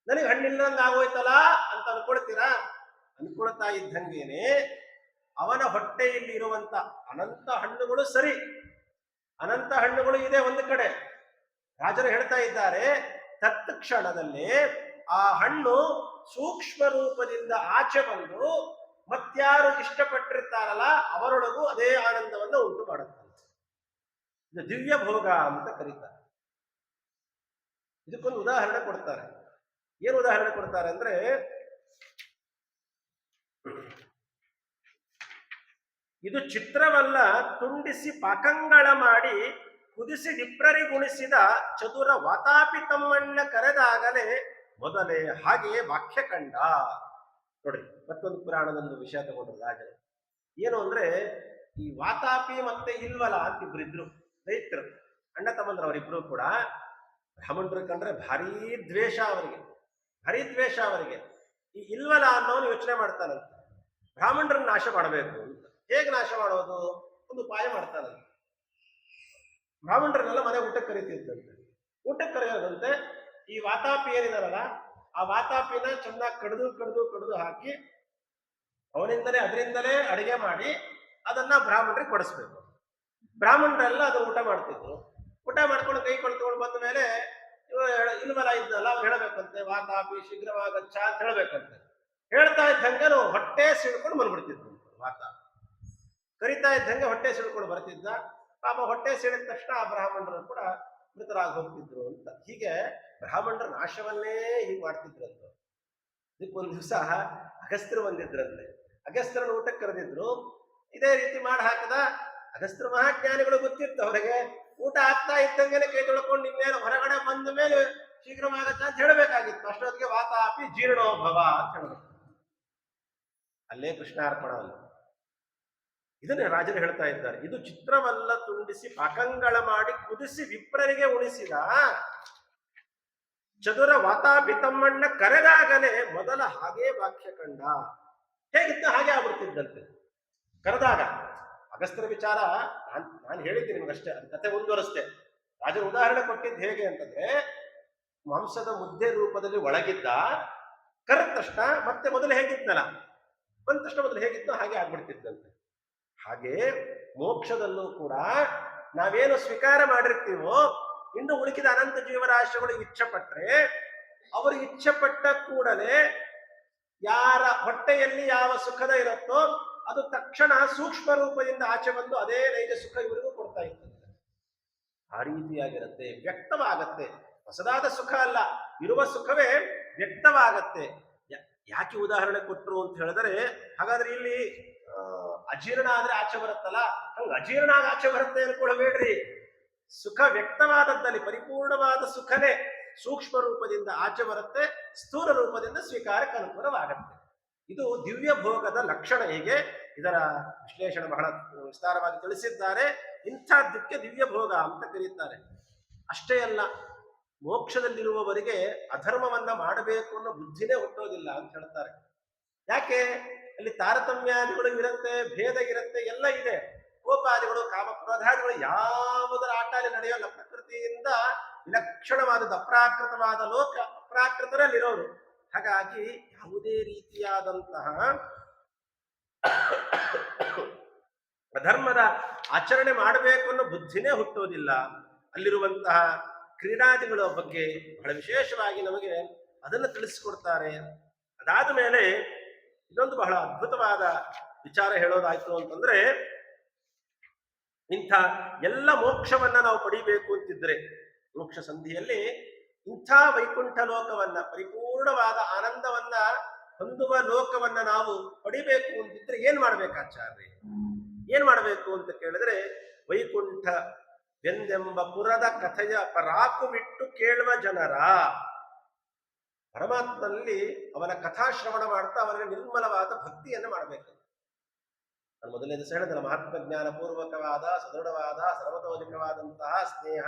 ನನಗೆ ಹಣ್ಣಿಲ್ಲಂಗೆ ಆಗೋಯ್ತಲ್ಲ ಅಂತ ಅನ್ಕೊಳ್ತೀರಾ? ಅನ್ಕೊಳ್ತಾ ಇದ್ದಂಗೇನೆ ಅವನ ಹೊಟ್ಟೆಯಲ್ಲಿ ಇರುವಂತ ಅನಂತ ಹಣ್ಣುಗಳು, ಸರಿ ಅನಂತ ಹಣ್ಣುಗಳು ಇದೆ ಒಂದು ಕಡೆ. ರಾಜರು ಹೇಳ್ತಾ ಇದ್ದಾರೆ, ತತ್ಕ್ಷಣದಲ್ಲಿ ಆ ಹಣ್ಣು ಸೂಕ್ಷ್ಮ ರೂಪದಿಂದ ಆಚೆ ಬಂದು ಮತ್ಯಾರು ಇಷ್ಟಪಟ್ಟಿರ್ತಾರಲ್ಲ ಅವರೊಳಗೂ ಅದೇ ಆನಂದವನ್ನು ಉಂಟು ಮಾಡುತ್ತಂತೆ. ಇದು ದಿವ್ಯ ಭೋಗ ಅಂತ ಕರೀತಾರೆ. ಇದಕ್ಕೊಂದು ಉದಾಹರಣೆ ಕೊಡ್ತಾರೆ. ಏನು ಉದಾಹರಣೆ ಕೊಡ್ತಾರೆ ಅಂದ್ರೆ, ಇದು ಚಿತ್ರವಲ್ಲ ತುಂಡಿಸಿ ಪಾಕಂಗಳ ಮಾಡಿ ಕುದಿಸಿ ವಿಪ್ರರಿಗುಣಿಸಿದ ಚತುರ ವಾತಾಪಿ ತಮ್ಮಣ್ಣ ಕರೆದಾಗಲೇ ಮೊದಲೇ ಹಾಗೆಯೇ ವಾಕ್ಯ ಕಂಡ. ನೋಡ್ರಿ, ಮತ್ತೊಂದು ಪುರಾಣದೊಂದು ವಿಷಯ ತಗೊಂಡ್ರು ರಾಜರು. ಏನು ಅಂದ್ರೆ ಈ ವಾತಾಪಿ ಮತ್ತೆ ಇಲ್ವಲ ಅಂತ ಇಬ್ರಿದ್ರು ದೈತ್ರು, ಅಣ್ಣ ತಮ್ಮಂದ್ರ ಅವರಿಬ್ರು ಕೂಡ. ಬ್ರಾಹ್ಮಣರು ಕಂಡ್ರೆ ಭಾರೀ ದ್ವೇಷ ಅವರಿಗೆ, ಭಾರೀ ದ್ವೇಷ ಅವರಿಗೆ. ಈ ಇಲ್ವಲ ಅನ್ನೋನು ಯೋಚನೆ ಮಾಡ್ತಾನಂತೆ, ಬ್ರಾಹ್ಮಣರನ್ನ ನಾಶ ಮಾಡಬೇಕು ಅಂತ. ಹೇಗೆ ನಾಶ ಮಾಡೋದು? ಒಂದು ಉಪಾಯ ಮಾಡ್ತಾನಂತೆ. ಬ್ರಾಹ್ಮಣರನ್ನೆಲ್ಲ ಮನೆ ಊಟಕ್ಕೆ ಕರಿತಿದ್ದಂತೆ. ಊಟಕ್ಕೆ ಕರೆಯೋದಂತೆ ಈ ವಾತಾಪಿ ಏನಿದಾರಲ್ಲ, ಆ ವಾತಾಪಿನ ಚೆನ್ನಾಗಿ ಕಡ್ದು ಕಡ್ದು ಕಡ್ದು ಹಾಕಿ ಅದರಿಂದಲೇ ಅಡಿಗೆ ಮಾಡಿ ಅದನ್ನ ಬ್ರಾಹ್ಮಣರಿಗೆ ಕೊಡಿಸ್ಬೇಕು. ಬ್ರಾಹ್ಮಣರೆಲ್ಲ ಅದನ್ನ ಊಟ ಮಾಡ್ತಿದ್ರು. ಊಟ ಮಾಡ್ಕೊಂಡು ಕೈ ಕೊಳ್ತುಕೊಂಡು ಬಂದ ಮೇಲೆ ಇಲ್ವಲ್ಲ ಇದ್ದಲ್ಲ ಅವ್ರು ಹೇಳಬೇಕಂತೆ, ವಾತಾಪಿ ಶೀಘ್ರವಾಗಚ್ಚ ಅಂತ ಹೇಳಬೇಕಂತೆ. ಹೇಳ್ತಾ ಇದ್ದಂಗೆ ಹೊಟ್ಟೆ ಸಿಡ್ಕೊಂಡು ಬಂದ್ಬಿಡ್ತಿದ್ರು. ವಾತಾಪಿ ಕರಿತಾ ಇದ್ದಂಗೆ ಹೊಟ್ಟೆ ಸಿಡ್ಕೊಂಡು ಬರ್ತಿದ್ದ. ಪಾಪ ಹೊಟ್ಟೆ ಸಿಡಿದ ತಕ್ಷಣ ಆ ಬ್ರಾಹ್ಮಣರು ಕೂಡ ಮೃತರಾಗಿ ಹೋಗ್ತಿದ್ರು ಅಂತ. ಹೀಗೆ ಬ್ರಾಹ್ಮಣರ ನಾಶವನ್ನೇ ಹೀಗೆ ಮಾಡ್ತಿದ್ರಂತ. ಇದಕ್ಕೊಂದು ದಿವಸ ಅಗಸ್ತ್ಯರು ಬಂದಿದ್ರಂತೆ. ಅಗಸ್ತ್ಯರನ್ನು ಊಟಕ್ಕೆ ಕರೆದಿದ್ರು. ಇದೇ ರೀತಿ ಮಾಡಿ ಹಾಕದ. ಅಗಸ್ತ್ಯ ಮಹಾಜ್ಞಾನಿಗಳು ಗೊತ್ತಿತ್ತು ಅವರಿಗೆ. ಊಟ ಆಗ್ತಾ ಇದ್ದಂಗೆನೆ ಕೈ ತೊಳ್ಕೊಂಡು ಇನ್ನೇನು ಹೊರಗಡೆ ಬಂದ ಮೇಲೆ ಶೀಘ್ರವಾಗತ್ತ ಅಂತ ಹೇಳಬೇಕಾಗಿತ್ತು. ಅಷ್ಟೊತ್ತಿಗೆ ವಾತಾಪಿ ಜೀರ್ಣೋಭವ ಅಂತ ಹೇಳಬೇಕು. ಅಲ್ಲೇ ಕೃಷ್ಣಾರ್ಪಣ. ಇದನ್ನೇ ರಾಜರು ಹೇಳ್ತಾ ಇದ್ದಾರೆ. ಇದು ಚಿತ್ರವಲ್ಲ ತುಂಡಿಸಿ ಪಾಕಂಗಳ ಮಾಡಿ ಕುದಿಸಿ ವಿಪ್ರರಿಗೆ ಉಣಿಸಿದ ಚದುರ ವಾತಾಪಿ ತಮ್ಮಣ್ಣ ಕರೆದಾಗಲೇ ಮೊದಲ ಹಾಗೇ ವಾಕ್ಯ ಕಂಡ. ಹೇಗಿತ್ತು ಹಾಗೆ ಆಗ್ಬಿಡ್ತಿದ್ದಂತೆ ಕರೆದಾಗ. ಅಗಸ್ತ್ಯರ ವಿಚಾರ ನಾನು ಹೇಳಿದ್ದೀನಿ ನಿಮಗಷ್ಟೇ, ಅದು ಕತೆ ಮುಂದುವರಿಸ್ತೆ. ರಾಜರು ಉದಾಹರಣೆ ಕೊಟ್ಟಿದ್ದು ಹೇಗೆ ಅಂತಂದ್ರೆ, ಮಾಂಸದ ಮುದ್ದೆ ರೂಪದಲ್ಲಿ ಒಳಗಿದ್ದ, ಕರೆದ ತಕ್ಷಣ ಮತ್ತೆ ಮೊದಲು ಹೇಗಿದ್ನಲ್ಲ, ಬಂದ ತಕ್ಷಣ ಮೊದಲು ಹೇಗಿತ್ತು ಹಾಗೆ ಆಗ್ಬಿಡ್ತಿದ್ದಂತೆ. ಹಾಗೆ ಮೋಕ್ಷದಲ್ಲೂ ಕೂಡ ನಾವೇನು ಸ್ವೀಕಾರ ಮಾಡಿರ್ತೀವೋ, ಇನ್ನು ಉಳಿಕಿದ ಅನಂತ ಜೀವರಾಶಿಗಳು ಇಚ್ಛೆ ಪಟ್ರೆ, ಅವರು ಇಚ್ಛೆ ಪಟ್ಟ ಕೂಡಲೇ ಯಾರ ಹೊಟ್ಟೆಯಲ್ಲಿ ಯಾವ ಸುಖದ ಇರುತ್ತೋ ಅದು ತಕ್ಷಣ ಸೂಕ್ಷ್ಮ ರೂಪದಿಂದ ಆಚೆ ಬಂದು ಅದೇ ನೈಜ ಸುಖ ಇವರಿಗೂ ಕೊಡ್ತಾ ಇರ್ತದೆ. ಆ ರೀತಿಯಾಗಿರುತ್ತೆ, ವ್ಯಕ್ತವಾಗತ್ತೆ. ಹೊಸದಾದ ಸುಖ ಅಲ್ಲ, ಇರುವ ಸುಖವೇ ವ್ಯಕ್ತವಾಗತ್ತೆ. ಯಾಕೆ ಉದಾಹರಣೆ ಕೊಟ್ಟರು ಅಂತ ಹೇಳಿದ್ರೆ, ಹಾಗಾದ್ರೆ ಇಲ್ಲಿ ಅಜೀರ್ಣ ಆದ್ರೆ ಆಚೆ ಬರುತ್ತಲ್ಲ, ಹಂಗ ಅಜೀರ್ಣ ಆಗ ಆಚೆ ಬರುತ್ತೆ ಅನ್ಕೊಳ್ಬೇಡ್ರಿ. ಸುಖ ವ್ಯಕ್ತವಾದದ್ದಲ್ಲಿ ಪರಿಪೂರ್ಣವಾದ ಸುಖನೇ ಸೂಕ್ಷ್ಮ ರೂಪದಿಂದ ಆಚೆ ಬರುತ್ತೆ, ಸ್ಥೂಲ ರೂಪದಿಂದ ಸ್ವೀಕಾರಕ್ಕೆ ಅನುಕೂಲವಾಗತ್ತೆ. ಇದು ದಿವ್ಯ ಭೋಗದ ಲಕ್ಷಣ. ಹೀಗೆ ಇದರ ವಿಶ್ಲೇಷಣೆ ಬಹಳ ವಿಸ್ತಾರವಾಗಿ ತಿಳಿಸಿದ್ದಾರೆ. ಇಂಥದ್ದಕ್ಕೆ ದಿವ್ಯ ಭೋಗ ಅಂತ ಕರೀತಾರೆ. ಅಷ್ಟೇ ಅಲ್ಲ, ಮೋಕ್ಷದಲ್ಲಿರುವವರಿಗೆ ಅಧರ್ಮವನ್ನ ಮಾಡಬೇಕು ಅನ್ನೋ ಬುದ್ಧಿನೇ ಹುಟ್ಟೋದಿಲ್ಲ ಅಂತ ಹೇಳ್ತಾರೆ. ಯಾಕೆ? ಅಲ್ಲಿ ತಾರತಮ್ಯಾದಿಗಳು ಇರುತ್ತೆ, ಭೇದ ಇರುತ್ತೆ, ಎಲ್ಲ ಇದೆ. ಕೋಪಾದಿಗಳು, ಕಾಮಕ್ರೋಧಾದಿಗಳು ಯಾವುದರ ಆಟ ಅಲ್ಲಿ ನಡೆಯೋಲ್ಲ. ಪ್ರಕೃತಿಯಿಂದ ವಿಲಕ್ಷಣವಾದದ್ದು ಅಪ್ರಾಕೃತವಾದ ಲೋಕ, ಅಪ್ರಾಕೃತರಲ್ಲಿರೋರು. ಹಾಗಾಗಿ ಯಾವುದೇ ರೀತಿಯಾದಂತಹ ಅಧರ್ಮದ ಆಚರಣೆ ಮಾಡಬೇಕು ಅನ್ನೋ ಬುದ್ಧಿನೇ ಹುಟ್ಟೋದಿಲ್ಲ. ಅಲ್ಲಿರುವಂತಹ ಕ್ರೀಡಾದಿಗಳ ಬಗ್ಗೆ ಬಹಳ ವಿಶೇಷವಾಗಿ ನಮಗೆ ಅದನ್ನು ತಿಳಿಸಿಕೊಡ್ತಾರೆ. ಅದಾದ ಮೇಲೆ ಇನ್ನೊಂದು ಬಹಳ ಅದ್ಭುತವಾದ ವಿಚಾರ ಹೇಳೋದಾಯ್ತು ಅಂತಂದ್ರೆ, ಇಂಥ ಎಲ್ಲ ಮೋಕ್ಷವನ್ನ ನಾವು ಪಡಿಬೇಕು ಅಂತಿದ್ರೆ, ಮೋಕ್ಷ ಸಂಧಿಯಲ್ಲಿ ಇಂಥ ವೈಕುಂಠ ಲೋಕವನ್ನ, ಪರಿಪೂರ್ಣವಾದ ಆನಂದವನ್ನ ಹೊಂದುವ ಲೋಕವನ್ನ ನಾವು ಪಡಿಬೇಕು ಅಂತಿದ್ರೆ ಏನ್ ಮಾಡ್ಬೇಕಾಚಾರ್ಯ? ಏನ್ ಮಾಡಬೇಕು ಅಂತ ಕೇಳಿದ್ರೆ, ವೈಕುಂಠ ವೆಂದೆಂಬ ಪುರದ ಕಥೆಯ ಪರಾಕು ಬಿಟ್ಟು ಕೇಳುವ ಜನರ, ಪರಮಾತ್ಮನಲ್ಲಿ ಅವನ ಕಥಾಶ್ರವಣ ಮಾಡ್ತಾ ಅವನಿಗೆ ನಿರ್ಮಲವಾದ ಭಕ್ತಿಯನ್ನು ಮಾಡಬೇಕು. ನಾನು ಮೊದಲನೇ ದಿವಸ ಹೇಳಿದ್ರೆ, ಮಹಾತ್ಮ ಜ್ಞಾನ ಪೂರ್ವಕವಾದ ಸದೃಢವಾದ ಸರ್ವತೋಧಿಕವಾದಂತಹ ಸ್ನೇಹ,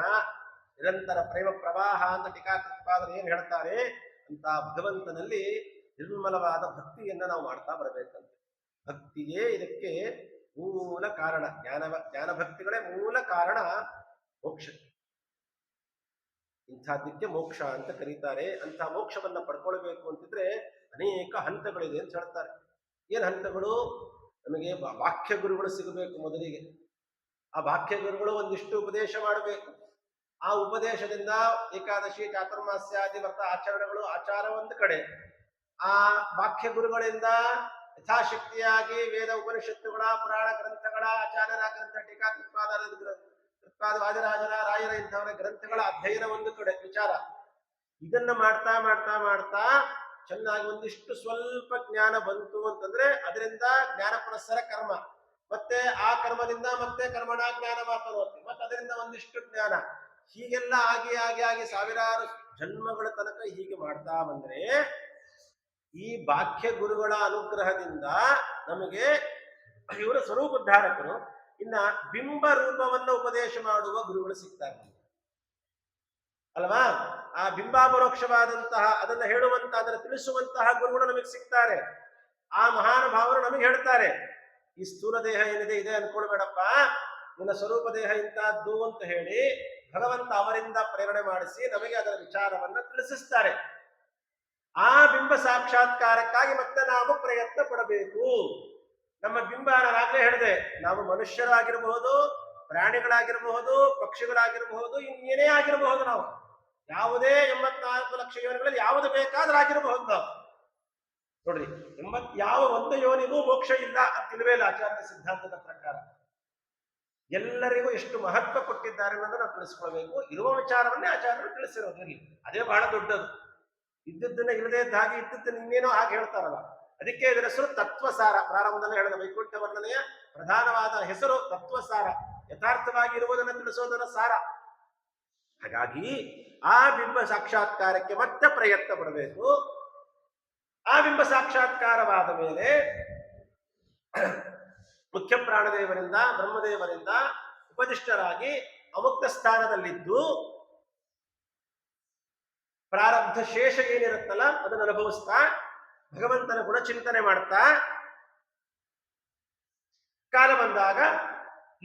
ನಿರಂತರ ಪ್ರೇಮ ಪ್ರವಾಹ ಅಂತ ಟೀಕಾಕೃತ್ಪಾದರು ಏನ್ ಹೇಳ್ತಾರೆ, ಅಂತ ಭಗವಂತನಲ್ಲಿ ನಿರ್ಮಲವಾದ ಭಕ್ತಿಯನ್ನ ನಾವು ಮಾಡ್ತಾ ಬರಬೇಕಂತೆ. ಭಕ್ತಿಯೇ ಇದಕ್ಕೆ ಮೂಲ ಕಾರಣ. ಜ್ಞಾನ ಭಕ್ತಿಗಳೇ ಮೂಲ ಕಾರಣ ಮೋಕ್ಷಕ್ಕೆ. ಇಂಥದ್ದಕ್ಕೆ ಮೋಕ್ಷ ಅಂತ ಕರೀತಾರೆ. ಅಂಥ ಮೋಕ್ಷವನ್ನ ಪಡ್ಕೊಳ್ಬೇಕು ಅಂತಿದ್ರೆ ಅನೇಕ ಹಂತಗಳಿದೆ ಅಂತ ಹೇಳ್ತಾರೆ. ಏನ್ ಹಂತಗಳು? ನಮಗೆ ವಾಕ್ಯ ಗುರುಗಳು ಸಿಗಬೇಕು ಮೊದಲಿಗೆ. ಆ ವಾಕ್ಯ ಗುರುಗಳು ಒಂದಿಷ್ಟು ಉಪದೇಶ ಮಾಡಬೇಕು. ಆ ಉಪದೇಶದಿಂದ ಏಕಾದಶಿ, ಚಾತುರ್ಮಾಸ್ಯಾದಿ ವ್ರತ ಆಚರಣೆಗಳು, ಆಚಾರ ಒಂದು ಕಡೆ. ಆ ವಾಕ್ಯ ಗುರುಗಳಿಂದ ಯಥಾಶಕ್ತಿಯಾಗಿ ವೇದ ಉಪನಿಷತ್ತುಗಳ, ಪುರಾಣ ಗ್ರಂಥಗಳ, ಆಚಾರ್ಯರ ಗ್ರಂಥ, ಟೀಕಾ ವಾದಿರಾಜರ, ರಾಯರ ಇಂಥವರ ಗ್ರಂಥಗಳ ಅಧ್ಯಯನ ಒಂದು ಕಡೆ ವಿಚಾರ. ಇದನ್ನ ಮಾಡ್ತಾ ಮಾಡ್ತಾ ಮಾಡ್ತಾ ಚೆನ್ನಾಗಿ ಒಂದಿಷ್ಟು ಸ್ವಲ್ಪ ಜ್ಞಾನ ಬಂತು ಅಂತಂದ್ರೆ ಅದರಿಂದ ಜ್ಞಾನ ಪುರಸ್ಸರ ಕರ್ಮ, ಮತ್ತೆ ಆ ಕರ್ಮದಿಂದ ಮತ್ತೆ ಕರ್ಮಣ ಜ್ಞಾನ ಮಾತನಾಡ್ತೀವಿ, ಮತ್ತೆ ಅದರಿಂದ ಒಂದಿಷ್ಟು ಜ್ಞಾನ, ಹೀಗೆಲ್ಲ ಆಗಿ ಆಗಿ ಆಗಿ ಸಾವಿರಾರು ಜನ್ಮಗಳ ತನಕ ಹೀಗೆ ಮಾಡ್ತಾ ಬಂದ್ರೆ ಈ ಬಾಹ್ಯ ಗುರುಗಳ ಅನುಗ್ರಹದಿಂದ ನಮಗೆ ಇವರ ಸ್ವರೂಪೋದ್ಧಾರಕರು. ಇನ್ನ ಬಿಂಬ ರೂಪವನ್ನು ಉಪದೇಶ ಮಾಡುವ ಗುರುಗಳು ಸಿಗ್ತಾರೆ ಅಲ್ವಾ. ಆ ಬಿಂಬಾಪರೋಕ್ಷವಾದಂತಹ ಅದನ್ನ ಹೇಳುವಂತಹ ಅದನ್ನು ತಿಳಿಸುವಂತಹ ಗುರುಗಳು ನಮಗೆ ಸಿಗ್ತಾರೆ. ಆ ಮಹಾನುಭಾವರು ನಮಗೆ ಹೇಳ್ತಾರೆ, ಈ ಸ್ಥೂಲ ದೇಹ ಏನಿದೆ ಇದೆ ಅನ್ಕೊಳ್ಬೇಡಪ್ಪ, ನಿನ್ನ ಸ್ವರೂಪ ದೇಹ ಇಂತಹದ್ದು ಅಂತ ಹೇಳಿ ಭಗವಂತ ಅವರಿಂದ ಪ್ರೇರಣೆ ಮಾಡಿಸಿ ನಮಗೆ ಅದರ ವಿಚಾರವನ್ನ ತಿಳಿಸಿಸ್ತಾರೆ. ಆ ಬಿಂಬ ಸಾಕ್ಷಾತ್ಕಾರಕ್ಕಾಗಿ ಮತ್ತೆ ನಾವು ಪ್ರಯತ್ನ ಪಡಬೇಕು. ನಮ್ಮ ಬಿಂಬ ನಾನಾಗ್ಲೇ ಹೇಳಿದೆ, ನಾವು ಮನುಷ್ಯರಾಗಿರಬಹುದು, ಪ್ರಾಣಿಗಳಾಗಿರಬಹುದು, ಪಕ್ಷಿಗಳಾಗಿರಬಹುದು, ಇನ್ನೇನೇ ಆಗಿರಬಹುದು. ನಾವು ಯಾವುದೇ 84 ಲಕ್ಷ ಯೋನಿಗಳಲ್ಲಿ ಯಾವುದು ಬೇಕಾದ್ರೂ ಆಗಿರಬಹುದು. ನಾವು ನೋಡ್ರಿ, ಯಾವ ಒಂದು ಯೋನಿಗೂ ಮೋಕ್ಷ ಇಲ್ಲ ಅಂತ ಇಲ್ವೇ ಇಲ್ಲ ಆಚಾರ್ಯ ಸಿದ್ಧಾಂತದ ಪ್ರಕಾರ. ಎಲ್ಲರಿಗೂ ಎಷ್ಟು ಮಹತ್ವ ಕೊಟ್ಟಿದ್ದಾರೆ ಅನ್ನೋದನ್ನ ನಾವು ತಿಳಿಸ್ಕೊಳ್ಬೇಕು. ಇರುವ ವಿಚಾರವನ್ನೇ ಆಚಾರ್ಯರು ತಿಳಿಸಿರೋದಿಲ್ಲ, ಅದೇ ಬಹಳ ದೊಡ್ಡದು. ಇದ್ದದ್ದನ್ನ ಇಲ್ಲದೆ ಇದ್ದಾಗಿ ಇದ್ದದ್ದನ್ನ ಇನ್ನೇನೋ ಹಾಗೆ ಹೇಳ್ತಾರಲ್ಲ, ಅದಕ್ಕೆ ಇದರ ಹೆಸರು ತತ್ವಸಾರ. ಪ್ರಾರಂಭದಲ್ಲಿ ಹೇಳಿದ ವೈಕುಂಠ ವರ್ಣನೆಯ ಪ್ರಧಾನವಾದ ಹೆಸರು ತತ್ವಸಾರ, ಯಥಾರ್ಥವಾಗಿ ಇರುವುದನ್ನು ತಿಳಿಸೋದರ ಸಾರ. ಹಾಗಾಗಿ ಆ ಬಿಂಬ ಸಾಕ್ಷಾತ್ಕಾರಕ್ಕೆ ಮತ್ತೆ ಪ್ರಯತ್ನ ಪಡಬೇಕು. ಆ ಬಿಂಬ ಸಾಕ್ಷಾತ್ಕಾರವಾದ ಮೇಲೆ ಮುಖ್ಯ ಪ್ರಾಣದೇವರಿಂದ ಬ್ರಹ್ಮದೇವರಿಂದ ಉಪದಿಷ್ಟರಾಗಿ ಅಮುಕ್ತ ಸ್ಥಾನದಲ್ಲಿದ್ದು ಪ್ರಾರಬ್ಧ ಶೇಷ ಏನಿರುತ್ತಲ್ಲ ಅದನ್ನು ಅನುಭವಿಸ್ತಾ ಭಗವಂತನ ಗುಣಚಿಂತನೆ ಮಾಡ್ತಾ ಕಾಲ ಬಂದಾಗ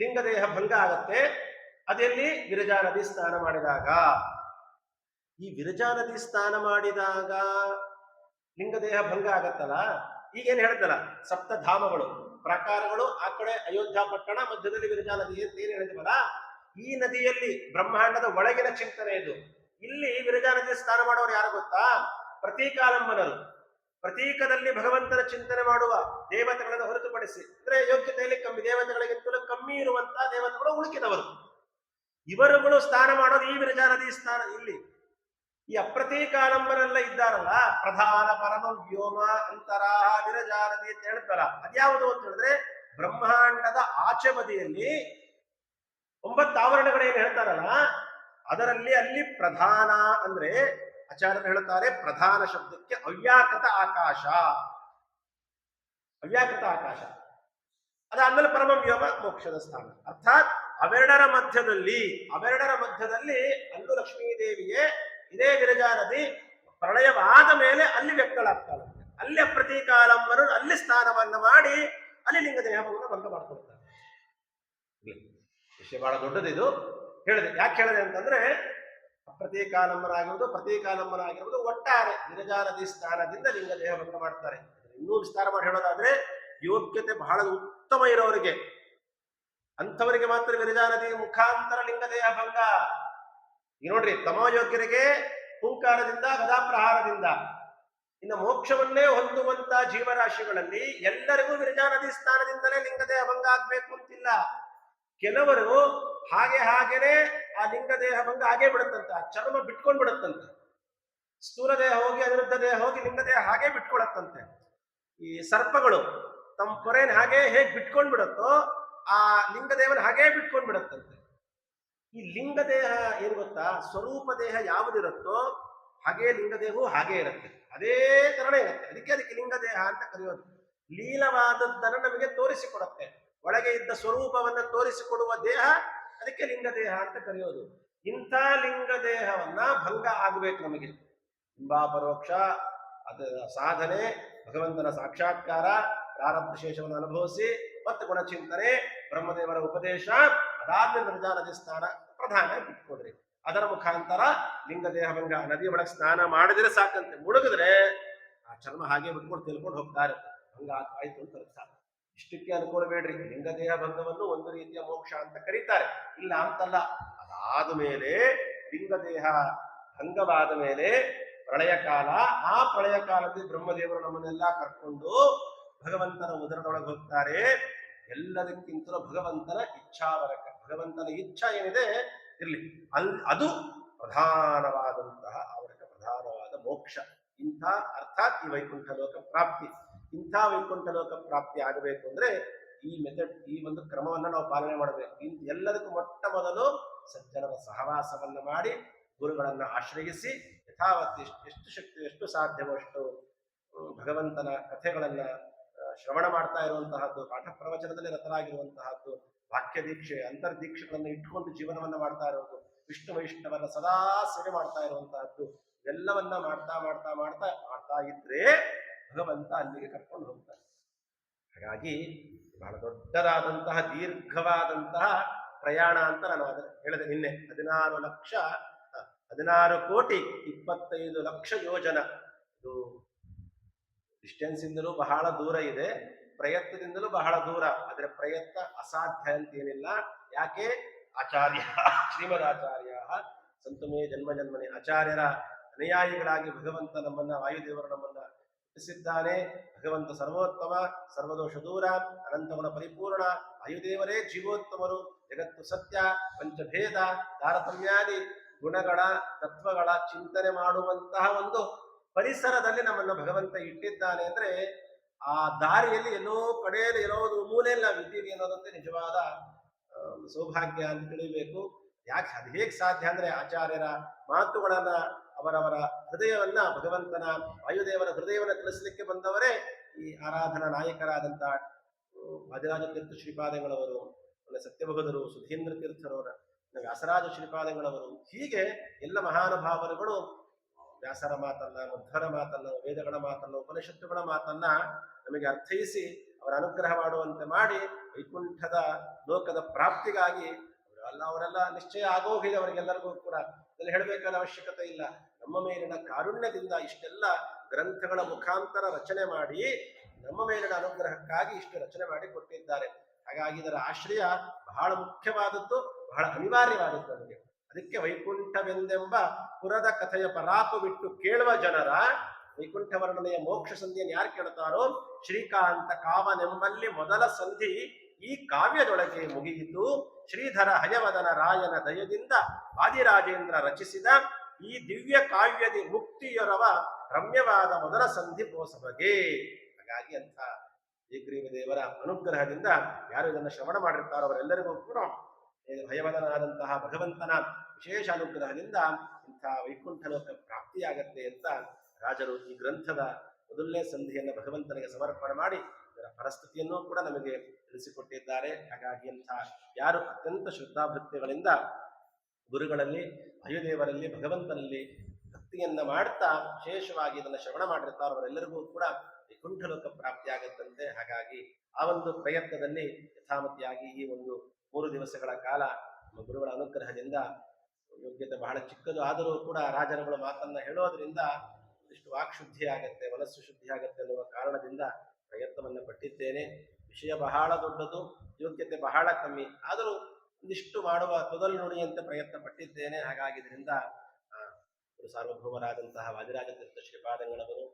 ಲಿಂಗದೇಹ ಭಂಗ ಆಗತ್ತೆ. ಅದೆಲ್ಲಿ ವಿರಜಾ ನದಿ ಸ್ನಾನ ಮಾಡಿದಾಗ. ಈ ವಿರಜಾ ನದಿ ಸ್ನಾನ ಮಾಡಿದಾಗ ಲಿಂಗದೇಹ ಭಂಗ ಆಗತ್ತಲ್ಲ. ಈಗೇನು ಹೇಳಿದಲ್ಲ, ಸಪ್ತಧಾಮಗಳು ಪ್ರಾಕಾರಗಳು, ಆ ಕಡೆ ಅಯೋಧ್ಯ ಪಟ್ಟಣ, ಮಧ್ಯದಲ್ಲಿ ವಿರಜಾ ನದಿ ಅಂತ ಏನು ಹೇಳಿದ್ವಲ್ಲ, ಈ ನದಿಯಲ್ಲಿ ಬ್ರಹ್ಮಾಂಡದ ಒಳಗಿನ ಚಿಂತನೆ ಇದು. ಇಲ್ಲಿ ವಿರಜಾ ನದಿ ಸ್ನಾನ ಮಾಡೋರು ಯಾರು ಗೊತ್ತಾ? ಪ್ರತೀಕಾಲಂಬನರು. ಪ್ರತೀಕದಲ್ಲಿ ಭಗವಂತನ ಚಿಂತನೆ ಮಾಡುವ ದೇವತೆಗಳನ್ನು ಹೊರತುಪಡಿಸಿ, ಅಂದ್ರೆ ಯೋಗ್ಯತೆಯಲ್ಲಿ ಕಮ್ಮಿ, ದೇವತೆಗಳಿಗಿಂತಲೂ ಕಮ್ಮಿ ಇರುವಂತಹ ದೇವತೆಗಳು ಉಳುಕಿದವರು. ಇವರುಗಳು ಸ್ನಾನ ಮಾಡೋದು ಈ ವಿರಜಾ ನದಿ ಸ್ನಾನ. ಇಲ್ಲಿ ಈ ಅಪ್ರತೀಕಾಲಂಬನೆಲ್ಲ ಇದ್ದಾರಲ್ಲ, ಪ್ರಧಾನ ಪರಮ ವ್ಯೋಮ ಅಂತರಾಹ ವಿರಜಾ ನದಿ ಅಂತ ಹೇಳ್ತಾರ. ಅದ್ಯಾವುದು ಅಂತ ಹೇಳಿದ್ರೆ ಬ್ರಹ್ಮಾಂಡದ ಆಚೆ ಬದಿಯಲ್ಲಿ 9 ಆವರಣಗಳೇನು ಹೇಳ್ತಾರಲ್ಲ, ಅದರಲ್ಲಿ ಅಲ್ಲಿ ಪ್ರಧಾನ ಅಂದ್ರೆ ಆಚಾರ್ಯರು ಹೇಳ್ತಾರೆ, ಪ್ರಧಾನ ಶಬ್ದಕ್ಕೆ ಅವ್ಯಾಕೃತ ಆಕಾಶ, ಅವ್ಯಾಕೃತ ಆಕಾಶ. ಅದಾದ್ಮೇಲೆ ಪರಮ ವ್ಯೋಮ ಮೋಕ್ಷದ ಸ್ಥಾನ. ಅರ್ಥಾತ್ ಅವೆರಡರ ಮಧ್ಯದಲ್ಲಿ ಅಲ್ಲೂ ಲಕ್ಷ್ಮೀದೇವಿಯೇ ಇದೇ ವಿರಜಾ ನದಿ ಪ್ರಳಯವಾದ ಮೇಲೆ ಅಲ್ಲಿ ವ್ಯಕ್ತಳಾಗ್ತಾಳೆ. ಅಲ್ಲಿ ಪ್ರತೀಕಾಲಂಬರು ಅಲ್ಲಿ ಸ್ನಾನವನ್ನ ಮಾಡಿ ಅಲ್ಲಿ ಲಿಂಗದೇಹವನ್ನು ಬಂಧ ಮಾಡ್ಕೊಳ್ತಾರೆ. ವಿಷಯ ಬಹಳ ದೊಡ್ಡದಿದು. ಹೇಳಿದೆ, ಯಾಕೆ ಹೇಳಿದೆ ಅಂತಂದ್ರೆ ಪ್ರತೀಕಾಲಂಬರಾಗಿರುವುದು ಒಟ್ಟಾರೆ ವಿರಜಾ ನದಿ ಸ್ನಾನದಿಂದ ಲಿಂಗದೇಹ ಬಂಧ ಮಾಡ್ತಾರೆ. ಇನ್ನೂ ವಿಸ್ತಾರ ಮಾಡಿ ಹೇಳೋದಾದ್ರೆ, ಯೋಗ್ಯತೆ ಬಹಳ ಉತ್ತಮ ಇರೋರಿಗೆ ಅಂಥವರಿಗೆ ಮಾತ್ರ ವಿರಜಾ ನದಿ ಮುಖಾಂತರ ಲಿಂಗದೇಹ ಭಂಗ. ಈ ನೋಡ್ರಿ, ತಮೋಯೋಗ್ಯರಿಗೆ ಹುಂಕಾರದಿಂದ ಗದಾಪ್ರಹಾರದಿಂದ, ಇನ್ನು ಮೋಕ್ಷವನ್ನೇ ಹೊಂದುವಂತ ಜೀವರಾಶಿಗಳಲ್ಲಿ ಎಲ್ಲರಿಗೂ ವಿರಜಾ ನದಿ ಸ್ಥಾನದಿಂದಲೇ ಲಿಂಗದೇಹ ಭಂಗ ಆಗ್ಬೇಕು ಅಂತಿಲ್ಲ. ಕೆಲವರು ಹಾಗೇನೆ ಆ ಲಿಂಗದೇಹ ಭಂಗ ಹಾಗೇ ಬಿಡುತ್ತಂತೆ, ಆ ಚರ್ಮ ಬಿಟ್ಕೊಂಡ್ ಬಿಡುತ್ತಂತೆ. ಸ್ಥೂಲ ದೇಹ ಹೋಗಿ ಅನಿರುದ್ಧ ದೇಹ ಹೋಗಿ ಲಿಂಗದೇಹ ಹಾಗೆ ಬಿಟ್ಕೊಳತ್ತಂತೆ. ಈ ಸರ್ಪಗಳು ತಮ್ಮ ಪೊರೆನ ಹೇಗೆ ಬಿಟ್ಕೊಂಡ್ ಬಿಡುತ್ತೋ ಆ ಲಿಂಗದೇವನ ಹಾಗೇ ಬಿಟ್ಕೊಂಡ್ ಬಿಡುತ್ತಂತೆ. ಈ ಲಿಂಗದೇಹ ಏನ್ ಗೊತ್ತಾ, ಸ್ವರೂಪ ದೇಹ ಯಾವುದಿರುತ್ತೋ ಹಾಗೇ ಲಿಂಗದೇಹವು ಹಾಗೇ ಇರುತ್ತೆ, ಅದೇ ತರನೇ ಇರುತ್ತೆ. ಅದಕ್ಕೆ ಲಿಂಗದೇಹ ಅಂತ ಕರೆಯೋದು. ಲೀಲವಾದದ್ದನ್ನು ನಮಗೆ ತೋರಿಸಿಕೊಡುತ್ತೆ, ಒಳಗೆ ಇದ್ದ ಸ್ವರೂಪವನ್ನ ತೋರಿಸಿಕೊಡುವ ದೇಹ, ಅದಕ್ಕೆ ಲಿಂಗದೇಹ ಅಂತ ಕರೆಯೋದು. ಇಂಥ ಲಿಂಗದೇಹವನ್ನ ಭಂಗ ಆಗಬೇಕು ನಮಗೆ. ಬಿಂಬಾಪರೋಕ್ಷ ಅದರ ಸಾಧನೆ, ಭಗವಂತನ ಸಾಕ್ಷಾತ್ಕಾರ, ಪ್ರಾರಬ್ಧ ಶೇಷವನ್ನು ಅನುಭವಿಸಿ ಮತ್ತು ಗುಣಚಿಂತನೆ, ಬ್ರಹ್ಮದೇವರ ಉಪದೇಶ, ಅದಾದ್ಮೇಲೆ ವಿರಜಾ ನದಿ ಸ್ನಾನ ಪ್ರಧಾನ ಬಿಟ್ಕೊಡ್ರಿ. ಅದರ ಮುಖಾಂತರ ಲಿಂಗದೇಹ ಭಂಗ. ನದಿಯ ಒಳಗೆ ಸ್ನಾನ ಮಾಡಿದ್ರೆ ಸಾಕಂತೆ, ಮುಳುಗಿದ್ರೆ ಆ ಚರ್ಮ ಹಾಗೆ ಬಿಟ್ಕೊಂಡು ತಿಳ್ಕೊಂಡು ಹೋಗ್ತಾ ಇರುತ್ತೆ. ಭಂಗ ಆಯ್ತು ಅಂತ ಸಾಕು. ಇಷ್ಟಕ್ಕೆ ಅನ್ಕೊಳ್ಬೇಡ್ರಿ, ಲಿಂಗದೇಹ ಭಂಗವನ್ನು ಒಂದು ರೀತಿಯ ಮೋಕ್ಷ ಅಂತ ಕರೀತಾರೆ, ಇಲ್ಲ ಅಂತಲ್ಲ. ಅದಾದ ಮೇಲೆ ಲಿಂಗದೇಹ ಭಂಗವಾದ ಮೇಲೆ ಪ್ರಳಯ ಕಾಲ, ಆ ಪ್ರಳಯ ಕಾಲದಲ್ಲಿ ಬ್ರಹ್ಮದೇವರು ನಮ್ಮನ್ನೆಲ್ಲ ಕರ್ಕೊಂಡು ಭಗವಂತನ ಉದರದೊಳಗೆ ಹೋಗ್ತಾರೆ. ಎಲ್ಲದಕ್ಕಿಂತಲೂ ಭಗವಂತನ ಇಚ್ಛಾವರಕ, ಭಗವಂತನ ಇಚ್ಛಾ ಏನಿದೆ ಇರ್ಲಿ, ಅದು ಪ್ರಧಾನವಾದಂತಹ ಆವರಕ, ಪ್ರಧಾನವಾದ ಮೋಕ್ಷ. ಇಂಥ ಅರ್ಥಾತ್ ಈ ವೈಕುಂಠ ಲೋಕ ಪ್ರಾಪ್ತಿ. ಇಂಥ ವೈಕುಂಠ ಲೋಕ ಪ್ರಾಪ್ತಿ ಆಗಬೇಕು ಅಂದ್ರೆ ಈ ಮೆಥಡ್, ಈ ಒಂದು ಕ್ರಮವನ್ನ ನಾವು ಪಾಲನೆ ಮಾಡಬೇಕು. ಎಲ್ಲದಕ್ಕೂ ಮೊಟ್ಟ ಮೊದಲು ಸಜ್ಜನರ ಸಹವಾಸವನ್ನ ಮಾಡಿ, ಗುರುಗಳನ್ನ ಆಶ್ರಯಿಸಿ, ಯಥಾವತ್ ಎಷ್ಟು ಶಕ್ತಿ ಎಷ್ಟು ಸಾಧ್ಯವೋ ಅಷ್ಟು ಭಗವಂತನ ಕಥೆಗಳನ್ನ ಶ್ರವಣ ಮಾಡ್ತಾ ಇರುವಂತಹದ್ದು, ಪಾಠ ಪ್ರವಚನದಲ್ಲಿ ರತರಾಗಿರುವಂತಹದ್ದು, ವಾಕ್ಯ ದೀಕ್ಷೆ ಅಂತರ್ದೀಕ್ಷೆಗಳನ್ನು ಇಟ್ಕೊಂಡು ಜೀವನವನ್ನ ಮಾಡ್ತಾ ಇರೋದು, ವಿಷ್ಣು ವೈಷ್ಣವರ ಸದಾ ಸೇವೆ ಮಾಡ್ತಾ ಇರುವಂತಹದ್ದು, ಎಲ್ಲವನ್ನ ಮಾಡ್ತಾ ಮಾಡ್ತಾ ಮಾಡ್ತಾ ಮಾಡ್ತಾ ಇದ್ರೆ ಭಗವಂತ ಅಲ್ಲಿಗೆ ಕರ್ಕೊಂಡು ಹೋಗ್ತಾನೆ. ಹಾಗಾಗಿ ಬಹಳ ದೊಡ್ಡದಾದಂತಹ ದೀರ್ಘವಾದಂತಹ ಪ್ರಯಾಣ ಅಂತ ನಾನು ಅದನ್ನು ಹೇಳಿದೆ ನಿನ್ನೆ. 16 ಕೋಟಿ 25 ಲಕ್ಷ ಯೋಜನ. ಇದು ಡಿಸ್ಟೆನ್ಸ್ ಇಂದಲೂ ಬಹಳ ದೂರ ಇದೆ, ಪ್ರಯತ್ನದಿಂದಲೂ ಬಹಳ ದೂರ. ಆದರೆ ಪ್ರಯತ್ನ ಅಸಾಧ್ಯ ಅಂತೇನಿಲ್ಲ. ಯಾಕೆ? ಆಚಾರ್ಯ ಶ್ರೀಮದಾಚಾರ್ಯ ಸಂತಮೇ ಜನ್ಮ ಜನ್ಮನೆ, ಆಚಾರ್ಯರ ಅನುಯಾಯಿಗಳಾಗಿ ಭಗವಂತ ನಮ್ಮನ್ನ, ವಾಯುದೇವರು ನಮ್ಮನ್ನ ಹುಟ್ಟಿಸಿದ್ದಾನೆ. ಭಗವಂತ ಸರ್ವೋತ್ತಮ, ಸರ್ವದೋಷ ದೂರ, ಅನಂತಗುಣ ಪರಿಪೂರ್ಣ, ವಾಯುದೇವರೇ ಜೀವೋತ್ತಮರು, ಜಗತ್ತು ಸತ್ಯ, ಪಂಚಭೇದ ತಾರತಮ್ಯಾದಿ ಗುಣಗಳ ತತ್ವಗಳ ಚಿಂತನೆ ಮಾಡುವಂತಹ ಒಂದು ಪರಿಸರದಲ್ಲಿ ನಮ್ಮನ್ನು ಭಗವಂತ ಇಟ್ಟಿದ್ದಾನೆ. ಅಂದ್ರೆ ಆ ದಾರಿಯಲ್ಲಿ ಎಲ್ಲೋ ಕಡೆಯಲ್ಲಿ ಇರೋದು ಮೂಲೆಯಲ್ಲಿ ನಾವು ಇದ್ದೀವಿ ಅನ್ನೋದಂತೆ ನಿಜವಾದ ಸೌಭಾಗ್ಯ ಅಂತ ತಿಳಿಬೇಕು. ಯಾಕೆ ಅದು ಹೇಗೆ ಸಾಧ್ಯ ಅಂದ್ರೆ ಆಚಾರ್ಯರ ಮಾತುಗಳನ್ನ, ಅವರವರ ಹೃದಯವನ್ನ, ಭಗವಂತನ ವಾಯುದೇವರ ಹೃದಯವನ್ನ ತಿಳಿಸಲಿಕ್ಕೆ ಬಂದವರೇ ಈ ಆರಾಧನಾ ನಾಯಕರಾದಂಥ ವಾದಿರಾಜ ತೀರ್ಥ ಶ್ರೀಪಾದಂಗಳವರು, ಸತ್ಯಭಗದರು, ಸುಧೀಂದ್ರ ತೀರ್ಥರವರ, ವ್ಯಾಸರಾಜ ಶ್ರೀಪಾದಂಗಳವರು, ಹೀಗೆ ಎಲ್ಲ ಮಹಾನುಭಾವರುಗಳು ವ್ಯಾಸರ ಮಾತನ್ನ, ಮಧ್ವರ ಮಾತನ್ನ, ವೇದಗಳ ಮಾತನ್ನ, ಉಪನಿಷತ್ತುಗಳ ಮಾತನ್ನ ನಮಗೆ ಅರ್ಥೈಸಿ ಅವರ ಅನುಗ್ರಹ ಮಾಡುವಂತೆ ಮಾಡಿ ವೈಕುಂಠದ ಲೋಕದ ಪ್ರಾಪ್ತಿಗಾಗಿ ಅವರೆಲ್ಲ ನಿಶ್ಚಯ ಆಗೋಗಿದೆ. ಅವರಿಗೆಲ್ಲರಿಗೂ ಕೂಡ ಇದನ್ನು ಹೇಳಬೇಕಾದ ಅವಶ್ಯಕತೆ ಇಲ್ಲ. ನಮ್ಮ ಮೇಲಿನ ಕಾರುಣ್ಯದಿಂದ ಇಷ್ಟೆಲ್ಲ ಗ್ರಂಥಗಳ ಮುಖಾಂತರ ರಚನೆ ಮಾಡಿ ನಮ್ಮ ಮೇಲಿನ ಅನುಗ್ರಹಕ್ಕಾಗಿ ಇಷ್ಟು ರಚನೆ ಮಾಡಿ ಕೊಟ್ಟಿದ್ದಾರೆ. ಹಾಗಾಗಿ ಇದರ ಆಶ್ರಯ ಬಹಳ ಮುಖ್ಯವಾದದ್ದು, ಬಹಳ ಅನಿವಾರ್ಯವಾದದ್ದು ನಮಗೆ. ಅದಕ್ಕೆ ವೈಕುಂಠವೆಂದೆಂಬ ಪುರದ ಕಥೆಯ ಪರಾಪು ಬಿಟ್ಟು ಕೇಳುವ ಜನರ ವೈಕುಂಠ ವರ್ಣನೆಯ ಮೋಕ್ಷ ಸಂಧಿಯನ್ನು ಯಾರು ಕೇಳ್ತಾರೋ, ಶ್ರೀಕಾಂತ ಕಾವನೆಂಬಲ್ಲಿ ಮೊದಲ ಸಂಧಿ ಈ ಕಾವ್ಯದೊಳಗೆ ಮುಗಿಯಿತು. ಶ್ರೀಧರ ಹಯವದನ ರಾಯನ ದಯದಿಂದ ವಾದಿರಾಜೇಂದ್ರ ರಚಿಸಿದ ಈ ದಿವ್ಯ ಕಾವ್ಯದಿ ಮುಕ್ತಿಯೊರವ ರಮ್ಯವಾದ ಮೊದಲ ಸಂಧಿ ಪೋಸಬಗೆ. ಹಾಗಾಗಿ ಅಂತ ಏಗ್ರೀವ ದೇವರ ಅನುಗ್ರಹದಿಂದ ಯಾರು ಇದನ್ನು ಶ್ರವಣ ಮಾಡಿರ್ತಾರೋ ಅವರೆಲ್ಲರಿಗೂ ಕೂಡ ಭಯವದನಾದಂತಹ ಭಗವಂತನ ವಿಶೇಷ ಅನುಗ್ರಹದಿಂದ ಇಂಥ ವೈಕುಂಠ ಲೋಕ ಪ್ರಾಪ್ತಿಯಾಗತ್ತೆ ಅಂತ ರಾಜರು ಈ ಗ್ರಂಥದ ಮೊದಲನೇ ಸಂಧಿಯನ್ನು ಭಗವಂತನಿಗೆ ಸಮರ್ಪಣೆ ಮಾಡಿ ಇದರ ಪರಿಸ್ಥಿತಿಯನ್ನು ಕೂಡ ನಮಗೆ ತಿಳಿಸಿಕೊಟ್ಟಿದ್ದಾರೆ. ಹಾಗಾಗಿ ಇಂಥ ಯಾರು ಅತ್ಯಂತ ಶ್ರದ್ಧಾಭಕ್ತಿಗಳಿಂದ ಗುರುಗಳಲ್ಲಿ, ವಾಯುದೇವರಲ್ಲಿ, ಭಗವಂತನಲ್ಲಿ ಭಕ್ತಿಯನ್ನ ಮಾಡ್ತಾ ವಿಶೇಷವಾಗಿ ಇದನ್ನು ಶ್ರವಣ ಮಾಡಿರ್ತಾರೋ ಅವರೆಲ್ಲರಿಗೂ ಕೂಡ ವೈಕುಂಠ ಲೋಕ ಪ್ರಾಪ್ತಿಯಾಗತ್ತಂತೆ. ಹಾಗಾಗಿ ಆ ಒಂದು ಪ್ರಯತ್ನದಲ್ಲಿ ಯಥಾಮತಿಯಾಗಿ ಈ ಒಂದು 3 ದಿವಸಗಳ ಕಾಲ ನಮ್ಮ ಗುರುಗಳ ಅನುಗ್ರಹದಿಂದ, ಯೋಗ್ಯತೆ ಬಹಳ ಚಿಕ್ಕದು ಆದರೂ ಕೂಡ ರಾಜರುಗಳ ಮಾತನ್ನ ಹೇಳೋದ್ರಿಂದ ಇಷ್ಟು ವಾಕ್ಶುದ್ಧಿ ಆಗತ್ತೆ, ಮನಸ್ಸು ಶುದ್ಧಿ ಆಗತ್ತೆ ಅನ್ನುವ ಕಾರಣದಿಂದ ಪ್ರಯತ್ನವನ್ನ ಪಟ್ಟಿದ್ದೇನೆ. ವಿಷಯ ಬಹಳ ದೊಡ್ಡದು, ಯೋಗ್ಯತೆ ಬಹಳ ಕಮ್ಮಿ, ಆದರೂ ಒಂದಿಷ್ಟು ಮಾಡುವ ತೊದಲು ನುಡಿಯಂತೆ ಪ್ರಯತ್ನ ಪಟ್ಟಿದ್ದೇನೆ. ಹಾಗಾಗಿ ಇದರಿಂದ ಸಾರ್ವಭೌಮರಾದಂತಹ ವಾದಿರಾಜ ತೀರ್ಥ ಶ್ರೀಪಾದಂಗಳವರು,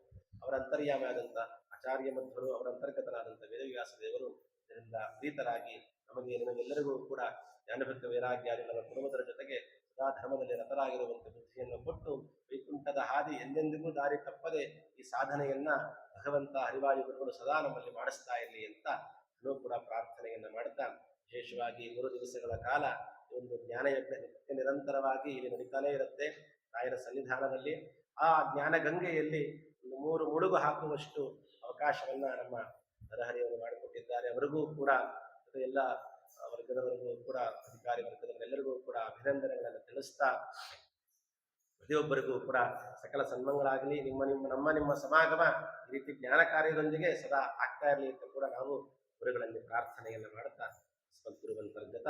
ಅವರ ಅಂತರ್ಯಾಮಿಯಾದಂತಹ ಆಚಾರ್ಯ ಮಧ್ವರು, ಅವರ ಅಂತರ್ಗತರಾದಂತಹ ವೇದವ್ಯಾಸ ದೇವರು ಇದರಿಂದ ಪ್ರೀತರಾಗಿ ನಮಗೆಲ್ಲರಿಗೂ ಕೂಡ ಜ್ಞಾನಭಕ್ತ ವೈರಾಗ್ಯಾದಿಗಳ ಕುಟುಂಬದರ ಜೊತೆಗೆ ಸದಾ ಧರ್ಮದಲ್ಲಿ ರತರಾಗಿರುವಂತೆ ಬುದ್ಧಿಯನ್ನು ಕೊಟ್ಟು ವೈಕುಂಠದ ಹಾದಿ ಎಂದೆಂದಿಗೂ ದಾರಿ ತಪ್ಪದೆ ಈ ಸಾಧನೆಯನ್ನ ಭಗವಂತ ಹರಿವಾಯು ಗುರುಗಳು ಸದಾ ನಮ್ಮಲ್ಲಿ ಮಾಡಿಸ್ತಾ ಇರಲಿ ಅಂತ ಇನ್ನೂ ಕೂಡ ಪ್ರಾರ್ಥನೆಯನ್ನ ಮಾಡ್ತಾ, ವಿಶೇಷವಾಗಿ 3 ದಿವಸಗಳ ಕಾಲ ಒಂದು ಜ್ಞಾನಯಜ್ಞ ನಿರಂತರವಾಗಿ ಇಲ್ಲಿ ನಡೀತಾನೇ ಇರುತ್ತೆ ರಾಯರ ಸನ್ನಿಧಾನದಲ್ಲಿ. ಆ ಜ್ಞಾನ ಗಂಗೆಯಲ್ಲಿ ಒಂದು 3 ಮುಳುಗು ಹಾಕುವಷ್ಟು ಅವಕಾಶವನ್ನ ನಮ್ಮ ನರಹರಿಯವರು ಮಾಡಿಕೊಟ್ಟಿದ್ದಾರೆ. ಅವರಿಗೂ ಕೂಡ ಎಲ್ಲ ವರ್ಗದವರಿಗೂ ಕೂಡ, ಅಧಿಕಾರಿ ವರ್ಗದವರೆಲ್ಲರಿಗೂ ಕೂಡ ಅಭಿನಂದನೆಗಳನ್ನು ತಿಳಿಸ್ತಾ, ಪ್ರತಿಯೊಬ್ಬರಿಗೂ ಕೂಡ ಸಕಲ ಸನ್ಮಂಗಳಾಗಲಿ. ನಮ್ಮ ಸಮಾಗಮ ಈ ರೀತಿ ಜ್ಞಾನ ಕಾರ್ಯದೊಂದಿಗೆ ಸದಾ ಆಗ್ತಾ ಇರಲಿ ಅಂತ ಕೂಡ ನಾವು ಗುರುಗಳಲ್ಲಿ ಪ್ರಾರ್ಥನೆಯನ್ನು ಮಾಡುತ್ತಾ, ಸ್ಮದ್ಗುರುವಂತರ್ಗತ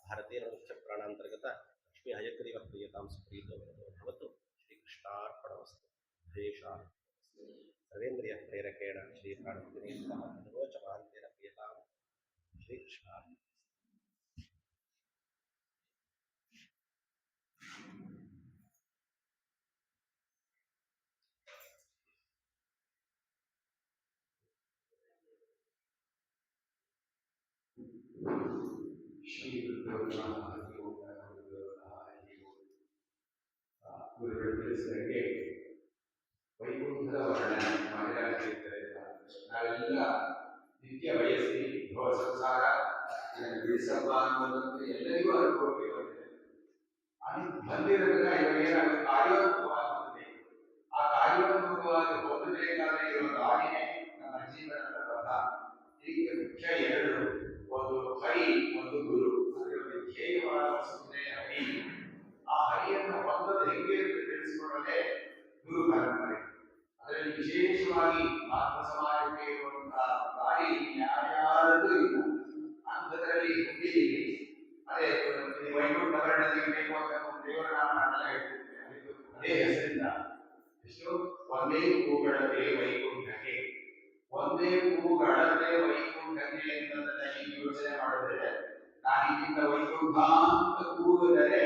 ಭಾರತೀಯ ಮುಖ್ಯ ಪ್ರಾಣಾಂತರ್ಗತ ಲಕ್ಷ್ಮೀ ಹಯಗ್ರೀವ ಪ್ರಿಯತಾಂ ಸುಪ್ರೀತೋ ಭವತು. ಶ್ರೀಕೃಷ್ಣಾರ್ಪಣಮಸ್ತು. ಸರ್ವೇಂದ್ರಿಯ ಪ್ರೇರಕೇಣ ಶ್ರೀ ಪ್ರಾಣೋಚ ಮಹಾಂತೇನ ಪ್ರಿಯತಾಂ. ಶ್ರೀಕೃಷ್ಣ. ಗುರುಗಳು ತಿಳಿಸಿದಂಗೆ ವೈಕುಂಠದ ವರ್ಣನೆ ಮಾಡಿದ ನಾವೆಲ್ಲ ನಿತ್ಯ ಬಯಸಿ ಭವ ಸಂಸಾರ ಬಿಡಿಸಪ್ಪ ಅನ್ನೋದಂತೂ ಎಲ್ಲರಿಗೂ ಅನುಭವಕ್ಕೆ ಬಂದಿದೆ. ಅದು ಬಂದಿರೋದ್ರಿಂದ ಇವಾಗ ಏನಾಗುತ್ತೆ, ಕಾರ್ಯೋನ್ಮುಖವಾಗಿ ಬಂದಿದೆ. ಆ ಕಾರ್ಯೋನ್ಮುಖವಾಗಿ ಹೋಗಬೇಕಾದ್ರೆ ಇರುವ ದಾರಿನೇ ನಮ್ಮ ಜೀವನದ ಪಥ. ವಿಶೇಷವಾಗಿ ಆತ್ಮ ಸಮಾಜಕ್ಕೆ ಇರುವಂತಹ ದಾರಿ ಯಾರ್ಯಾರದ್ದು ಇಲ್ಲ ಅಂಥದ್ರಲ್ಲಿ ಹುಟ್ಟಿದೀವಿ. ಅದೇ ವೈಕುಂಠ ವರ್ಣದಲ್ಲಿ ಬೇಕು ಅಂತ ಒಂದು ದೇವರ ನಾಮನೆಲ್ಲ ಹೇಳ್ತಿದ್ದೆ. ಅದೇ ಹೆಸರಿಂದ ಎಷ್ಟು ಒಂದೇ ಹೂಗಳತೆ ವೈಕುಂಠಕ್ಕೆ, ಒಂದೇ ಹೂಗಳತೆ ವೈಕುಂಠಕ್ಕೆ ಅಂತ ನೀವು ಯೋಚನೆ ಮಾಡಿದ್ರೆ ನಾನಿಗಿಂತ ವೈಕುಂಠ ಅಂತ ಕೂಗಿದರೆ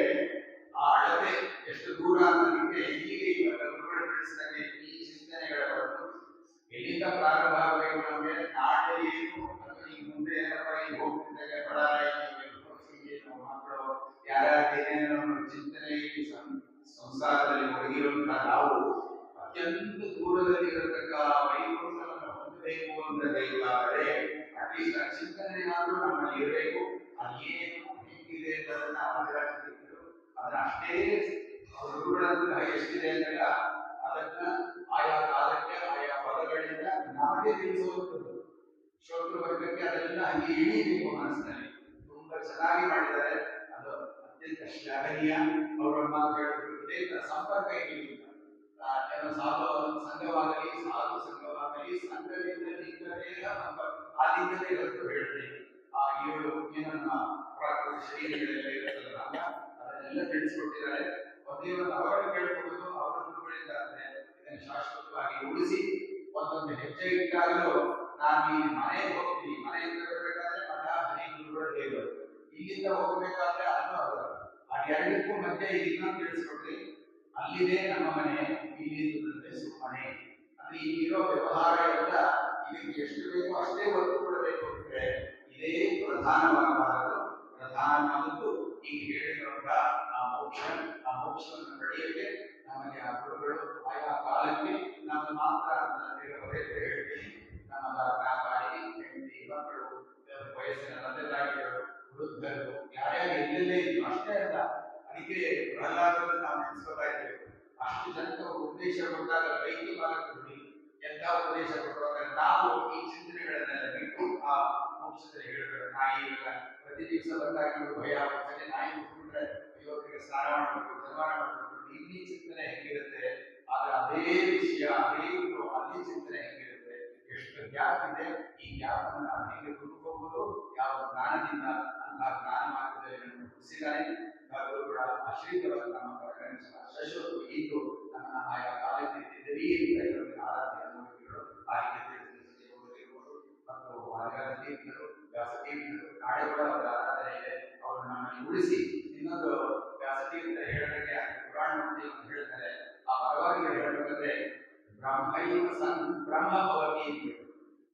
ಆ ಅಳತೆ ಎಷ್ಟು ದೂರ ಅನ್ನೋದಕ್ಕೆ ಹೀಗೆ ಇವಾಗ ಗುರುಗಳು ತಿಳಿಸಿದಂಗೆ ಈ ಚಿಂತನೆಗಳನ್ನು ಎಲ್ಲಿಂದ ಪ್ರಾರಂಭ ಆಗಬೇಕು ನಮಗೆ, ನಾಳೆ ಏನು ಅಥವಾ ಈ ಮುಂದೆ ಏನಪ್ಪ ಈ ಹೋಗ್ತಿದ್ದಾಗ ಬಡಾರ ಮಕ್ಕಳು ಯಾರ್ಯಾರೇನೇನೋ ಚಿಂತನೆಯಲ್ಲಿ ಸಂಸಾರದಲ್ಲಿ ಮುಳುಗಿರುವಂತಹ ನಾವು ಅತ್ಯಂತ ದೂರದಲ್ಲಿ ಇರತಕ್ಕ ವೈಕುಂಠವನ್ನು ಹೊಂದಬೇಕು ಅಂತ ಬೇಕಾದರೆ ಅಟ್ಲೀಸ್ಟ್ ಆ ಚಿಂತನೆಯಾದರೂ ನಮ್ಮಲ್ಲಿ ಇರಬೇಕು. ಅದೇನು ಹೇಗಿದೆ ಅನ್ನೋದನ್ನ ಅವರಾಗಿದ್ದು ಅದನ್ನ ಅಷ್ಟೇ ಗುರುಗಳಂತಹ ಎಷ್ಟಿದೆ ಅಂದಾಗ ಅದನ್ನ ಆಯಾ ಕಾಲಕ್ಕೆ ಆಯಾ ಪದಗಳಿಂದ ನಮಗೆ ತಿಳಿಸುವಂಥದ್ದು ಶ್ರೋತೃ ವರ್ಗಕ್ಕೆ ಅದೆಲ್ಲ ಹಂಗೆ ಇಳಿಬೇಕು ಮನಸ್ಸಿನಲ್ಲಿ. ತುಂಬಾ ಚೆನ್ನಾಗಿ ಮಾಡಿದ್ದಾರೆ, ಅದು ಅತ್ಯಂತ ಶ್ಲಾಘನೀಯ. ಅವರ ಮಾತು ಹೇಳಿದ್ರು ಸಂಪರ್ಕ ಇರಲಿಲ್ಲ, ಏನೋ ಸಾಧು ಸಂಘವಾಗಲಿ ಸಾಧು ಸಂಘವಾಗಲಿ ಸಂಘದಿಂದ ಲಿಂಗದೇ ಆ ಲಿಂಗದೇ ಹೊರತು ಹೇಳ್ತೇವೆ. ಆ 7 ಏನನ್ನ ಪ್ರಾಕೃತ ಶರೀರಗಳೆಲ್ಲ ಇರುತ್ತಲ್ಲ ಅದನ್ನೆಲ್ಲ ತಿಳಿಸ್ಕೊಟ್ಟಿದ್ದಾರೆ. ಒಂದೇ ಒಂದು ಅವರ ಕೇಳ್ಕೊಡುವುದು ಅವರ ಗುರುಗಳಿಂದ ಇದನ್ನು ಶಾಶ್ವತವಾಗಿ ಉಳಿಸಿ ಒಂದೊಂದು ಹೆಜ್ಜೆ ಇಟ್ಟಾಗಲೂ ನಾನು ಈ ಮನೆಗೆ ಹೋಗ್ತೀನಿ, ಮನೆಯಿಂದ ಬರಬೇಕಾದ್ರೆ ಮಠ ಹನಿ ಗುರುಗಳು ದೇವರು, ಇಲ್ಲಿಂದ ಹೋಗಬೇಕಾದ್ರೆ ಅಲ್ಲೂ ಅಲ್ಲ, ಅದೆರಡಕ್ಕೂ ಮಧ್ಯೆ ಇದನ್ನ ತಿಳಿಸ್ಕೊಡ್ರಿ. ಅಲ್ಲಿದೆ ನಮ್ಮ ಮನೆ, ಇಲ್ಲಿಂದ ಸುಮ್ಮನೆ ಅಂದ್ರೆ ಇಲ್ಲಿರೋ ವ್ಯವಹಾರ ಎಲ್ಲ ಇದಕ್ಕೆ ಎಷ್ಟು ಬೇಕೋ ಅಷ್ಟೇ ಒತ್ತು ಕೊಡಬೇಕು ಅಂದ್ರೆ ಇದೇ ಪ್ರಧಾನವಾಗಬಾರದು. ಪ್ರಧಾನವಾದದ್ದು ಈಗ ಹೇಳಿರುವಂತ ಆ ಮೋಕ್ಷವನ್ನು ಪಡೆಯಲಿಕ್ಕೆ ನಮಗೆ ಆ ಗುರುಗಳು ಆಯಾ ಕಾಲಕ್ಕೆ ನಮ್ಮ ಮಾತ್ರ ಹೇಳ್ತೀನಿ. ನಮ್ಮ ಬಾಯಿ ಹೆಂಡತಿ ಮಕ್ಕಳು ವಯಸ್ಸಿನ ತಂದೆತಾಯಿಗಳು ವೃದ್ಧರು ಯಾರ್ಯಾರು ಎಲ್ಲೆಲ್ಲೇ ಇದ್ರು ಅಷ್ಟೇ ಅಲ್ಲ, ಅದಕ್ಕೆ ಪ್ರಹ್ಲಾದವನ್ನು ನಾವು ನೆನೆಸ್ಕೋತಾ ಇದ್ದೇವೆ. ಅಷ್ಟು ಜನಕ್ಕೆ ಉಪದೇಶ ಕೊಟ್ಟಾಗ ವೈದ್ಯ ಭಾಗದಲ್ಲಿ ಎಂಥ ಉಪದೇಶ ಕೊಡುವಾಗ ನಾವು ಈ ಚಿಂತನೆಗಳನ್ನೆಲ್ಲ ಬಿಟ್ಟು ಆ ಮೋಕ್ಷದಲ್ಲಿ ಹೇಳಿದ್ರು. ನಾಯಿ ಪ್ರತಿ ದಿವಸ ಬಂದಾಗ ಭಯ ಆಗುತ್ತೆ, ನಾಯಿ ಬಿಟ್ಬಿಟ್ರೆ ಅಯೋಗ್ಯರಿಗೆ ಸ್ನಾನ ಮಾಡಬೇಕು, ಸನ್ಮಾನ ಮಾಡಬೇಕು, ಇಲ್ಲಿ ಚಿಂತನೆ ಹೆಂಗಿರುತ್ತೆ. ಆದ್ರೆ ಅದೇ ವಿಷಯ ಅದೇ ಅಲ್ಲಿ ಚಿಂತನೆ ಹೆಂಗಿರುತ್ತೆ, ಎಷ್ಟು ಗ್ಯಾಪ್ ಇದೆ. ಈ ಗ್ಯಾಪ್ ಅನ್ನು ನಾವು ಹೇಗೆ ತುಂಬಿಕೋಬಹುದು, ಯಾವ ಜ್ಞಾನದಿಂದ ಅಂತಹ ಜ್ಞಾನ ಮಾರ್ಗದಲ್ಲಿ ಹುಟ್ಟಿಸಿದ್ದಾನೆ ಗುರುಗಳ ಆಶ್ರಯವನ್ನು ನಮ್ಮ ಶಶೋತ್ತು ಇಂದು ನಮ್ಮ ಆಯಾ ಕಾಲಕ್ಕೆ ಆರಾಧ್ಯ ಅನುಭವಿಗಳು ಆ ರೀತಿ ಮತ್ತು ತೀರ್ಥರು ವ್ಯಾಸತೀರ್ಥರು ನಾಳೆ ಕೂಡ ಅವರ ಆರಾಧನೆ ಇದೆ. ಅವರು ನಮ್ಮನ್ನು ಉಳಿಸಿ ಇನ್ನೊಂದು ವ್ಯಾಸತೀರ್ಥರ ಹೇಳೋದಕ್ಕೆ ಪುರಾಣ ಅಂತ ಹೇಳ್ತಾರೆ. ಆ ಪರವಾಗಿಗಳು ಹೇಳಬೇಕಂದ್ರೆ ಬ್ರಹ್ಮೈವ ಸನ್ ಬ್ರಹ್ಮ ಭವತಿ ಅಂತ.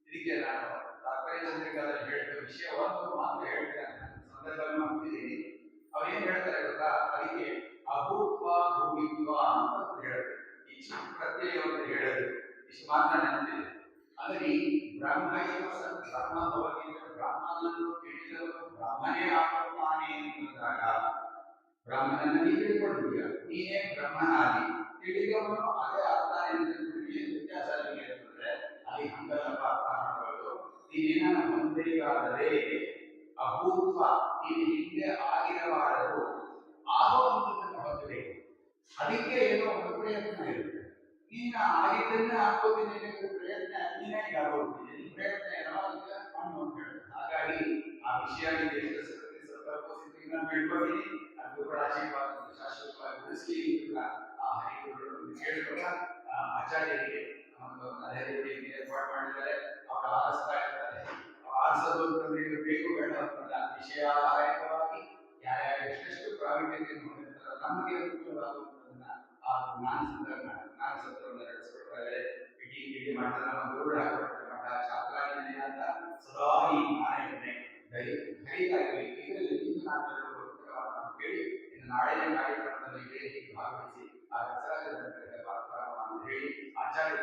ಇದಕ್ಕೆ ನಾನು ತಾತ್ಪರ್ಯದಲ್ಲಿ ಹೇಳಿದ ವಿಷಯ ಒಂದು ಮಾತ್ರ ಹೇಳ್ತೇನೆ, ಸಂದರ್ಭವನ್ನು ಹೊಂದಿದ್ದೀನಿ. ಅವ್ರೇನ್ ಹೇಳ್ತಾರೆ ಗೊತ್ತಾ, ಅದಕ್ಕೆ ಅಭೂತ್ವ ಭೂಮಿತ್ವ ಅಂತ ಹೇಳ್ತಾರೆ. ಈ ಪ್ರತ್ಯಯವನ್ನು ಹೇಳೋದು ಇಷ್ಟು ಮಾತ್ರ ನೆನಪಿದೆ. ಅಲ್ಲಿ ಬ್ರಹ್ಮೈವ ಸನ್ ಬ್ರಹ್ಮ ಭವತಿ, ಬ್ರಹ್ಮನನ್ನು ತಿಳಿದವನು ಬ್ರಹ್ಮನೇ ಆಗುತ್ತಾನೆ ಎಂದಾಗ ಬ್ರಹ್ಮನನ್ನು ನೀ ತಿಳ್ಕೊಂಡಿದ್ದೀಯ, ನೀನೇ ಬ್ರಹ್ಮನಾಗಿ ತಿಳಿದವನು ಅದೇ ಆಗ್ತಾನೆ ಅಂತ ವ್ಯತ್ಯಾಸ ಅಂತಂದ್ರೆ ಅಲ್ಲಿ ಹಂಗಲ್ಲಪ್ಪ ಅರ್ಥ ಮಾಡೋದು. ನೀನೇನ ಹೊಂದಬೇಕಾದರೆ ಅಭೂತ್ವ ನೀನು ಹಿಂದೆ ಆಗಿರಬಾರದು, ಆಗುವಂಥದ್ದನ್ನು ಹೊಂದಬೇಕು. ಅದಕ್ಕೆ ಏನೋ ಒಂದು ಪ್ರಯತ್ನ ಇರುತ್ತೆ. ನೀನು ಆಗಿದ್ದನ್ನ ಹಾಕೋತೀನಿ ಪ್ರಯತ್ನ ನೀನೇ ಆಗೋಗ್ತೀನಿ, ನಿನ್ನ ಪ್ರಯತ್ನ ಏನೋ ಅದಕ್ಕೆ ಮಣ್ಣು ಅಂತ ಹೇಳ್ತಾರೆ. ಹಾಗಾಗಿ ಆ ವಿಷಯ ತಿಳ್ಕೊಂಡಿನಿ ಗುರುಗಳ ಆಶೀರ್ವಾದ ಶಾಶ್ವತವಾಗಿ ಉಳಿಸಲಿ ಆ ಹರಿಗುರುಗಳು ಕೇಳಿದಾಗ ಆಚಾರ್ಯರಿಗೆ ಒಂದು ಅದೇ ರೀತಿ ಏರ್ಪಾಡು ಮಾಡಿದ್ದಾರೆ. ಅವರು ಆರಿಸ್ತಾ ಇರ್ತಾರೆ. ಆರಿಸೋದು ಅಂತಂದ್ರೆ ಬೇಕು ಬೇಡ ಅಂತಲ್ಲ, ವಿಷಯಾಧಾರಿತವಾಗಿ ಯಾರ್ಯಾರು ಎಷ್ಟೆಷ್ಟು ಪ್ರಾವೀಣ್ಯತೆಯನ್ನು ಹೊಂದಿರ್ತಾರೋ ನಮಗೆ ಅನುಕೂಲವಾಗುವುದನ್ನ ಆ ಜ್ಞಾನ ಸತ್ರವನ್ನು ನಡೆಸಿಕೊಡ್ತಾರೆ. ಇಡೀ ಮಠದ ನಮ್ಮ ಗುರುಗಳು ಹಾಕೊಡ್ತಾರೆ. ಮಠ ಛಾತ್ರಾಂಜಲಿ ಅಂತ ಸದಾ ಈ ಜ್ಞಾನವನ್ನೇ ಹರಿತಾ ಇರಲಿ. ಇದರಲ್ಲಿ ಇಂದು ನಾನು ಹೇಳಿ ಇನ್ನು ನಾಳೆಯ ಕಾರ್ಯಕ್ರಮದಲ್ಲಿ ಭಾಗವಹಿಸಿ ಆ ಹೆಸರಾದ ಹೇಳಿ ಆಚಾರ್ಯ